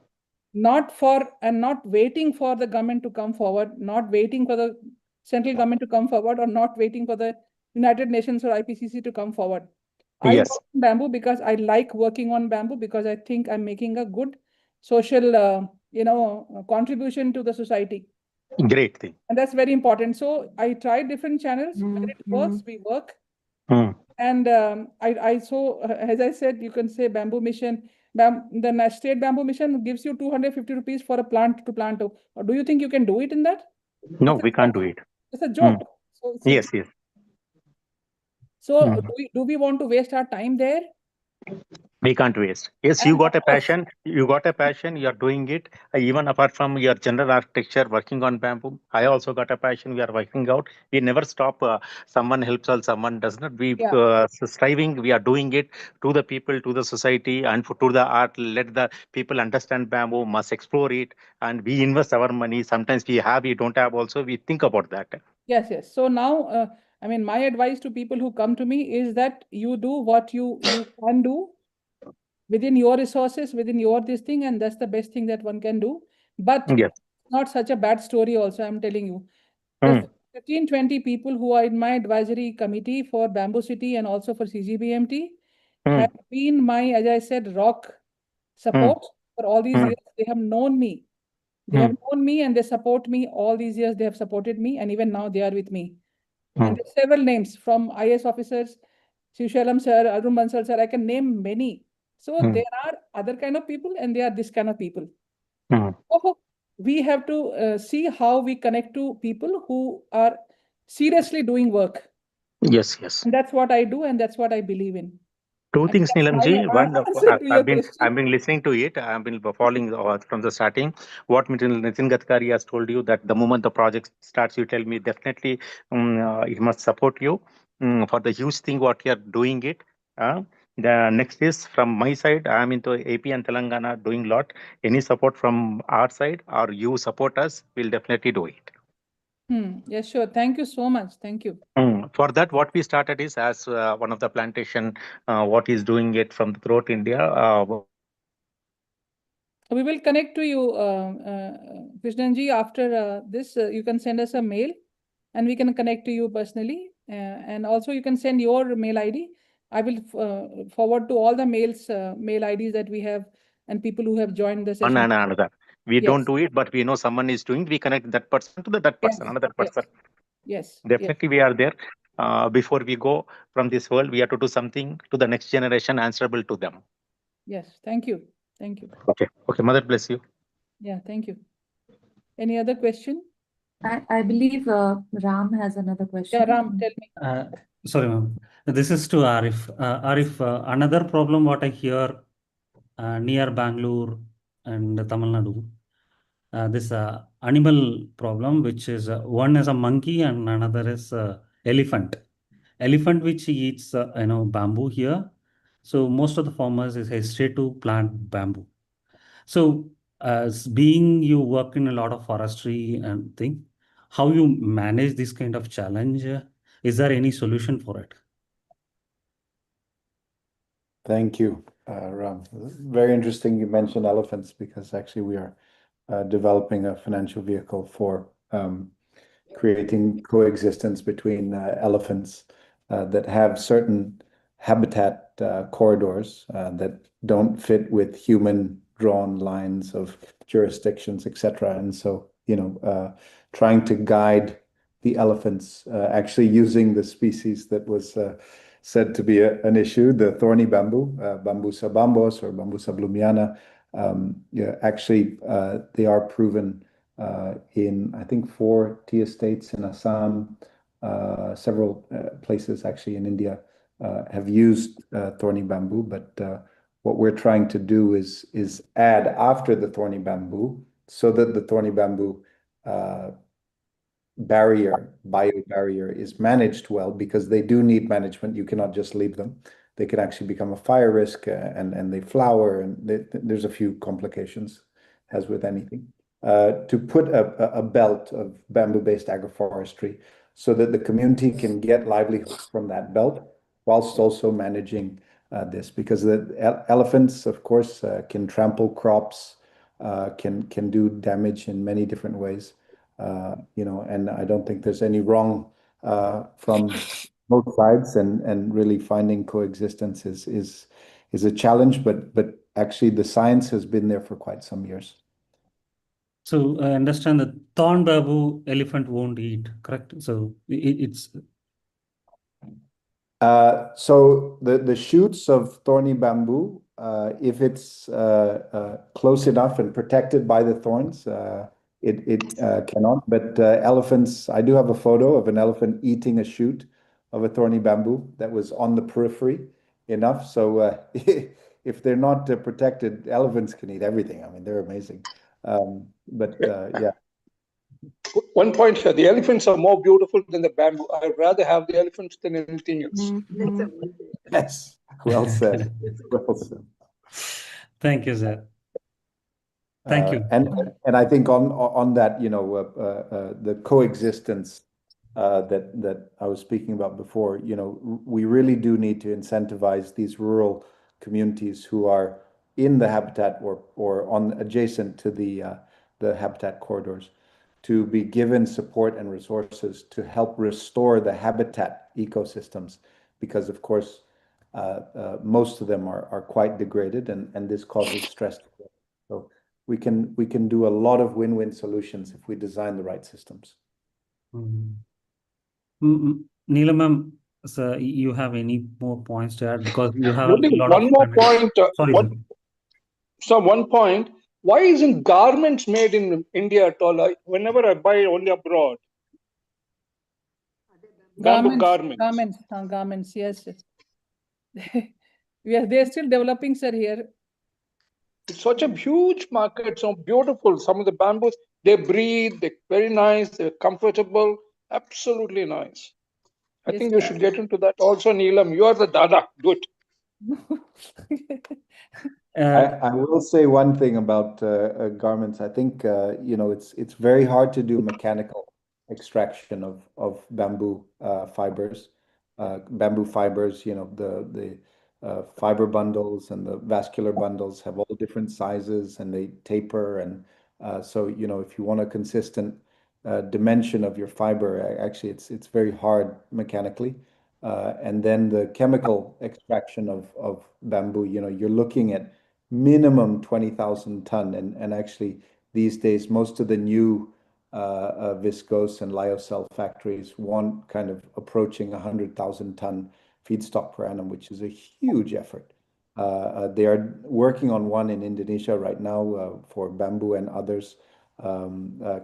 Not waiting for the government to come forward, not waiting for the central government to come forward, or not waiting for the United Nations or IPCC to come forward. I Yes. work on bamboo because I like working on bamboo, because I think I'm making a good social, contribution to the society. Great thing. And that's very important. So I tried different channels. When it works, we work. Mm. And as I said, you can say bamboo mission. The state bamboo mission gives you 250 rupees for a plant to plant. Or do you think you can do it in that? No, It's a we can't do joke. it. It's a joke. Mm. So, Yes, yes. so Mm. do we want to waste our time there? We can't waste. Yes, you And got of a course, passion. You got a passion. You are doing it. Even apart from your general architecture, working on bamboo, I also got a passion. We are working out. We never stop. Someone helps us. Someone does not. We yeah. striving. We are doing it to the people, to the society, and to the art. Let the people understand bamboo. Must explore it, and we invest our money. Sometimes we have, we don't have. Also, we think about that. Yes, yes. So now, my advice to people who come to me is that you do what you can do within your resources, within your this thing, and that's the best thing that one can do. But Yes. not such a bad story also, I'm telling you. The Mm. 15, 20 people who are in my advisory committee for Bamboo City and also for CGBMT have Mm. been my, as I said, rock Mm. support for all these Mm. years. They have known me. They have Mm. known me and they support me all these years. They have supported me, and even now they are with me. And Mm. there's several names from IS officers, Shishalam sir, Arun Bansal sir. I can name many. So Mm. there are other kind of people and there are this kind of people. Mm. So we have to see how we connect to people who are seriously doing work. Yes, yes. And that's what I do and that's what I believe in. Two And things, that's my Nilamji. One, answer to your I've question. been listening to it. I've been following from the starting. What Nitin Gadkari has told you that the moment the project starts, you tell me definitely it must support you for the huge thing what you're doing it. The next is from my side. I'm into AP and Telangana doing lot. Any support from our side or you support us, we'll definitely do it. Yes, sure. Thank you so much. Thank you. For that, what we started is as one of the plantation, what is doing it from throughout India. We will connect to you, Krishnanji, after this. You can send us a mail and we can connect to you personally. And also you can send your mail ID. I will forward to all the mail IDs that we have and people who have joined the One session. and another. We don't Yes, do it, but we know someone is doing. We connect that person to that yes, person, another yes, person. yes, yes, Definitely, we are there. Before we go from this world, we have to do something to the next generation answerable to them. yes. Thank you. Thank you. Okay. Okay. Mother bless you. Yeah, thank you. Any other question? I believe Ram has another Yeah, question. Ram, tell me. Sorry, ma'am. This is to Arif. Arif, another problem what I hear near Bangalore and Tamil Nadu, this animal problem, which is one is a monkey and another is elephant. Elephant which eats bamboo here. So most of the farmers is hesitate to plant bamboo. So as being you work in a lot of forestry and thing, how you manage this kind of challenge? Is there any solution for it? Thank you, Ram. Very interesting you mentioned elephants because actually we are developing a financial vehicle for creating coexistence between elephants that have certain habitat corridors that don't fit with human drawn lines of jurisdictions, etc. And so, trying to guide the elephants, actually using the species that was said to be an issue, the thorny bamboo, Bambusa bambos or Bambusa blumiana. Actually, they are proven in, I think, 4 tea estates in Assam, several places actually in India have used thorny bamboo. But what we're trying to do is add after the thorny bamboo so that the thorny bamboo bio barrier is managed well, because they do need management. You cannot just leave them. They can actually become a fire risk and they flower, and there's a few complications. as with anything, to put a belt of bamboo-based agroforestry so that the community can get livelihood from that belt whilst also managing this, because the elephants, of course, can trample crops, can do damage in many different ways, and I don't think there's any wrong from both sides, and really finding coexistence is a challenge, but actually the science has been there for quite some years. So I understand that thorn bamboo elephant won't eat, correct? So it's so the shoots of thorny bamboo, if it's close enough and protected by the thorns, it cannot. But elephants, I do have a photo of an elephant eating a shoot of a thorny bamboo that was on the periphery enough. So if they're not protected, elephants can eat everything. I mean, they're amazing. But yeah. One point here, the elephants are more beautiful than the bamboo. I'd rather have the elephants than anything else. Yes, well said. Well said. Thank you, sir. Thank you. And I think on that, the coexistence that I was speaking about before, we really do need to incentivize these rural communities who are in the habitat or on adjacent to the habitat corridors to be given support and resources to help restore the habitat ecosystems, because of course most of them are quite degraded, and this causes stress. So we can do a lot of win-win solutions if we design the right systems. Neela ma'am, sir, you have any more points to add, because you have Only a lot one of more point. Sorry, sir. So one point. Why isn't garments made in India at all? Whenever I buy only abroad. Bamboo Garments, yes. Yes, they're still developing, sir, here. It's such a huge market, so beautiful. Some of the bamboos, they breathe, they're very nice, they're comfortable, absolutely nice. I think you should get into that also, Neelam. You are the dada. Do it. I will say one thing about garments. I think it's very hard to do mechanical extraction of bamboo fibers. Bamboo fibers, the fiber bundles and the vascular bundles have all different sizes, and they taper, and so if you want a consistent dimension of your fiber, actually it's very hard mechanically. And then the chemical extraction of bamboo, you're looking at minimum 20,000 ton. And actually, these days, most of the new viscose and lyocell factories want kind of approaching 100,000 ton feedstock per annum, which is a huge effort. They are working on one in Indonesia right now for bamboo and others.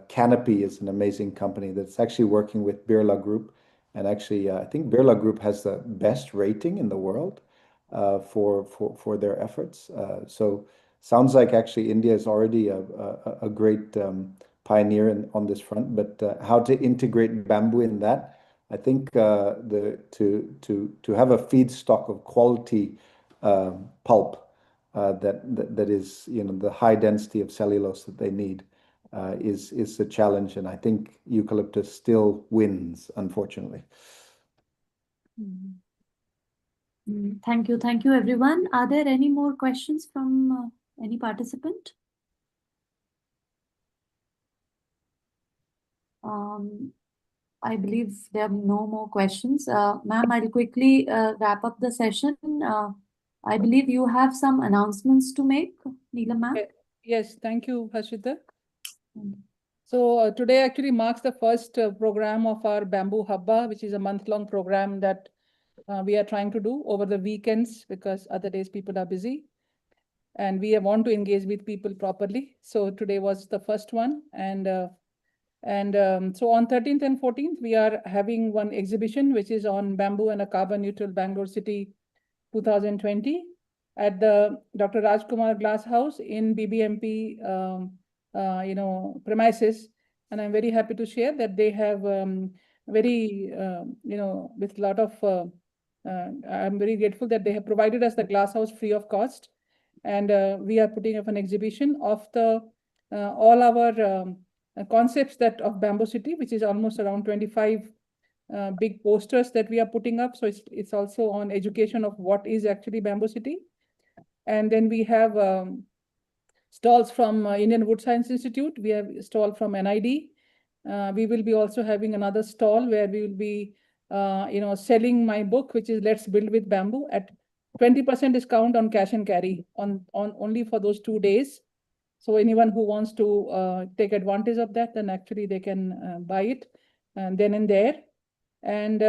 Canopy is an amazing company that's actually working with Birla Group. And actually, I think Birla Group has the best rating in the world for their efforts. So sounds like actually India is already a great pioneer on this front. But how to integrate bamboo in that, I think to have a feedstock of quality pulp that is the high density of cellulose that they need is a challenge, and I think eucalyptus still wins, unfortunately. Thank you, everyone. Are there any more questions from any participant? I believe there are no more questions. Ma'am, I'll quickly wrap up the session. I believe you have some announcements to make, Neela ma'am. Yes, thank you, Harshita. So today actually marks the first program of our Bamboo Habba, which is a month-long program that we are trying to do over the weekends, because other days people are busy. And we want to engage with people properly. So today was the first one. And so on 13th and 14th, we are having one exhibition, which is on bamboo and a carbon neutral Bangalore City 2020 at the Dr. Rajkumar Glass House in BBMP, premises. And I'm very happy to share that they have with a lot of, I'm very grateful that they have provided us the glass house free of cost. And we are putting up an exhibition of the all our concepts that of Bamboo City, which is almost around 25 big posters that we are putting up. So it's also on education of what is actually Bamboo City. And then we have stalls from Indian Wood Science Institute. We have a stall from NID. We will be also having another stall where we will be, selling my book, which is Let's Build with Bamboo, at 20% discount on cash and carry on only for those 2 days. So anyone who wants to take advantage of that, then actually they can buy it then and there. And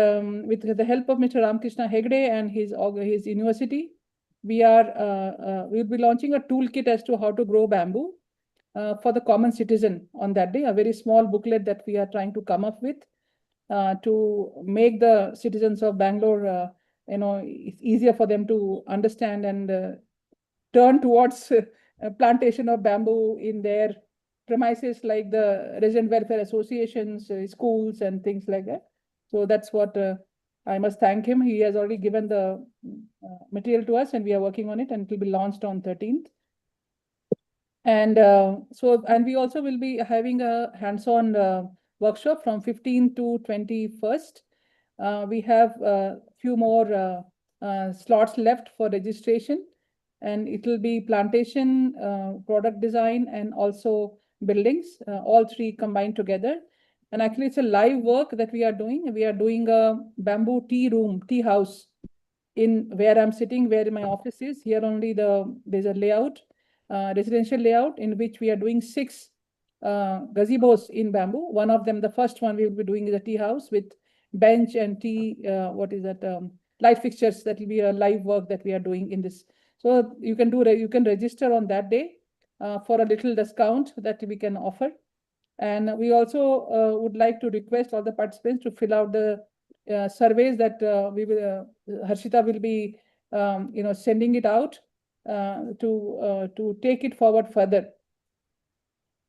with the help of Mr. Ramkrishna Hegde and his university, we'll be launching a toolkit as to how to grow bamboo for the common citizen on that day, a very small booklet that we are trying to come up with to make the citizens of Bangalore, it's easier for them to understand and turn towards plantation of bamboo in their premises, like the resident welfare associations, schools, and things like that. So that's what I must thank him. He has already given the material to us, and we are working on it, and it will be launched on 13th. And we also will be having a hands-on workshop from 15th to 21st. We have a few more slots left for registration, and it will be plantation, product design, and also buildings, all three combined together. And actually, it's a live work that we are doing. We are doing a bamboo tea house in where I'm sitting, where my office is. Here only there's a layout, residential layout, in which we are doing 6 gazebos in bamboo. One of them, the first one we will be doing, is a tea house with bench and tea, light fixtures. That will be a live work that we are doing in this. So you can register on that day for a little discount that we can offer. And we also would like to request all the participants to fill out the surveys that Harshita will be, sending it out to take it forward further.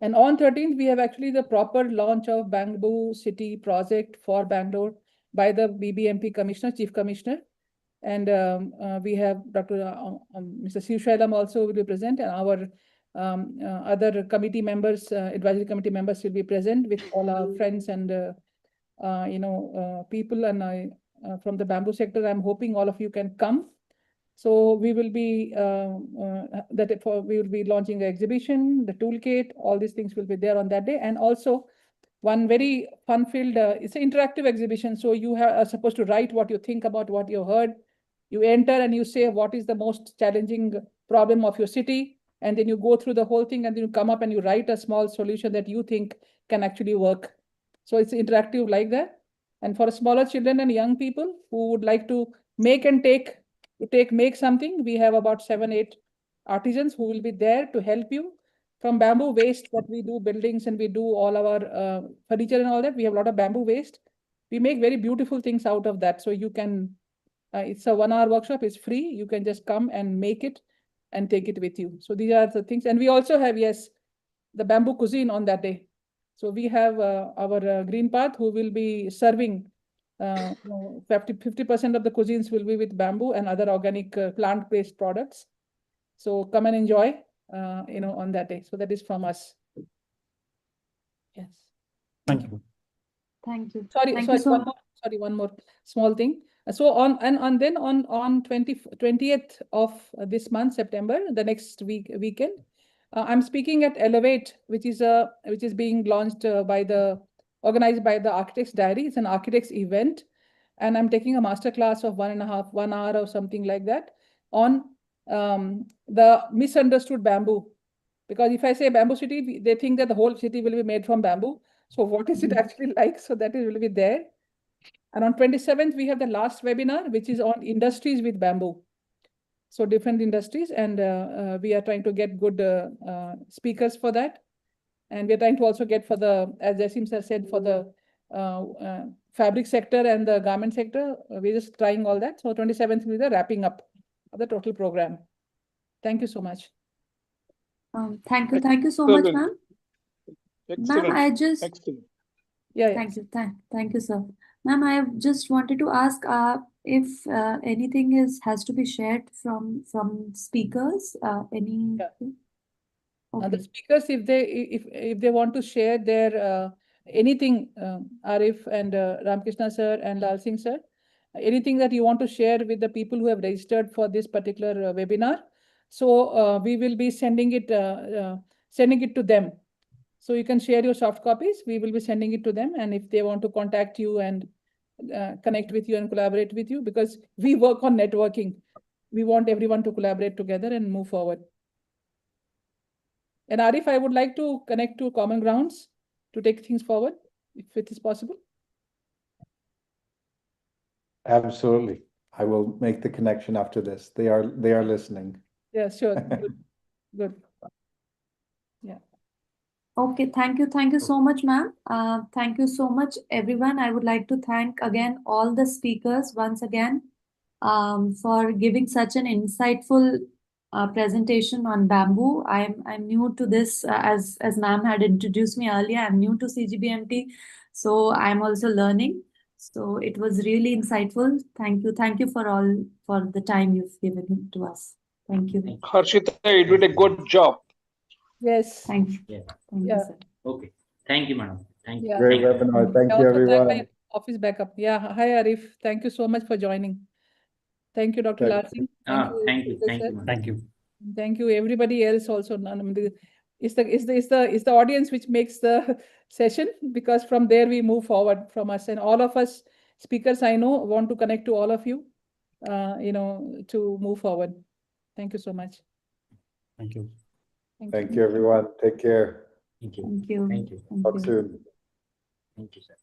And on 13th, we have actually the proper launch of Bamboo City project for Bangalore by the BBMP Commissioner, Chief Commissioner. And we have Mr. Siv Shailam also will be present, and our other committee members, advisory committee members will be present with all our friends and people. And from the bamboo sector, I'm hoping all of you can come. So we will be we will be launching the exhibition, the toolkit, all these things will be there on that day. And also one very fun-filled, it's an interactive exhibition. So you are supposed to write what you think about what you heard. You enter and you say what is the most challenging problem of your city, and then you go through the whole thing, and then you come up and you write a small solution that you think can actually work. So it's interactive like that. And for smaller children and young people who would like to make something, we have about 7-8 artisans who will be there to help you. From bamboo waste that we do buildings and we do all our furniture and all that, we have a lot of bamboo waste. We make very beautiful things out of that. So you can, it's a 1-hour workshop, it's free. You can just come and make it and take it with you. So these are the things. And we also have, yes, the bamboo cuisine on that day. So we have our Green Path who will be serving 50% of the cuisines will be with bamboo and other organic plant-based products. So come and enjoy, on that day. So that is from us. Yes. Thank you. Thank you. Sorry, one more small thing. So on 20th of this month, September, the next weekend, I'm speaking at Elevate, which is being launched organized by the Architects Diary. It's an architects event, and I'm taking a master class of 1 hour or something like that on the misunderstood bamboo. Because if I say Bamboo City, they think that the whole city will be made from bamboo. So what is it actually like? So that will be there. And on 27th, we have the last webinar, which is on industries with bamboo. So different industries, and we are trying to get good speakers for that. And we're trying to also get for the, as Jasim sir said, for the fabric sector and the garment sector. We're just trying all that. So 27th will be the wrapping up of the total program. Thank you so much. Thank you so much, ma'am. Excellent. Ma'am, I just Excellent. Yeah. Thank you, thank you, sir. Ma'am, I just wanted to ask if anything has to be shared from speakers. Anything? Okay. The speakers, if they want to share their anything, Arif and Ramkrishna sir and Lal Singh sir, anything that you want to share with the people who have registered for this particular webinar, so we will be sending it to them. So you can share your soft copies. We will be sending it to them, and if they want to contact you and connect with you and collaborate with you, because we work on networking, we want everyone to collaborate together and move forward. And Arif, I would like to connect to common grounds to take things forward, if it is possible. Absolutely. I will make the connection after this. They are listening. Yeah, sure. Good. Good. Yeah. Okay, thank you so much, ma'am. Thank you so much, everyone. I would like to thank again all the speakers once again for giving such an insightful presentation on bamboo. I'm new to this, as ma'am had introduced me earlier. I'm new to CGBMT, so I'm also learning. So it was really insightful. Thank you for the time you've given to us. Thank you. Harshita, you did a good job. Yes. Thank you. Yeah. Thank Yeah. you, sir. Okay. Thank you, madam. Thank you. Yeah. Great Thank you. webinar. Thank I you, also thank everyone. my office backup. Yeah. Hi, Arif. Thank you so much for joining. Thank you, Dr. Thank Lal Singh. Thank you. Thank you. Thank sir. you, madam. Thank you. Thank you, everybody else also. It's the audience which makes the session, because from there we move forward from us, and all of us speakers I know want to connect to all of you, to move forward. Thank you so much. Thank you. Thank you, everyone. Take care. Thank you. Thank you. Thank you. Talk soon. Thank you, sir.